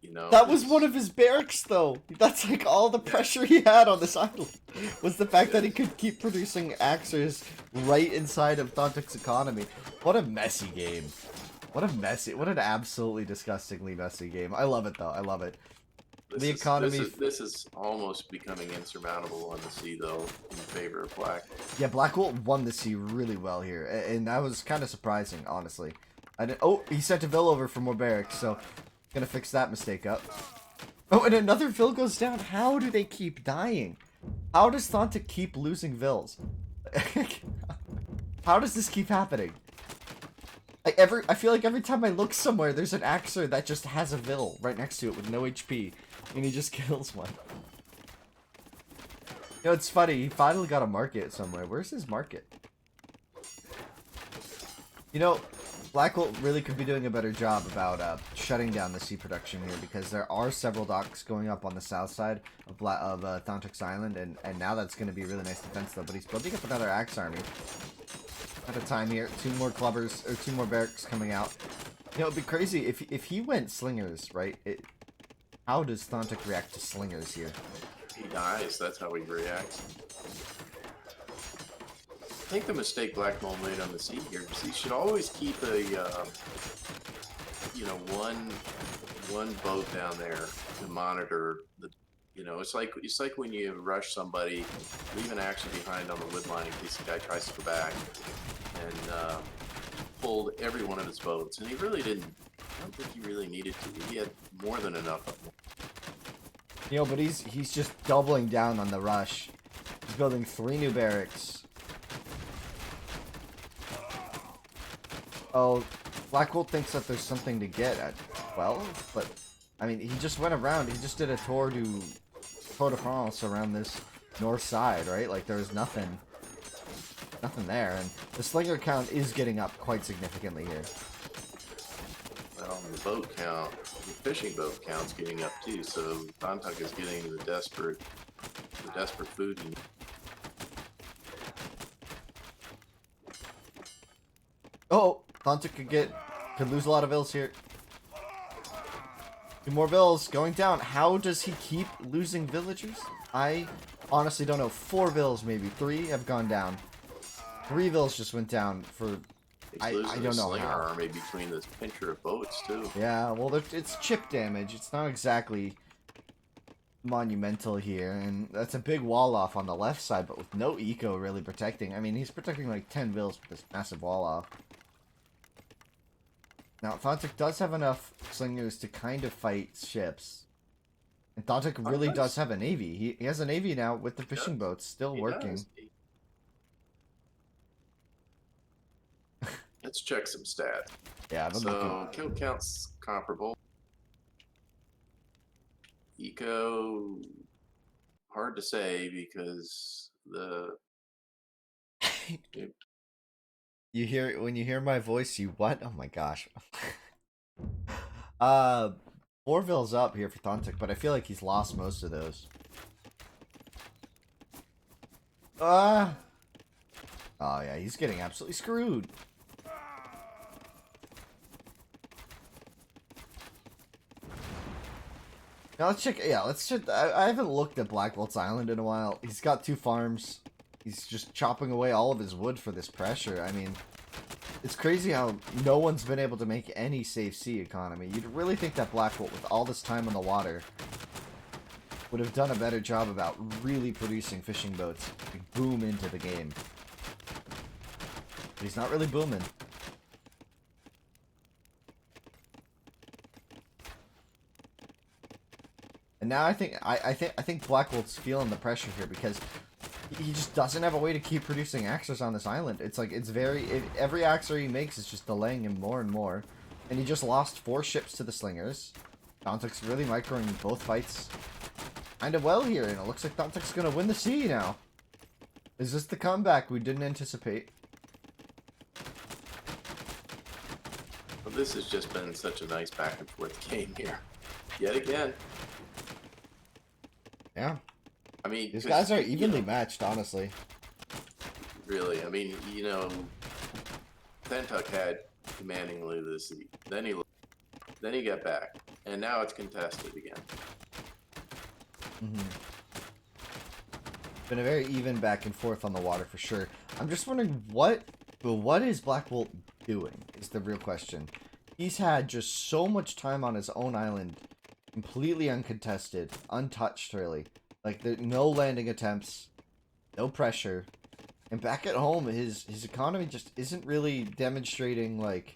You know That was one of his barracks though. That's like all the pressure he had on this island. Was the fact that he could keep producing axers right inside of Thanhtuk's economy. What a messy game. What an absolutely disgustingly messy game. I love it though. I love it. This The is, economy. this is almost becoming insurmountable on the sea, though, in favor of Black. Yeah, Blackwolt won the sea really well here, and that was kind of surprising, honestly. Oh, he sent a Vill over for more barracks, so gonna fix that mistake up. Oh, and another Vill goes down. How do they keep dying? How does Thanhtuk keep losing Vills? How does this keep happening? I feel like every time I look somewhere, there's an Axer that just has a Vill right next to it with no HP, and he just kills one. You know, it's funny, he finally got a market somewhere. Where's his market? You know, Blackwolt really could be doing a better job about shutting down the sea production here, because there are several docks going up on the south side of Thanhtuk's Island, and now that's going to be a really nice defense though, but he's building up another Axe army. At a time here, two more barracks coming out. You know, it'd be crazy if he went slingers, right? How does Thanhtuk react to slingers here? He dies, that's how he reacts. I think the mistake Blackmole made on the sea here is he should always keep a, you know, one boat down there to monitor the, you know, it's like when you rush somebody, leave an action behind on the wood line in case the guy tries to go back, and pulled every one of his boats, and he really didn't. I don't think he really needed to. He had more than enough of them. You know, but he's just doubling down on the rush. He's building 3 new barracks. Oh, Blackwolt thinks that there's something to get at 12, but I mean, he just went around. He just did a Tour de France around this north side, right? Like there's nothing there, and the slinger count is getting up quite significantly here. Well, the boat count, the fishing boat count's getting up too. So Thanhtuk is getting the desperate food. Oh, Thanhtuk could lose a lot of vills here. 2 more vills going down. How does he keep losing villagers? I honestly don't know. 4 vills, maybe 3 have gone down. 3 vills just went down for. I don't know Slinger how. army between this pincher of boats too. Yeah, well, it's chip damage. It's not exactly monumental here, and that's a big wall off on the left side, but with no eco really protecting. I mean, he's protecting like 10 vills with this massive wall off. Now, Thanhtuk does have enough slingers to kind of fight ships. And Thanhtuk really does have a navy. He has a navy now with the fishing boats still working. Does. Let's check some stats. Yeah, I've been So looking. kill count's comparable. Eco, hard to say because the When you hear my voice, you what? Oh my gosh. 4 vills up here for Thanhtuk, but I feel like he's lost most of those. Oh yeah, he's getting absolutely screwed. Now let's check. Yeah, let's check. I haven't looked at Blackwolt's Island in a while. He's got 2 farms. He's just chopping away all of his wood for this pressure. I mean, it's crazy how no one's been able to make any safe sea economy. You'd really think that Blackwolt, with all this time on the water, would have done a better job about really producing fishing boats to boom into the game. But he's not really booming. now I think Blackwolt's feeling the pressure here because he just doesn't have a way to keep producing axes on this island. It's like every axer he makes is just delaying him more and more, and he just lost 4 ships to the slingers. Thanhtuk's really microing both fights kind of well here, and it looks like Thanhtuk's gonna win the sea now. Is this the comeback we didn't anticipate? Well, this has just been such a nice back and forth game here, yet again. Yeah. I mean, These guys are you evenly know, matched, honestly. really. I mean, you know, Thanhtuk had commandingly of the sea. Then he got back, and now it's contested again. Been a very even back and forth on the water for sure. I'm just wondering what is Blackwolt doing is the real question. He's had just so much time on his own island, completely uncontested, untouched really. Like there no landing attempts, no pressure. And back at home his economy just isn't really demonstrating like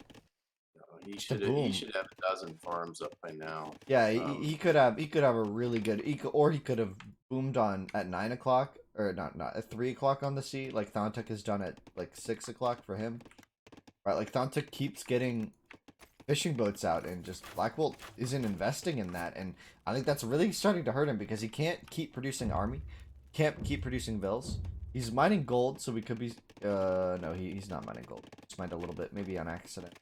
He just a should boom. he should have a dozen farms up by now. Yeah, he could have a really good or he could have boomed on at 9 o'clock or not at 3 o'clock on the sea like Thanhtuk has done at like 6 o'clock for him. Right, like Thanhtuk keeps getting fishing boats out and just Blackwolt isn't investing in that, and I think that's really starting to hurt him because he can't keep producing army, can't keep producing vills. He's mining gold, so we could be no, he's not mining gold. Just mined a little bit, maybe on accident.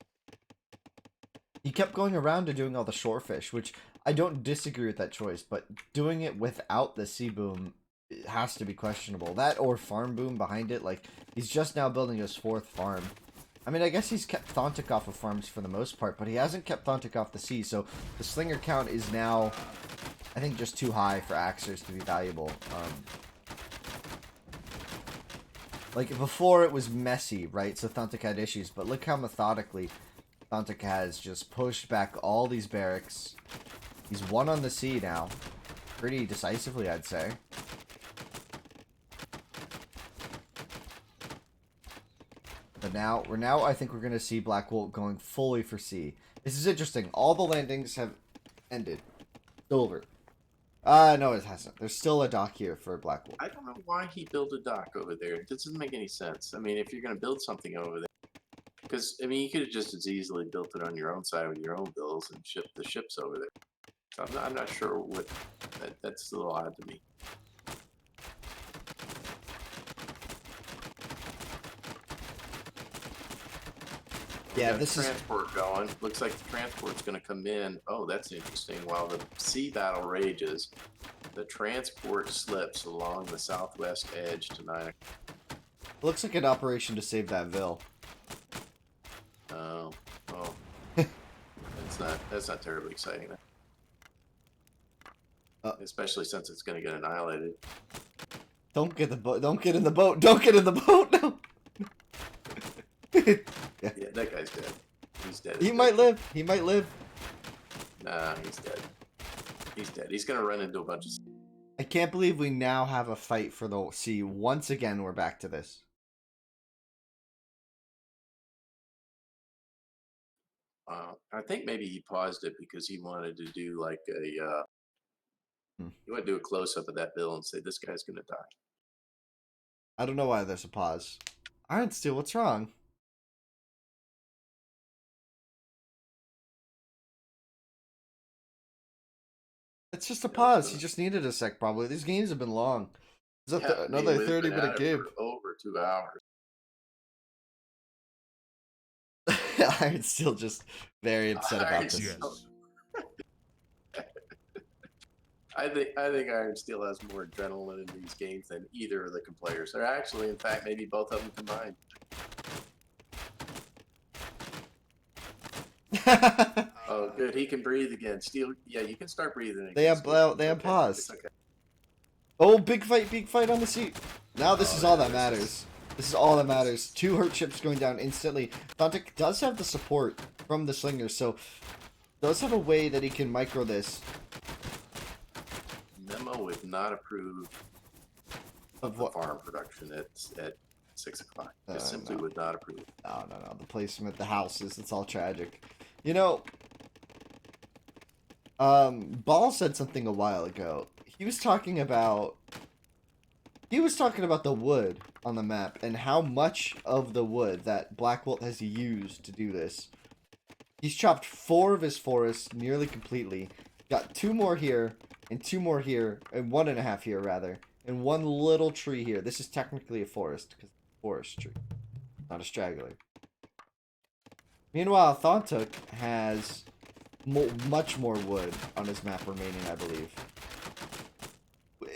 He kept going around to doing all the shorefish, which I don't disagree with that choice, but doing it without the sea boom has to be questionable. That or farm boom behind it, like he's just now building his 4th farm. I mean, I guess he's kept Thanhtuk off of farms for the most part, but he hasn't kept Thanhtuk off the sea, so the slinger count is now, I think, just too high for axers to be valuable. Like, before it was messy, right? So Thanhtuk had issues, but look how methodically Thanhtuk has just pushed back all these barracks. He's won on the sea now. Pretty decisively, I'd say. But now, I think we're going to see Blackwolt going fully for sea. This is interesting. All the landings have ended. It's over. No, it hasn't. There's still a dock here for Blackwolt. I don't know why he built a dock over there. It doesn't make any sense. I mean, if you're going to build something over there, because I mean, you could have just as easily built it on your own side with your own bills and shipped the ships over there. So I'm not sure what that's a little odd to me. Yeah, Got this is transport going. Looks like the transport's going to come in. Oh, that's interesting. While the sea battle rages, the transport slips along the southwest edge to 9 o'clock. looks like an operation to save that Vil. Oh, well, that's not terribly exciting. Especially since it's going to get annihilated. Don't get the boat. Don't get in the boat. Don't get in the boat. No. Yeah, that guy's dead. He's dead. He might live. He might live. Nah, he's dead. He's dead. He's gonna run into a bunch of. I can't believe we now have a fight for the sea. Once again, we're back to this. I think maybe he paused it because he wanted to do like a. He wanted to do a close up of that bill and say this guy's gonna die. I don't know why there's a pause. Iron Steel, what's wrong? It's just a pause. He just needed a sec, probably. These games have been long. Is that another 30-minute game? Over 2 hours. Iron Steel just very upset about this. Yes. I think Iron Steel has more adrenaline in these games than either of the players. Or actually, in fact, maybe both of them combined. Oh, good. He can breathe again. Steel. Yeah, you can start breathing again. They have pause. Okay. Oh, big fight on the sea. Now this is all that matters. This is all that matters. 2 hurt ships going down instantly. Thanhtuk does have the support from the slingers, so does have a way that he can micro this. Memo would not approve Of the what? farm production at 6 o'clock. Just simply No. would not approve. No. The placement, the houses, it's all tragic. You know, Ball said something a while ago. He was talking about the wood on the map and how much of the wood that Blackwolt has used to do this. He's chopped 4 of his forests nearly completely. Got 2 more here, and 2 more here, and 1.5 here rather, and 1 little tree here. This is technically a forest because it's a forest tree, not a straggler. Meanwhile, Thanhtuk has much more wood on his map remaining, I believe.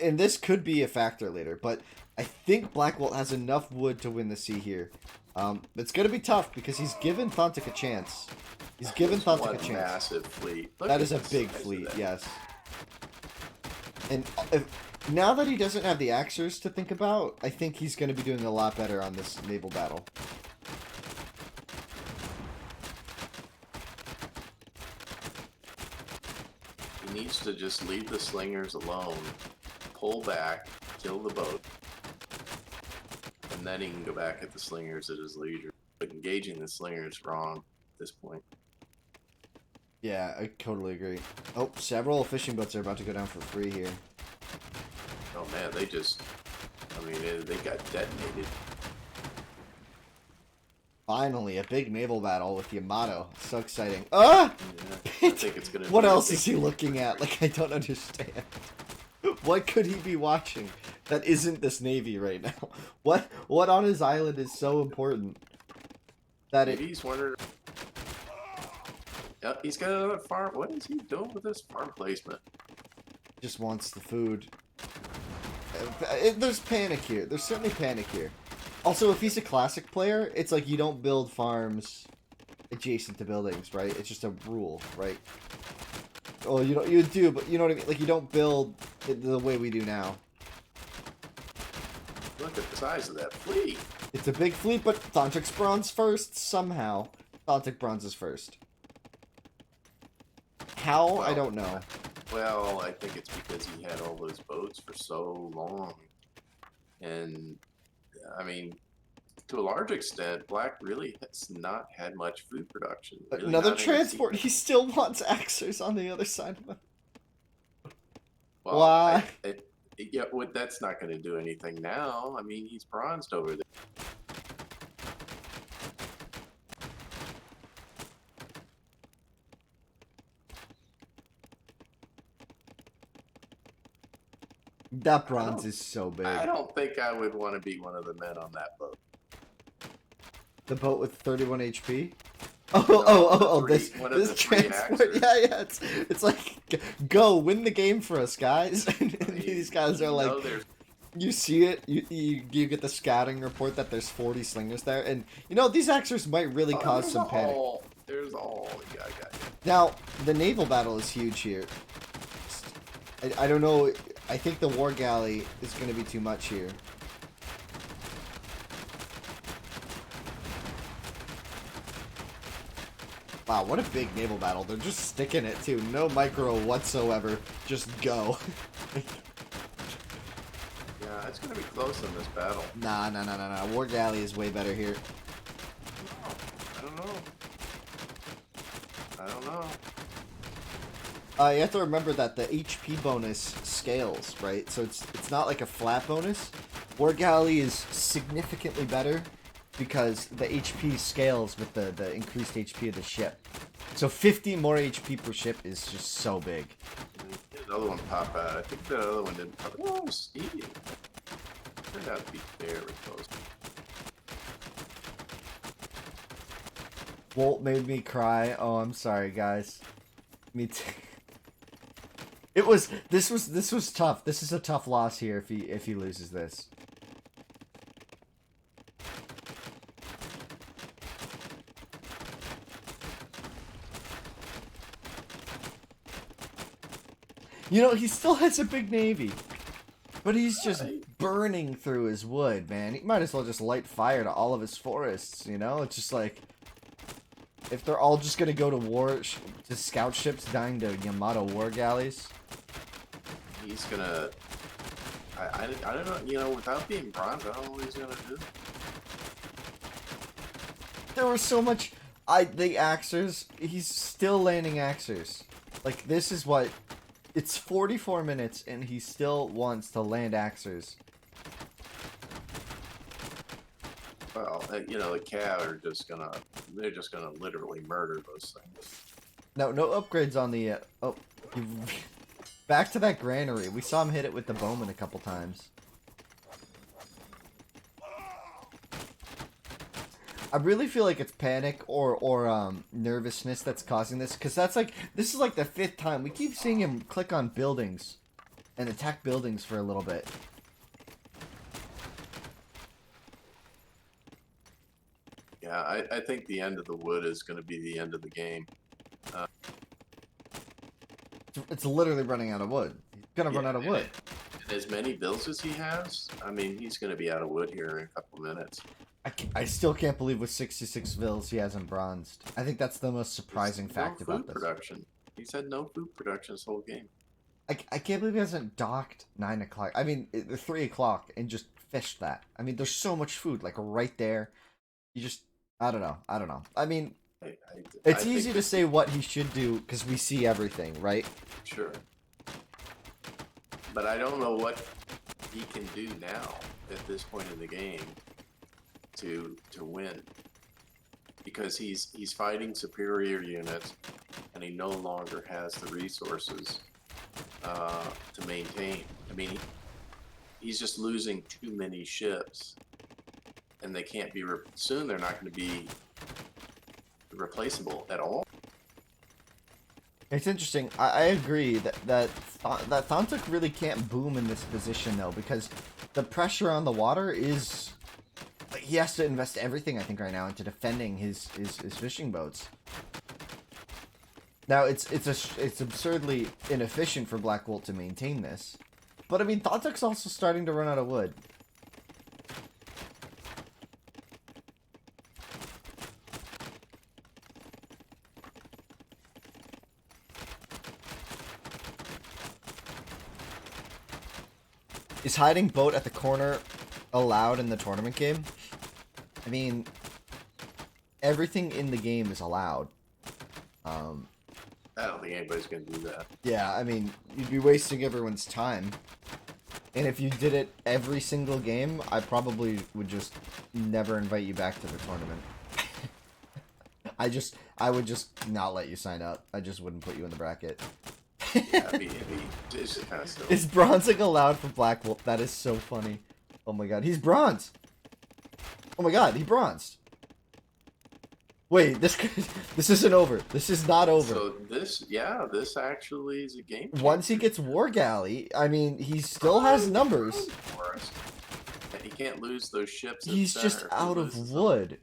And this could be a factor later, but I think Blackwolt has enough wood to win the sea here. It's going to be tough because he's given Thanhtuk a chance. He's given Thanhtuk a chance. Massive fleet. That is a big fleet, yes. And now that he doesn't have the Axers to think about, I think he's going to be doing a lot better on this naval battle. He needs to just leave the slingers alone, pull back, kill the boat, and then he can go back at the slingers at his leisure. But engaging the slingers is wrong at this point. Yeah, I totally agree. Oh, several fishing boats are about to go down for free here. Oh man, they just, I mean, they got detonated. Finally, a big naval battle with Yamato. So exciting. Ah! Yeah, I think it's gonna. What else is he looking at? Like, I don't understand. What could he be watching that isn't this navy right now? What on his island is so important that Maybe he's wondering. Yep, he's got another farm. What is he doing with this farm placement? just wants the food? There's panic here. There's certainly panic here. Also, if he's a classic player, it's like you don't build farms adjacent to buildings, right? It's just a rule, right? Oh, you do, but you know what I mean? Like, you don't build it the way we do now. Look at the size of that fleet. It's a big fleet, but Thanhtuk's bronze first, somehow. Thanhtuk bronze is first. How? Well, I don't know. Well, I think it's because he had all those boats for so long. And, I mean, to a large extent, Black really has not had much food production. Really Another not any transport. He still wants Axers on the other side of him. Well, Why? Yeah, well, that's not going to do anything now. I mean, he's bronzed over there. That bronze is so big. I don't think I would want to be one of the men on that boat. The boat with 31 HP? This transport. Yeah, it's like, go, win the game for us, guys. And these guys are like, you see it, you get the scouting report that there's 40 slingers there, and, these Axers might really cause some panic. There's all, yeah. Now, the naval battle is huge here. I don't know, I think the war galley is going to be too much here. Wow, what a big naval battle. They're just sticking it, too. No micro whatsoever. Just go. Yeah, it's going to be close in this battle. Nah. War galley is way better here. I don't know. You have to remember that the HP bonus scales, right? So it's not like a flat bonus. War galley is significantly better because the HP scales with the increased HP of the ship. So 50 more HP per ship is just so big. Another one pop out. I think the other one didn't pop out. Oh, Stevie. Turned out to be very close. Walt made me cry. Oh, I'm sorry, guys. Me too. This was tough. This is a tough loss here if he loses this. He still has a big navy. But he's just burning through his wood, man. He might as well just light fire to all of his forests, It's just like, if they're all just gonna go to war, to scout ships dying to Yamato war galleys. He's gonna... I don't know, without being bronze, I don't know what he's gonna do. There was so much... the Axers, he's still landing Axers. Like, this is what... It's 44 minutes, and he still wants to land axers. Well, you know, the Cav are just gonna, they're just gonna literally murder those things. No upgrades on the, oh, back to that granary. We saw him hit it with the bowman a couple times. I really feel like it's panic or nervousness that's causing this, because that's like, this is like the 5th time. We keep seeing him click on buildings and attack buildings for a little bit. Yeah, I think the end of the wood is going to be the end of the game. It's literally running out of wood. He's gonna run out of wood. And as many bills as he has, I mean, he's going to be out of wood here in a couple minutes. I still can't believe with 66 vills he hasn't bronzed. I think that's the most surprising fact about food this. production. He's had no food production this whole game. I can't believe he hasn't docked 9 o'clock. I mean, 3 o'clock and just fished that. I mean, there's so much food, like, right there. You just... I don't know. I mean, it's easy to say what he should do because we see everything, right? Sure. But I don't know what he can do now at this point in the game to win. Because he's fighting superior units and he no longer has the resources to maintain. I mean, he's just losing too many ships. And they can't be soon. They're not going to be replaceable at all. It's interesting. I agree that Thanhtuk really can't boom in this position though, because the pressure on the water is... He has to invest everything, I think, right now into defending his fishing boats. Now it's absurdly inefficient for Blackwolt to maintain this, but I mean Thanhtuk's also starting to run out of wood. Is hiding boat at the corner allowed in the tournament game? I mean, everything in the game is allowed. I don't think anybody's going to do that. Yeah, I mean, you'd be wasting everyone's time. And if you did it every single game, I probably would just never invite you back to the tournament. I would just not let you sign up. I just wouldn't put you in the bracket. Yeah, it's just kind of silly. Is bronzing allowed for Blackwolt? That is so funny. Oh my god, he's bronze! Oh my god, he bronzed! Wait, this isn't over. This is not over. So this actually is a game changer. Once he gets War Galley, I mean, he still has numbers. He can't lose those ships. He's just out of wood.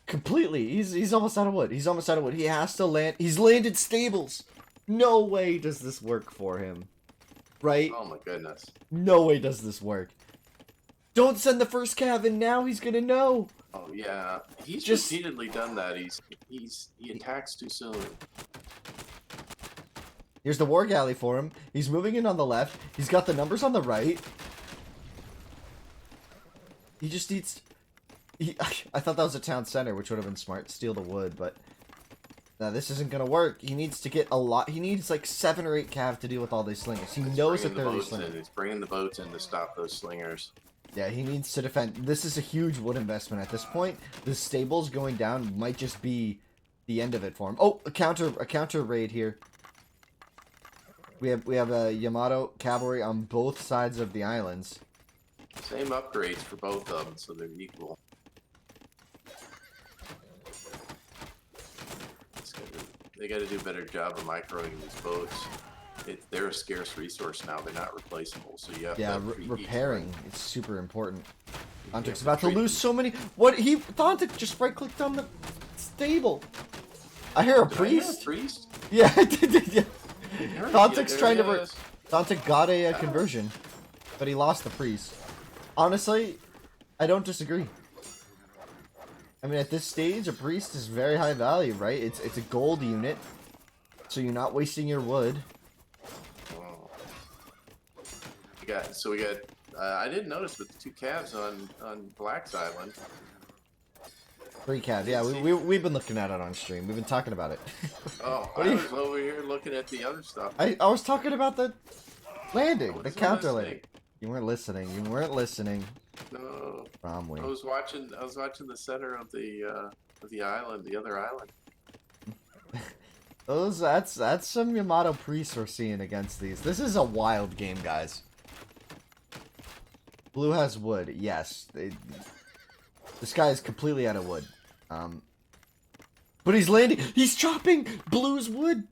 Completely. He's almost out of wood. He's almost out of wood. He has to land. He's landed stables. No way does this work for him. Right? Oh my goodness. No way does this work. Don't send the first cav in now. He's gonna know. Oh yeah. He's Just repeatedly done that. He attacks too soon. Here's the War Galley for him. He's moving in on the left. He's got the numbers on the right. He just needs... I thought that was a town center, which would have been smart. Steal the wood, but... No, this isn't gonna work. He needs to get a lot... He needs like 7 or 8 cav to deal with all these slingers. He knows that there are these slingers. He's bringing the boats in to stop those slingers. Yeah, he needs to defend. This is a huge wood investment at this point. The stables going down might just be the end of it for him. Oh, a counter raid here. We have a Yamato cavalry on both sides of the islands. Same upgrades for both of them, so they're equal. They got to do a better job of microing these boats. They're a scarce resource now. They're not replaceable, so you have to repairing. It's super important. Thanhtuk's about to lose so many. What Thanhtuk just right clicked on the stable. I hear a priest. Priest? Yeah, I did. Yeah. Thanhtuk's trying to. Thanhtuk got a conversion, but he lost the priest. Honestly, I don't disagree. I mean, at this stage, a priest is very high value, right? It's a gold unit, so you're not wasting your wood. We got. I didn't notice, but the 2 calves on Black's Island. Free cav. Yeah, we've been looking at it on stream. We've been talking about it. Oh, What I do you- was over here looking at the other stuff. I was talking about the landing, the wasn't counter listening. landing. You weren't listening. You weren't listening. No, Bromley. I was watching the center of the island, the other island. That's some Yamato priests we're seeing against these. This is a wild game, guys. Blue has wood. Yes, this guy is completely out of wood. But he's landing. He's chopping Blue's wood.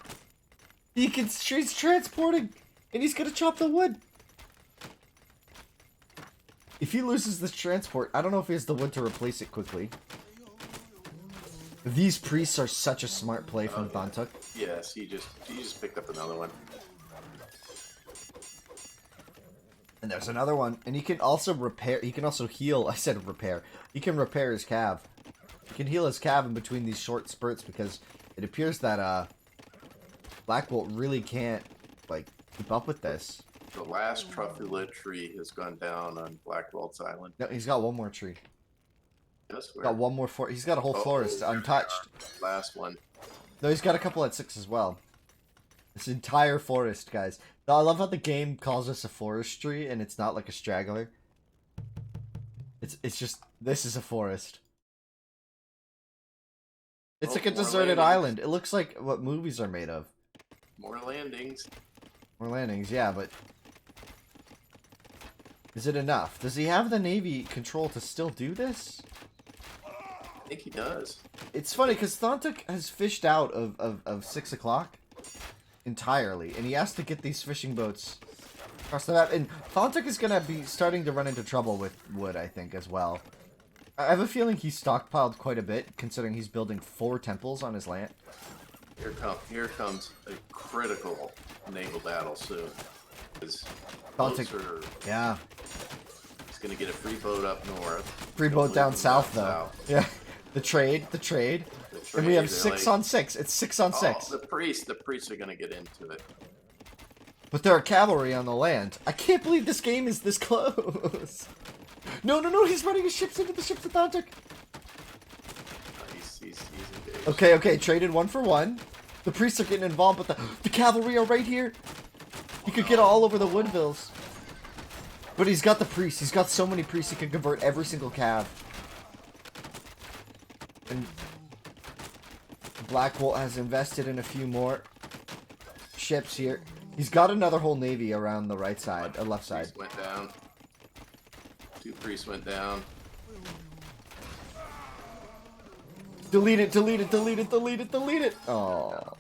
He's transporting, and he's gonna chop the wood. If he loses this transport, I don't know if he has the wood to replace it quickly. These priests are such a smart play from Thanhtuk. Yes, he just picked up another one. And there's another one. And he can also repair. He can also heal. I said repair. He can repair his cav. He can heal his cav in between these short spurts because it appears that Blackwolt really can't like keep up with this. The last truffula tree has gone down on Blackwolt's island. No, he's got one more tree. Just where? Got one more he's got a whole forest untouched. Last one. No, he's got a couple at 6 as well. This entire forest, guys. I love how the game calls this a forestry and it's not like a straggler. It's just this is a forest. It's like a more deserted landings. island. It looks like what movies are made of. More landings. More landings, yeah, but is it enough? Does he have the Navy control to still do this? I think he does. It's funny because Thanhtuk has fished out of 6 o'clock entirely, and he has to get these fishing boats across the map. And Thanhtuk is gonna be starting to run into trouble with wood, I think, as well. I have a feeling he's stockpiled quite a bit, considering he's building 4 temples on his land. Here comes a critical naval battle soon. Because Thanhtuk, yeah, he's gonna get a free boat up north. free He'll boat move down them south though. Yeah, the trade, and we have they're 6 like, on 6. It's 6 on 6. Oh, the priests are gonna get into it. But there are cavalry on the land. I can't believe this game is this close. No, he's running his ships into the ships of Thanhtuk. He's engaged. Okay, traded 1 for 1. The priests are getting involved, but the cavalry are right here. He could get all over the Woodvilles. But he's got the priests. He's got so many priests he can convert every single cav. And Blackwolt has invested in a few more ships here. He's got another whole navy around the right side, left side. Priest went down. 2 priests went down. Delete it. Oh.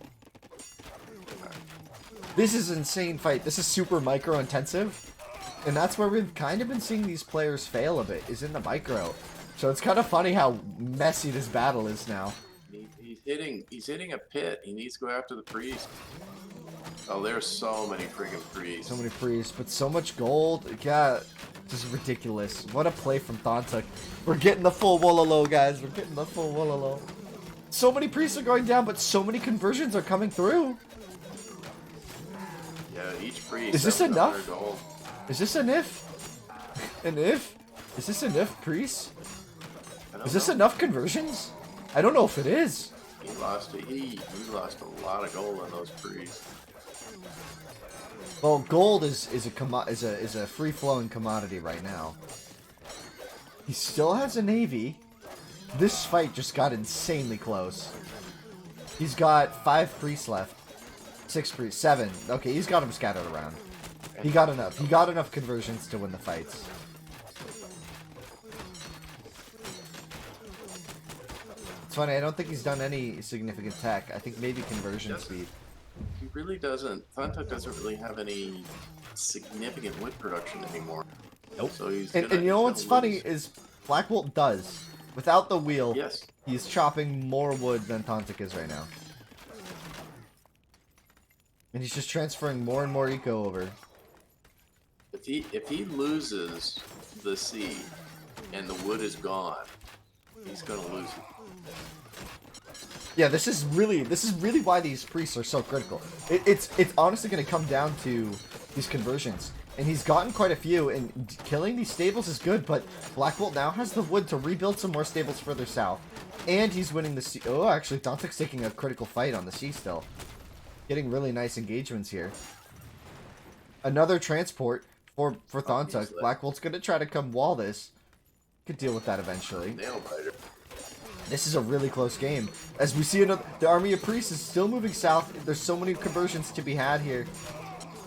This is an insane fight. This is super micro intensive. And that's where we've kind of been seeing these players fail a bit, is in the micro. So it's kind of funny how messy this battle is now. He's hitting a pit. He needs to go after the priest. Oh, there's so many friggin' priests. So many priests, but so much gold. Yeah, this is ridiculous. What a play from Thanhtuk. We're getting the full Wololo, guys. We're getting the full Wololo. So many priests are going down, but so many conversions are coming through. Yeah, each priest. Is this has enough? 100 gold. Is this an if? An if? Is this an if, priests? I don't Is this know. enough conversions? I don't know if it is. He lost a lot of gold on those priests. Well, gold is a free flowing commodity right now. He still has a navy. This fight just got insanely close. He's got 5 priests left. 6 priests, 7. Okay, he's got them scattered around. He got enough. He got enough conversions to win the fights. It's funny. I don't think he's done any significant tech. I think maybe conversion speed. He really doesn't. Thanhtuk doesn't really have any significant wood production anymore. Nope. So he's And you know what's funny is Blackwolt does. Without the wheel, Yes. he's chopping more wood than Thanhtuk is right now. And he's just transferring more and more eco over. If he loses the sea and the wood is gone, he's gonna lose it. Yeah, this is really why these priests are so critical. It's honestly going to come down to these conversions. And he's gotten quite a few, and killing these stables is good, but Blackwolt now has the wood to rebuild some more stables further south. And he's winning the sea. Oh, actually, Thanhtuk's taking a critical fight on the sea still. Getting really nice engagements here. Another transport for Thanhtuk. Blackwolt's going to try to come wall this. Could deal with that eventually. Nail biter. This is a really close game. As we see, the army of priests is still moving south. There's so many conversions to be had here.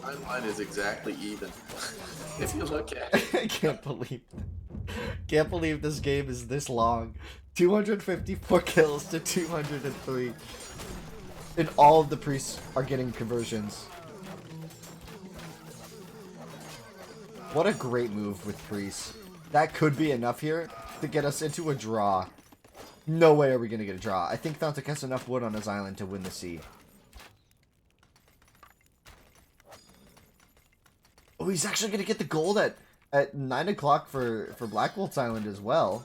Timeline is exactly even. If you look at it. I can't believe this game is this long. 254 kills to 203. And all of the priests are getting conversions. What a great move with priests. That could be enough here to get us into a draw. No way are we going to get a draw. I think Thanhtuk has enough wood on his island to win the sea. Oh, he's actually going to get the gold at 9 o'clock for Blackwolt's Island as well.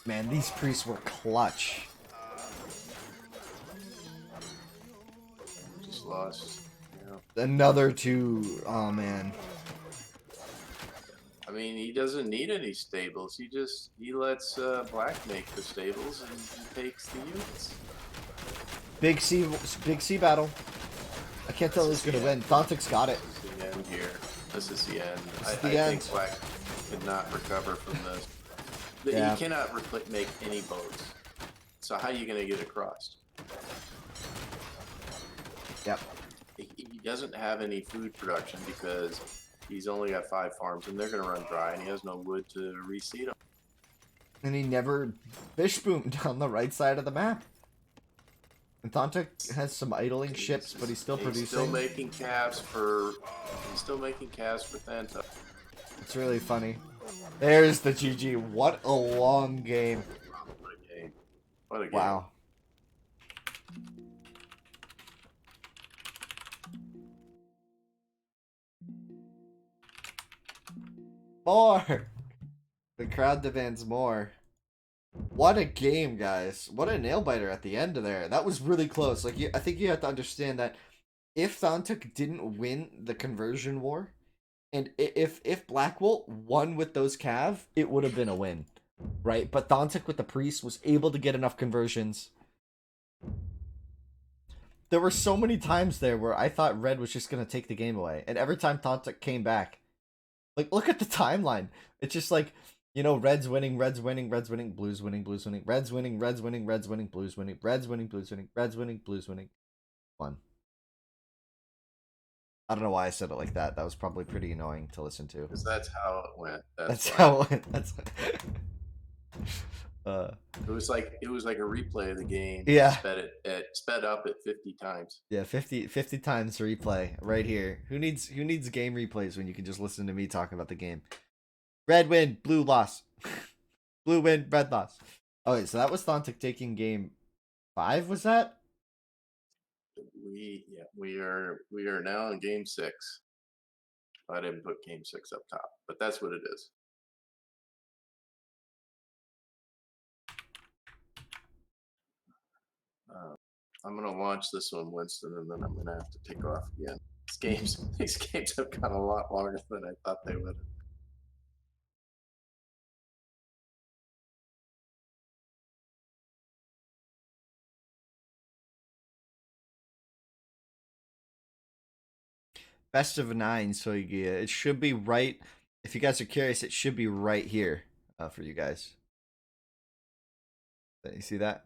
Man, these priests were clutch. Just lost. Yeah. Another 2. Oh, man. I mean, he doesn't need any stables. He lets Black make the stables and he takes the units. Big sea battle. I can't tell who's gonna win. Thanhtuk's got it. This is the end here. This is the end. This is I the end. think Black cannot recover from this. Yeah. He cannot make any boats. So how are you gonna get across? Yep. He doesn't have any food production because he's only got 5 farms and they're gonna run dry and he has no wood to reseed them. And he never fish boomed on the right side of the map. And Thanhtuk has some idling ships, but he's still producing. He's still making calves for Thanhtuk. It's really funny. There's the GG. What a long game. What a game. What a game. Wow. More! The crowd demands more. What a game, guys. What a nail biter at the end of there. That was really close. Like, I think you have to understand that if Thanhtuk didn't win the conversion war, and if Blackwolt won with those cav, it would have been a win. Right? But Thanhtuk with the priest was able to get enough conversions. There were so many times there where I thought Red was just going to take the game away. And every time Thanhtuk came back, like, look at the timeline. It's just like, you know, Red's winning, Red's winning, Red's winning, Blues winning, Blues winning, Red's winning, Red's winning, Red's winning, Blues winning, Red's winning, Blues winning, Red's winning, Blues winning. One. I don't know why I said it like that. That was probably pretty annoying to listen to. Because that's how it went. That's how it went. That's it was like a replay of the game. Yeah. Sped up at 50 times. Yeah, 50 times replay right here. Who needs game replays when you can just listen to me talking about the game? Red win, blue loss. Blue win, red loss. Okay, so that was Thanhtuk taking game 5, was that? We are now in game 6. I didn't put game 6 up top, but that's what it is. I'm gonna launch this one, Winston, and then I'm gonna have to take off again. These games have gone a lot longer than I thought they would. Best of 9, so yeah, it should be right. If you guys are curious, it should be right here for you guys. You see that?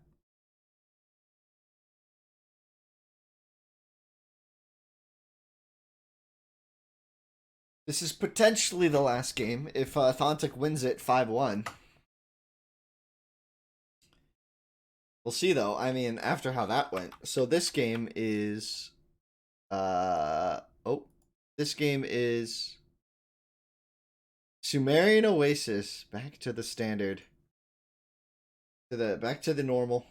This is potentially the last game if Thanhtuk wins it 5-1. We'll see, though. I mean, after how that went. So this game is... This game is... Sumerian Oasis. Back to the standard. Back to the normal.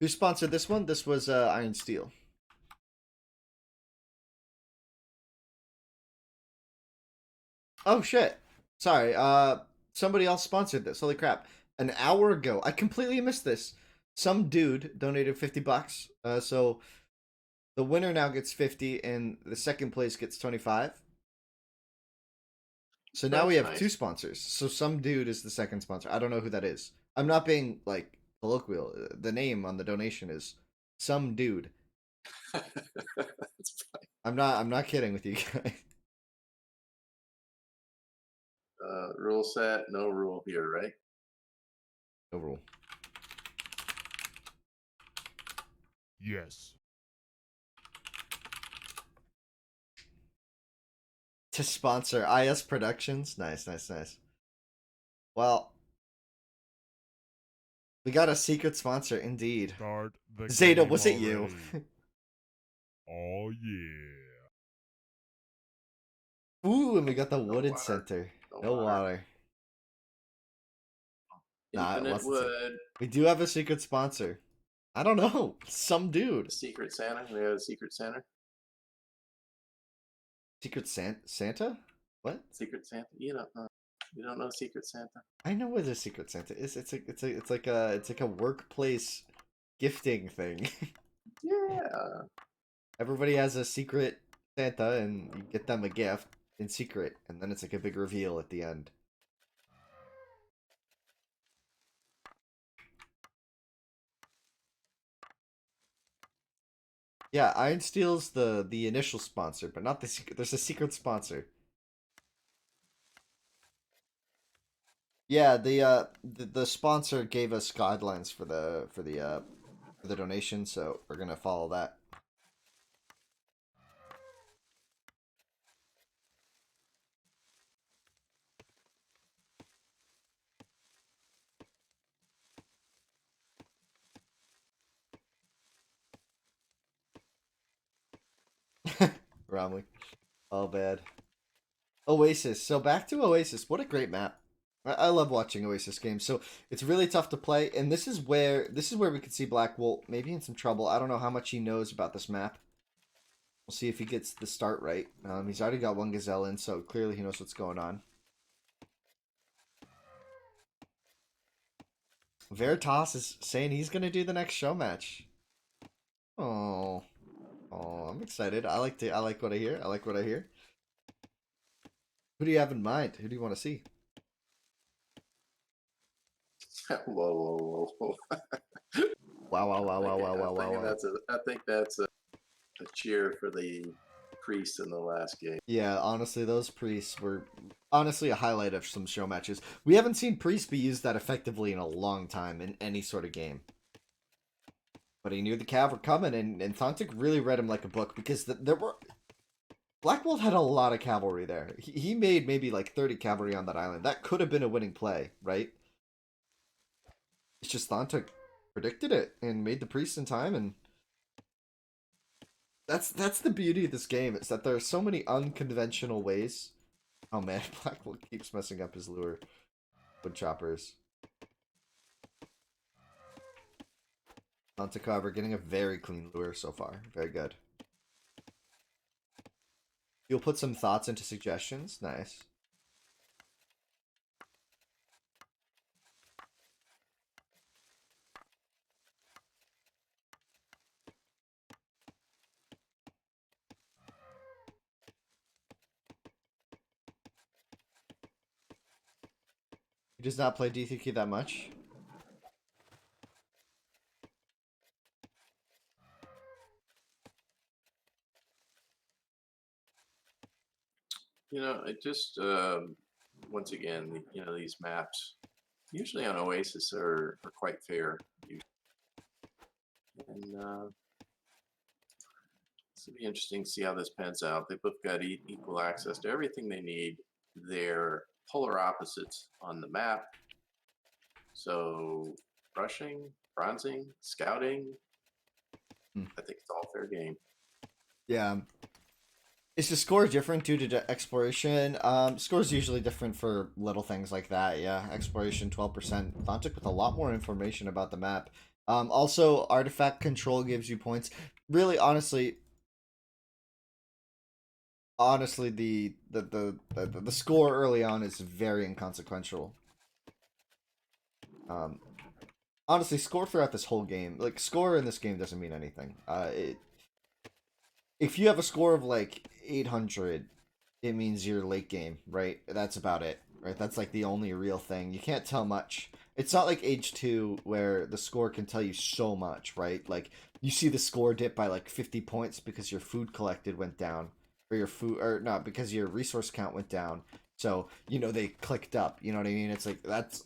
Who sponsored this one? This was Iron Steel. Oh, shit. Sorry. Somebody else sponsored this. Holy crap. An hour ago. I completely missed this. Some dude donated $50. So The winner now gets 50, and the second place gets 25. So now we That's have two nice. sponsors. So some dude is the second sponsor. I don't know who that is. I'm not being like colloquial. The name on the donation is some dude. That's fine. I'm not kidding with you guys. Rule set, no rule here, right? No rule. Yes. To sponsor IS Productions. Nice, nice, nice. Well, we got a secret sponsor indeed. Start the Zeta, game was it you? already. Oh yeah. Ooh, and we got the No wooded water. center. No No water. water. Nah, it Infinite wasn't. wood. We do have a secret sponsor. I don't know. Some dude. Secret Santa. We have a Secret Santa. Secret Santa? What? Secret Santa. You don't know Secret Santa. I know where the secret Santa is. It's like a workplace gifting thing. Yeah. Everybody has a secret Santa, and you get them a gift in secret, and then it's like a big reveal at the end. Yeah, Iron Steel's the initial sponsor, but not the secret. There's a secret sponsor. Yeah, the sponsor gave us guidelines for the donation, so we're gonna follow that. Romley. Oh bad. Oasis. So back to Oasis. What a great map. I love watching Oasis games. So it's really tough to play, and this is where we could see Blackwolt maybe in some trouble. I don't know how much he knows about this map. We'll see if he gets the start right. He's already got one gazelle in, so clearly he knows what's going on. Veritas is saying he's gonna do the next show match. Oh, oh, I'm excited. I like what I hear. I like what I hear. Who do you have in mind? Who do you want to see? whoa, whoa, whoa, whoa. Wow, wow, wow, wow, wow, wow, wow, wow. I think that's a cheer for the priest in the last game. Yeah, honestly, those priests were honestly a highlight of some show matches. We haven't seen priests be used that effectively in a long time in any sort of game. But he knew the Cav were coming, and Thanhtuk really read him like a book because there were Blackwolt had a lot of cavalry there. He made maybe like 30 cavalry on that island. That could have been a winning play, right? It's just Thanhtuk predicted it and made the priest in time, and that's the beauty of this game. It's that there are so many unconventional ways. Oh man, Blackwolt keeps messing up his lure. Wood choppers. Thanhtuk, however, getting a very clean lure so far. Very good. You'll put some thoughts into suggestions. Nice. He does not play DTQ that much. It just once again, these maps usually on Oasis are quite fair, and it's gonna be interesting to see how this pans out. They both got equal access to everything they need. They're polar opposites on the map, so rushing, bronzing, scouting. Hmm. I think it's all fair game. Yeah. Is the score different due to exploration? Score's usually different for little things like that. Yeah, exploration 12%. Thanhtuk with a lot more information about the map. Also, artifact control gives you points. Really, honestly, the score early on is very inconsequential. Um, honestly, score throughout this whole game, like score in this game doesn't mean anything. if you have a score of like 800, it means you're late game, right? That's about it, right? That's like the only real thing. You can't tell much. It's not like Age 2 where the score can tell you so much, right? Like you see the score dip by like 50 points because your food collected went down or your food or not because your resource count went down. So, they clicked up, you know what I mean? It's like that's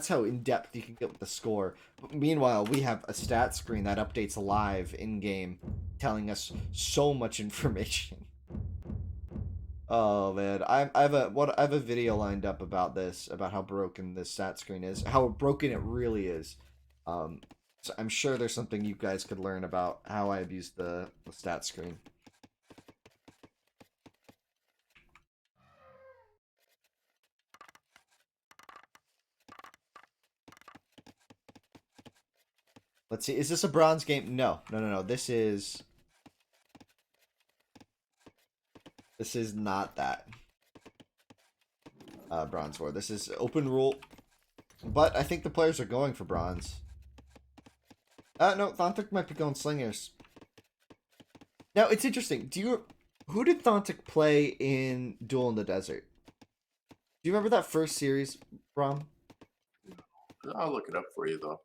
how in depth you can get with the score. But meanwhile, we have a stat screen that updates live in game telling us so much information. Oh man, I have a video lined up about this, about how broken this stat screen is, how broken it really is. Um, so I'm sure there's something you guys could learn about how I abuse the stat screen. Let's see, is this a bronze game? No, no, no, no. This is not that bronze war. This is open rule, but I think the players are going for bronze. No, Thanhtuk might be going slingers. Now it's interesting. Who did Thanhtuk play in Duel in the Desert? Do you remember that first series, Brom? I'll look it up for you though.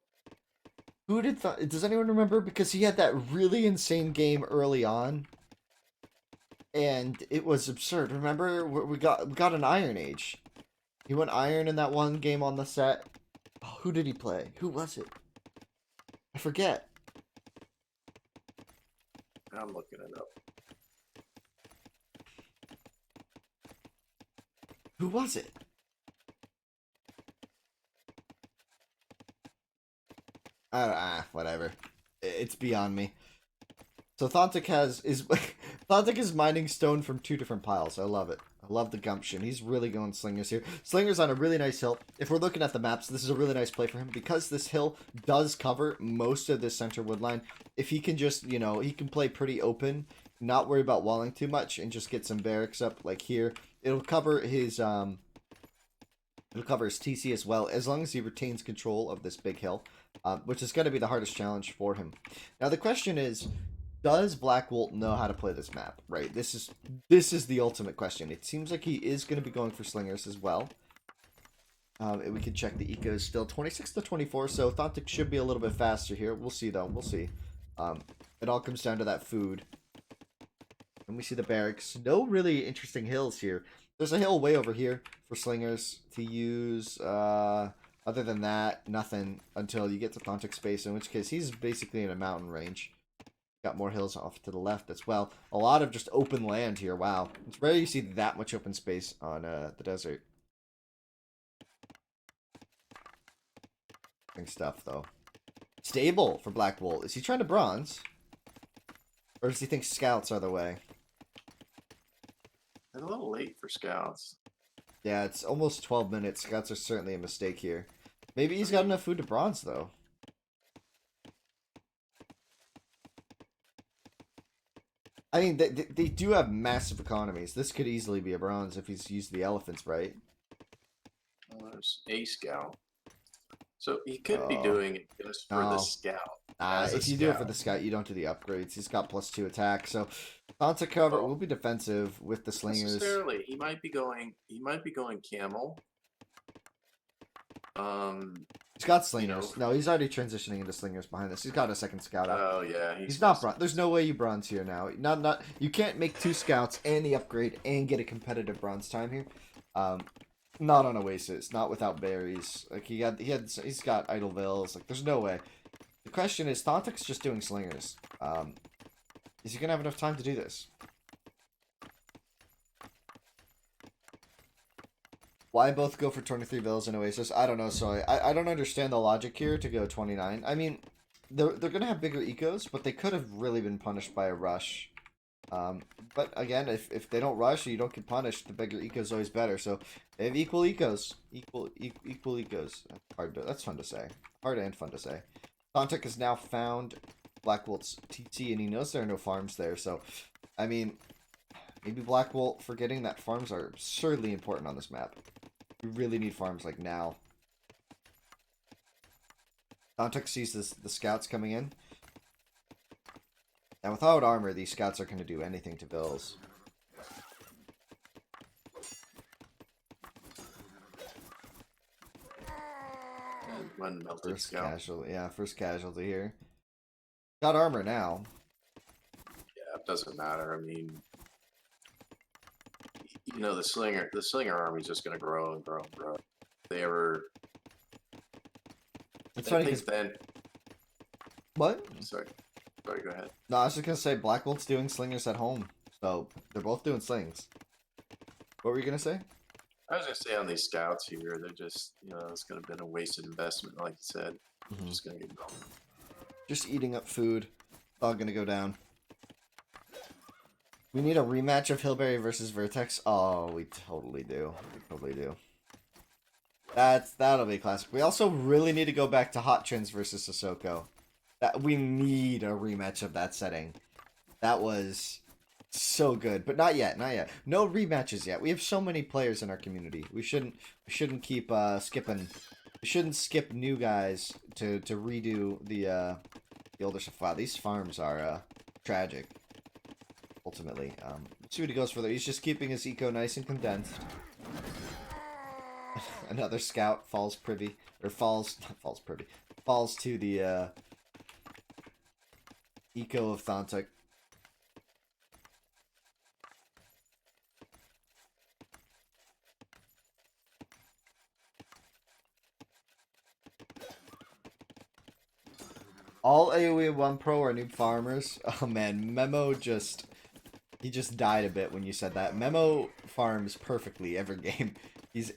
Who did does anyone remember? Because he had that really insane game early on, and it was absurd. Remember, we got an Iron Age. He went Iron in that one game on the set. Oh, who did he play? Who was it? I forget. I'm looking it up. Who was it? Whatever. It's beyond me. So Thanhtuk Thanhtuk is mining stone from two different piles. I love it. I love the gumption. He's really going slingers here. Slingers on a really nice hill. If we're looking at the maps, this is a really nice play for him because this hill does cover most of this center wood line. If he can just, he can play pretty open, not worry about walling too much, and just get some barracks up like here. It'll cover his TC as well, as long as he retains control of this big hill, which is going to be the hardest challenge for him. Now the question is, does Blackwolt know how to play this map? Right. This is the ultimate question. It seems like he is going to be going for slingers as well. We can check the ecos still 26 to 24, so Thanhtuk should be a little bit faster here. We'll see though. We'll see. It all comes down to that food. And we see the barracks. No really interesting hills here. There's a hill way over here for slingers to use. Other than that, nothing until you get to Thanhtuk space, in which case he's basically in a mountain range. Got more hills off to the left as well. A lot of just open land here. Wow. It's rare you see that much open space on the desert. Interesting stuff, though. Stable for Blackwolt. Is he trying to bronze? Or does he think scouts are the way? It's a little late for scouts. Yeah, it's almost 12 minutes. Scouts are certainly a mistake here. Maybe he's got enough food to bronze, though. I mean, they do have massive economies. This could easily be a bronze if he's used the elephants, right? Well, there's a scout. So he could be Oh, doing it just for the no. scout. As a If you do it for scout. the scout, you don't do the upgrades. He's got +2 attack, so Thanhtuk cover Oh, will be defensive with the not slingers. necessarily. He might be going. He might be going camel. He's got You know. slingers. No, he's already transitioning into slingers behind this. He's got a second scout up. Oh yeah, He's got not bronze. There's no way you bronze here now. Not. You can't make 2 scouts and the upgrade and get a competitive bronze time here. Not on Oasis. Not without berries. Like he's got idle vills. Like there's no way. The question is, Thanhtuk's just doing slingers. Is he gonna have enough time to do this? Why both go for 23 villas in Oasis? I don't know, sorry. I don't understand the logic here to go 29. I mean, they're gonna have bigger ecos, but they could have really been punished by a rush. But again, if they don't rush, you don't get punished. The bigger eco is always better. So they have equal ecos, equal ecos. That's fun to say. Hard and fun to say. Thanhtuk has now found Blackwolt's TT, and he knows there are no farms there. So, I mean, maybe Blackwolt forgetting that farms are absurdly important on this map. You really need farms like now. Thanhtuk sees the scouts coming in. And without armor, these scouts are going to do anything to Bills. And one melted First scout. casualty. Yeah, first casualty here. Got armor now. Yeah, it doesn't matter. I mean, you know, the slinger army is just going to grow and grow and grow. If they ever. It's I funny think because then. what? Sorry, go ahead. No, I was just gonna say Blackwolt's doing slingers at home, so they're both doing slings. What were you gonna say? I was gonna say on these scouts here, they're just, you know, it's gonna have been a wasted investment, like you said. Mm-hmm. Just gonna get going. Just eating up food. All gonna go down. We need a rematch of Hillberry versus Vertex. Oh, we totally do. We totally do. That'll be classic. We also really need to go back to Hot Trends versus Sissoko. We need a rematch of that setting. That was so good, but not yet, not yet. No rematches yet. We have so many players in our community. We shouldn't keep skipping. We shouldn't skip new guys to redo the older stuff. Wow, these farms are tragic. Ultimately, let's see what he goes for there. He's just keeping his eco nice and condensed. Another scout falls privy, or falls, not falls privy, falls to the eco of Thanhtuk. All AoE 1 Pro are noob farmers. Oh man, he just died a bit when you said that. Memo farms perfectly every game. He's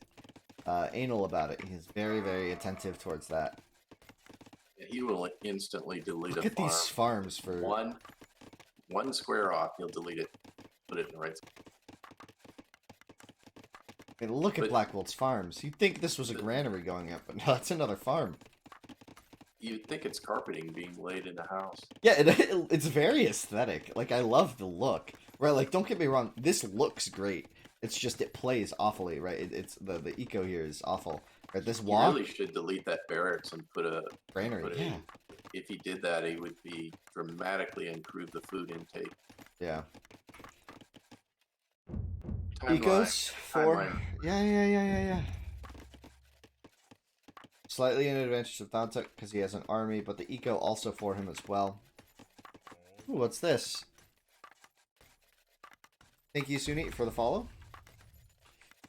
anal about it. He's very, very attentive towards that. He will instantly delete Look a at farm. these farms for One square off, he'll delete it, put it in the right spot. I mean, look at Blackwolt's farms. You'd think this was a granary going up, but no, it's another farm. You'd think it's carpeting being laid in the house. Yeah, it's very aesthetic. Like, I love the look. Right, like, don't get me wrong, this looks great. It's just, it plays awfully, right? It's the eco here is awful. Right, this walk... He really should delete that barracks and put a... Granary, yeah. If he did that, he would be dramatically improve the food intake. Yeah. Timeline. Ecos, 4. Yeah. Slightly an advantage of Thanhtuk because he has an army, but the eco also for him as well. Ooh, what's this? Thank you, Suni, for the follow.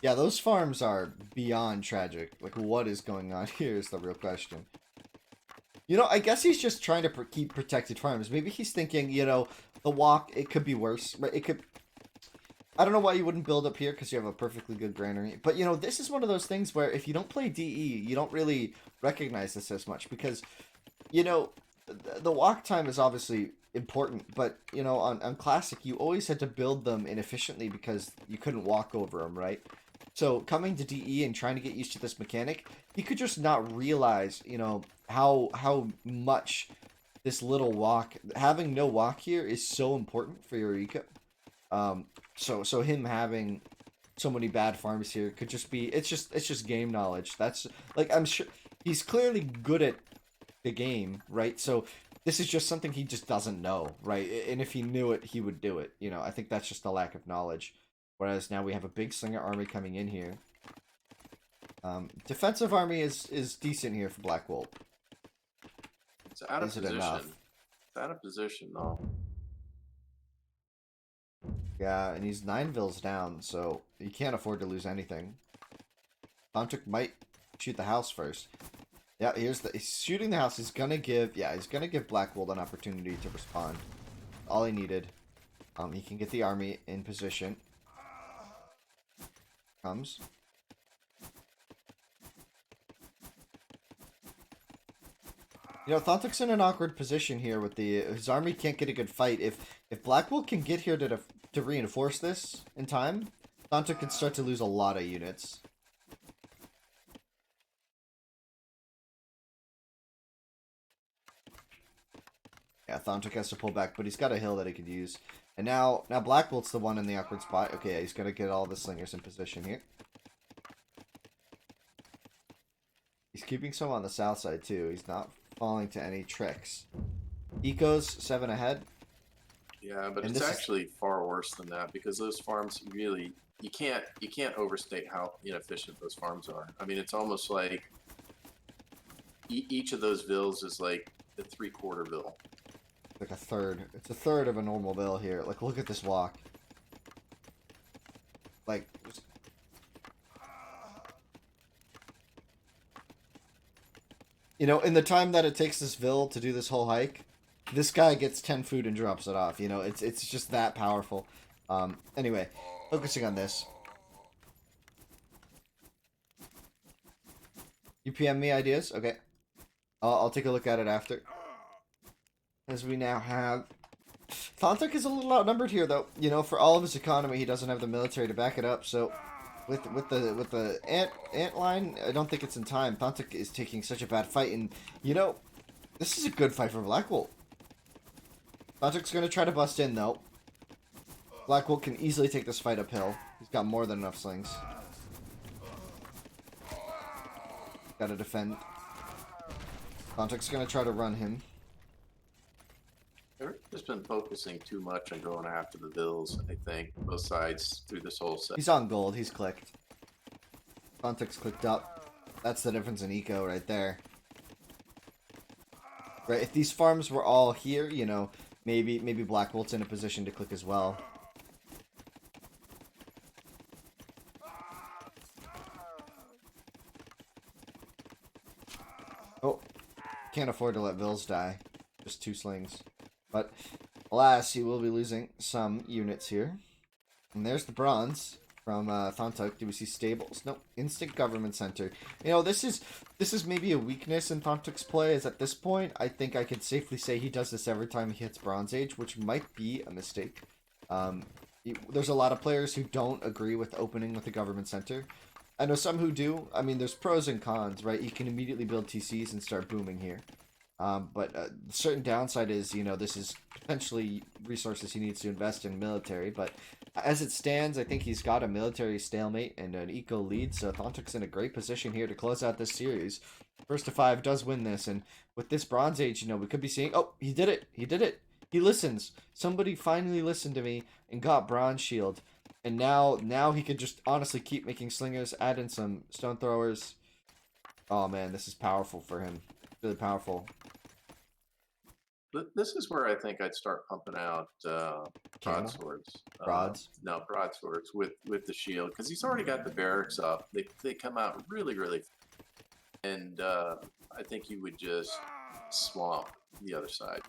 Yeah, those farms are beyond tragic. Like, what is going on here is the real question. You know, I guess he's just trying to keep protected farms. Maybe he's thinking, you know, the walk, it could be worse. Right? It could... I don't know why you wouldn't build up here because you have a perfectly good granary. But, you know, this is one of those things where if you don't play DE, you don't really recognize this as much. Because, you know, the walk time is obviously important. But, you know, on Classic, you always had to build them inefficiently because you couldn't walk over them, right? So coming to DE and trying to get used to this mechanic, he could just not realize, you know, how much this little walk, having no walk here is so important for your eco. So him having so many bad farms here could just be, it's just game knowledge. That's, like, I'm sure he's clearly good at the game, right? So this is just something he just doesn't know, right? And if he knew it, he would do it. You know, I think that's just a lack of knowledge. Whereas now we have a big slinger army coming in here. Defensive army is decent here for Blackwolt. It's out of Is it position. enough? It's out of position, though. Yeah, and he's 9 vills down, so he can't afford to lose anything. Thanhtuk might shoot the house first. Yeah, he's shooting the house. He's gonna give Blackwolt an opportunity to respond. All he needed. He can get the army in position. Comes. You know, Thanhtuk's in an awkward position here with his army can't get a good fight. If Blackwolt can get here to reinforce this in time, Thanhtuk can start to lose a lot of units. Yeah, Thanhtuk has to pull back, but he's got a hill that he could use. And now Blackwolt's the one in the awkward spot. Okay, yeah, he's gonna get all the slingers in position here. He's keeping some on the south side too. He's not falling to any tricks. Eco's 7 ahead. Yeah, but And it's this is actually far worse than that because those farms really you can't overstate how inefficient those farms are. I mean, it's almost like each of those vills is like a three-quarter vill. like a third. It's a third of a normal bill here. Like, look at this walk. Like, just... you know, in the time that it takes this Vill to do this whole hike, this guy gets 10 food and drops it off. You know, it's just that powerful. Anyway, focusing on this. You PM me ideas? Okay. I'll take a look at it after. As we now have... Thanhtuk is a little outnumbered here, though. You know, for all of his economy, he doesn't have the military to back it up, so... With the ant line, I don't think it's in time. Thanhtuk is taking such a bad fight, and, you know, this is a good fight for Blackwolt. Thanhtuk's going to try to bust in, though. Blackwolt can easily take this fight uphill. He's got more than enough slings. Gotta defend. Thanhtuk's going to try to run him. They've just been focusing too much on going after the vills, I think, both sides through this whole set. He's on gold. He's clicked. Thanhtuk's clicked up. That's the difference in eco right there. Right, if these farms were all here, you know, maybe Blackwolt's in a position to click as well. Oh, can't afford to let Vills die. Just 2 slings. But, alas, he will be losing some units here. And there's the bronze from Thanhtuk. Do we see stables? No, instant government center. You know, this is maybe a weakness in Thantuk's play, is at this point, I think I could safely say he does this every time he hits Bronze Age, which might be a mistake. There's a lot of players who don't agree with opening with the government center. I know some who do. I mean, there's pros and cons, right? You can immediately build TCs and start booming here. But the certain downside is, you know, this is potentially resources he needs to invest in military. But as it stands, I think he's got a military stalemate and an eco lead. So Thanhtuk's in a great position here to close out this series. First to 5 does win this. And with this Bronze Age, you know, we could be seeing... Oh, he did it. He did it. He listens. Somebody finally listened to me and got Bronze Shield. And now he could just honestly keep making slingers, add in some stone throwers. Oh, man, this is powerful for him. Really powerful. This is where I think I'd start pumping out broadswords. Broads? No, broadswords with the shield, because he's already got the barracks up. They come out really, and I think you would just swamp the other side.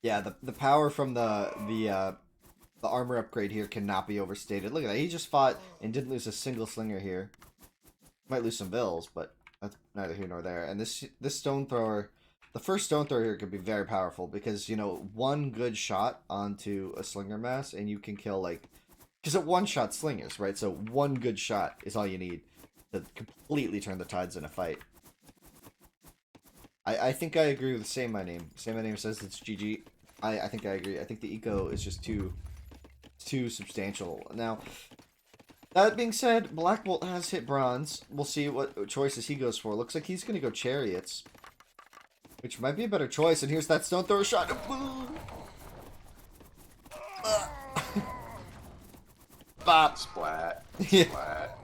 Yeah, the power from the armor upgrade here cannot be overstated. Look at that. He just fought and didn't lose a single slinger here. Might lose some vills, but that's neither here nor there. And this stone thrower, the first stone thrower here could be very powerful because, you know, one good shot onto a slinger mass and you can kill, like, because it one-shot slingers, right? So one good shot is all you need to completely turn the tides in a fight. I think I agree with Say My Name. Say My Name says it's GG. I think I agree. I think the eco is just too substantial. Now, that being said, Blackwolt has hit bronze. We'll see what choices he goes for. Looks like he's going to go chariots, which might be a better choice. And here's that stone thrower shot. Bop. Splat. Yeah. Splat.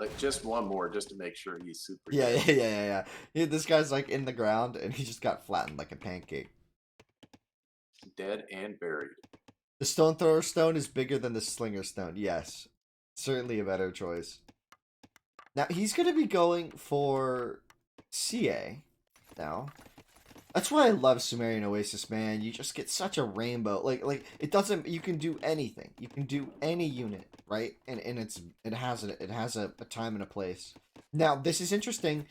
Like just one more, just to make sure he's super. Yeah. This guy's like in the ground, and he just got flattened like a pancake. Dead and buried. The stone thrower stone is bigger than the slinger stone. Yes, certainly a better choice. Now he's gonna be going for CA now. That's why I love Sumerian Oasis, man. You just get such a rainbow. Like it doesn't. You can do anything. You can do any unit, right? And it has a time and a place. Now this is interesting.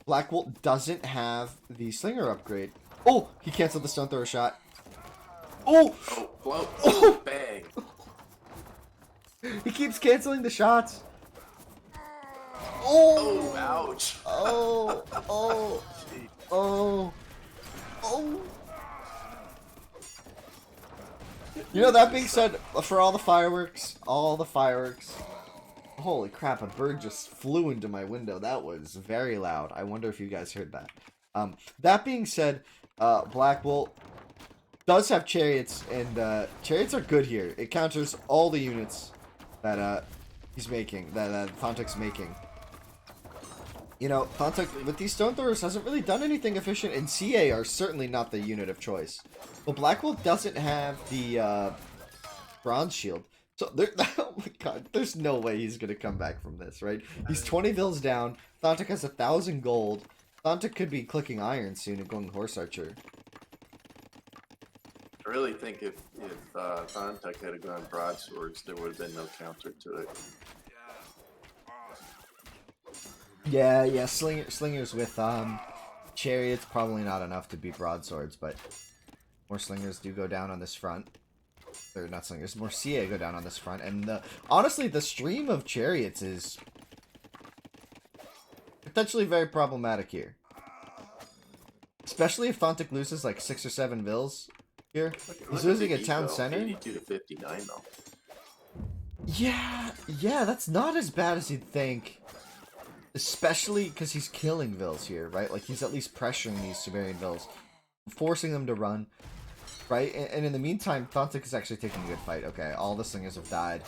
Blackwolt doesn't have the slinger upgrade. Oh, he canceled the stone thrower shot. Oh, float. Oh, bang. He keeps canceling the shots. Oh, ouch. Oh. You know, that being said, for all the fireworks, holy crap, a bird just flew into my window. That was very loud. I wonder if you guys heard that. That being said, Blackwolt, does have chariots, and chariots are good here. It counters all the units that he's making, that Thantuk's making. You know, Thantuk, with these stone throwers, hasn't really done anything efficient, and CA are certainly not the unit of choice. But Blackwolt doesn't have the bronze shield. So, there, oh my god, there's no way he's going to come back from this, right? He's 20 vills down. Thantuk has 1,000 gold. Thantuk could be clicking iron soon and going horse archer. I really think if Thanhtuk had gone broadswords, there would have been no counter to it. Yeah, slingers with chariots probably not enough to beat broadswords, but more slingers do go down on this front. Or not slingers, more CA go down on this front, and honestly, the stream of chariots is potentially very problematic here. Especially if Thantuk loses like 6 or 7 vills here. He's losing a town center. 82 to 59 though. Yeah, that's not as bad as you'd think. Especially because he's killing vills here, right? Like, he's at least pressuring these Sumerian vills, forcing them to run, right? And in the meantime, Thantuk is actually taking a good fight. Okay, all the slingers have died.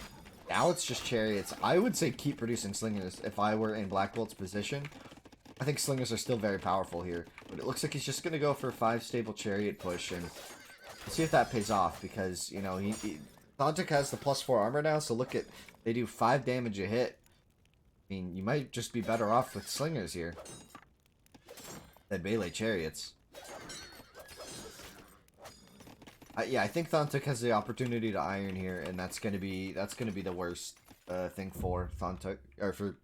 Now it's just chariots. I would say keep producing slingers if I were in Blackwolt's position. I think slingers are still very powerful here, but it looks like he's just going to go for a 5 stable chariot push, and see if that pays off, because, you know, Thantuk has the +4 armor now, so look at, they do 5 damage a hit. I mean, you might just be better off with slingers here than melee chariots. Yeah, I think Thantuk has the opportunity to iron here, and that's gonna be the worst thing for Thantuk, or for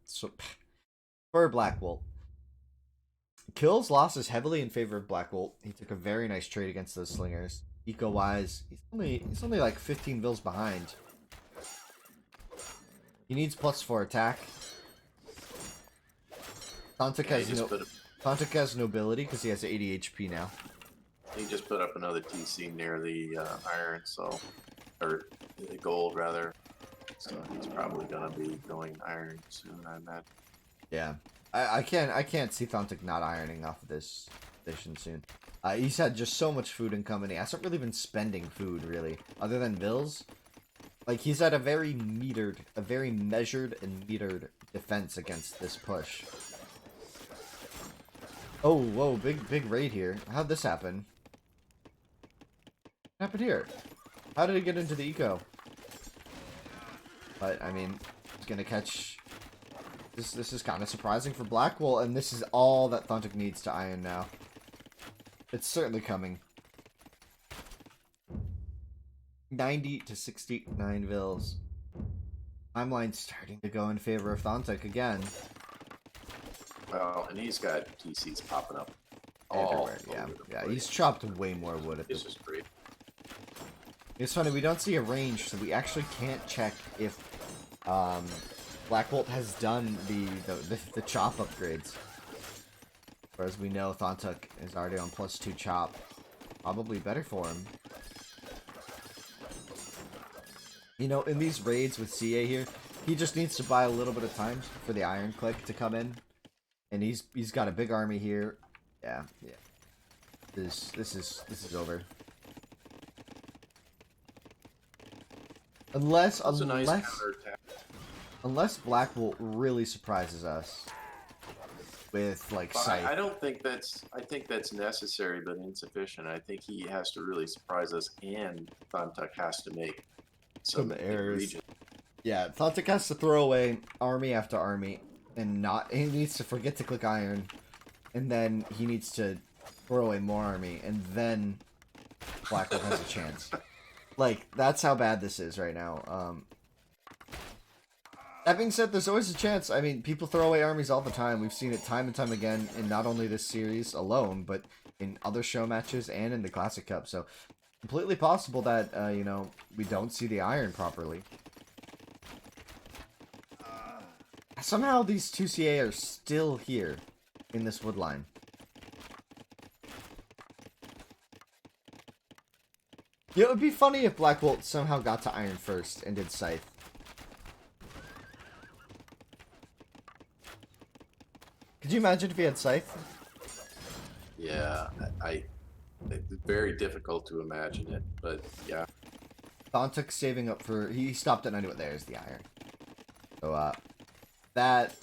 Blackwolt. Kills losses heavily in favor of Blackwolt. He took a very nice trade against those slingers. Eco wise, he's only like 15 vills behind. He needs +4 attack. Thantuk has nobility because he has 80 HP now. He just put up another TC near the iron, so, or the gold rather. So he's probably gonna be going iron soon, I imagine. Yeah, I can't see Thantuk not ironing off of this station soon. He's had just so much food incoming. He hasn't really been spending food really, other than bills. Like, he's at a very measured and metered defense against this push. Oh, whoa, big raid here. How'd this happen? What happened here? How did it get into the eco? But, I mean, it's gonna catch... This is kind of surprising for Blackwolt, and this is all that Thantuk needs to iron now. It's certainly coming. 90 to 69 vills. Timeline's starting to go in favor of Thantuk again. Well, and he's got TCs popping up Everywhere, yeah. He's chopped way more wood at this. This is great. It's funny, we don't see a range, so we actually can't check if Blackwolt has done the chop upgrades. Whereas we know Thantuk is already on +2 chop. Probably better for him. You know, in these raids with CA here, he just needs to buy a little bit of time for the iron click to come in. And he's got a big army here. Yeah. This is over. Unless Blackwolt really surprises us with like Scythe. I don't think that's. I think that's necessary, but insufficient. I think he has to really surprise us, and Thantuk has to make some errors. Yeah, Thantuk has to throw away army after army, and he needs to forget to click iron, and then he needs to throw away more army, and then Blackwolt has a chance. Like, that's how bad this is right now. That being said, there's always a chance. I mean, people throw away armies all the time. We've seen it time and time again in not only this series alone, but in other show matches and in the Classic Cup. So, completely possible that, you know, we don't see the iron properly. Somehow these 2 CA are still here in this wood line. Yeah, it would be funny if Blackwolt somehow got to iron first and did Scythe. Could you imagine if he had Scythe? Yeah, It's very difficult to imagine it, but yeah. Thanhtuk saving up for... He stopped at 90. There's the iron. So, that...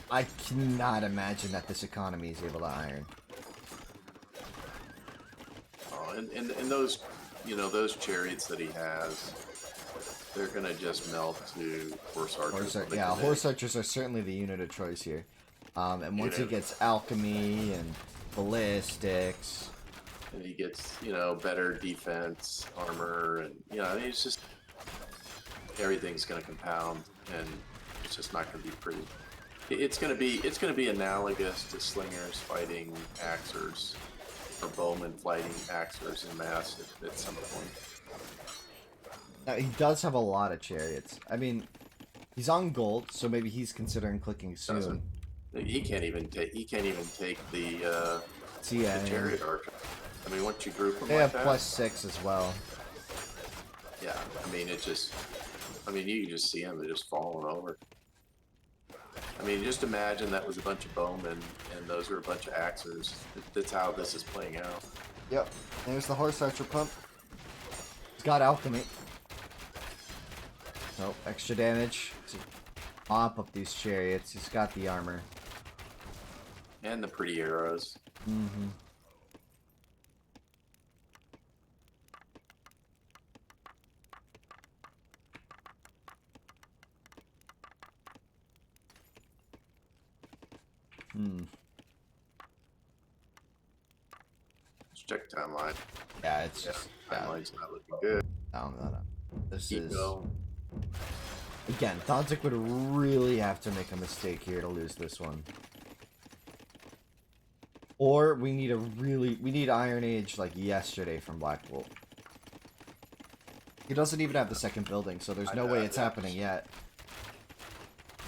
I cannot imagine that this economy is able to iron. Oh, and those, those chariots that he has, they're gonna just melt to horse archers. Horse archers are certainly the unit of choice here. And once he gets alchemy and ballistics, and he gets better defense, armor, and I mean, it's just everything's gonna compound, and it's just not gonna be pretty. It's gonna be analogous to slingers fighting axers, or bowmen fighting axers in mass at some point. Now, he does have a lot of chariots. I mean, he's on gold, so maybe he's considering clicking soon. He can't even take the chariot archer. I mean, once you group them they like have that, +6 as well. Yeah, I mean, you can just see them, they're just falling over. I mean, just imagine that was a bunch of bowmen, and those were a bunch of axers. That's how this is playing out. Yep. There's the horse archer pump. He's got alchemy. So, extra damage to mop up these chariots. He's got the armor. And the pretty arrows. Mm-hmm. Let's check timeline. Yeah, it's just... Timeline's not looking good. No. This Keep is... going. Again, Thanhtuk would really have to make a mistake here to lose this one. Or we need Iron Age like yesterday from Blackwolt. He doesn't even have the second building, so there's no way it's happening yet.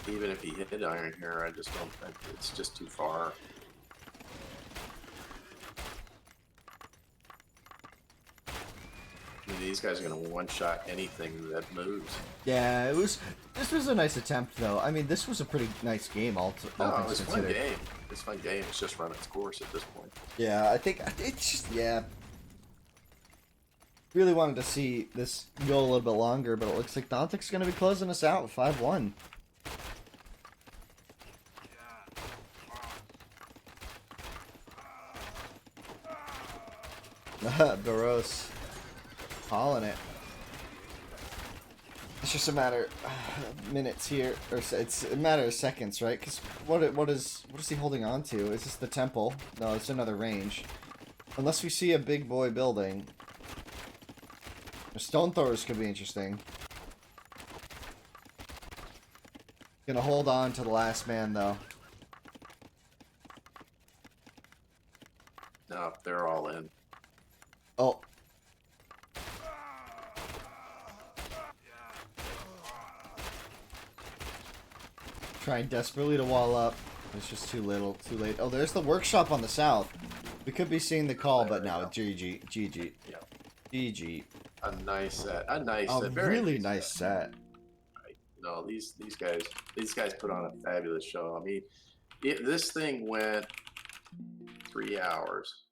Even if he hit iron here, I just don't think it's just too far. I mean, these guys are going to one-shot anything that moves. Yeah, this was a nice attempt, though. I mean, this was a pretty nice game, all things it's a fun game. It's a fun game. It's just run its course at this point. Yeah, I think it's just, really wanted to see this go a little bit longer, but it looks like Thanhtuk's going to be closing us out with 5-1. Baros hauling it. It's just a matter of minutes here, or it's a matter of seconds, right? Because what is he holding on to? Is this the temple? No, it's another range. Unless we see a big boy building. The stone throwers could be interesting. Gonna hold on to the last man, though. No, they're all in. Oh. Trying desperately to wall up. It's just too late. Oh, there's the workshop on the south. We could be seeing the call, but no, GG. Yeah. GG. A nice set. Very really nice set. No, these guys put on a fabulous show. I mean, this thing went 3 hours.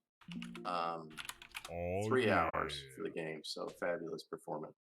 3 hours for the game. So fabulous performance.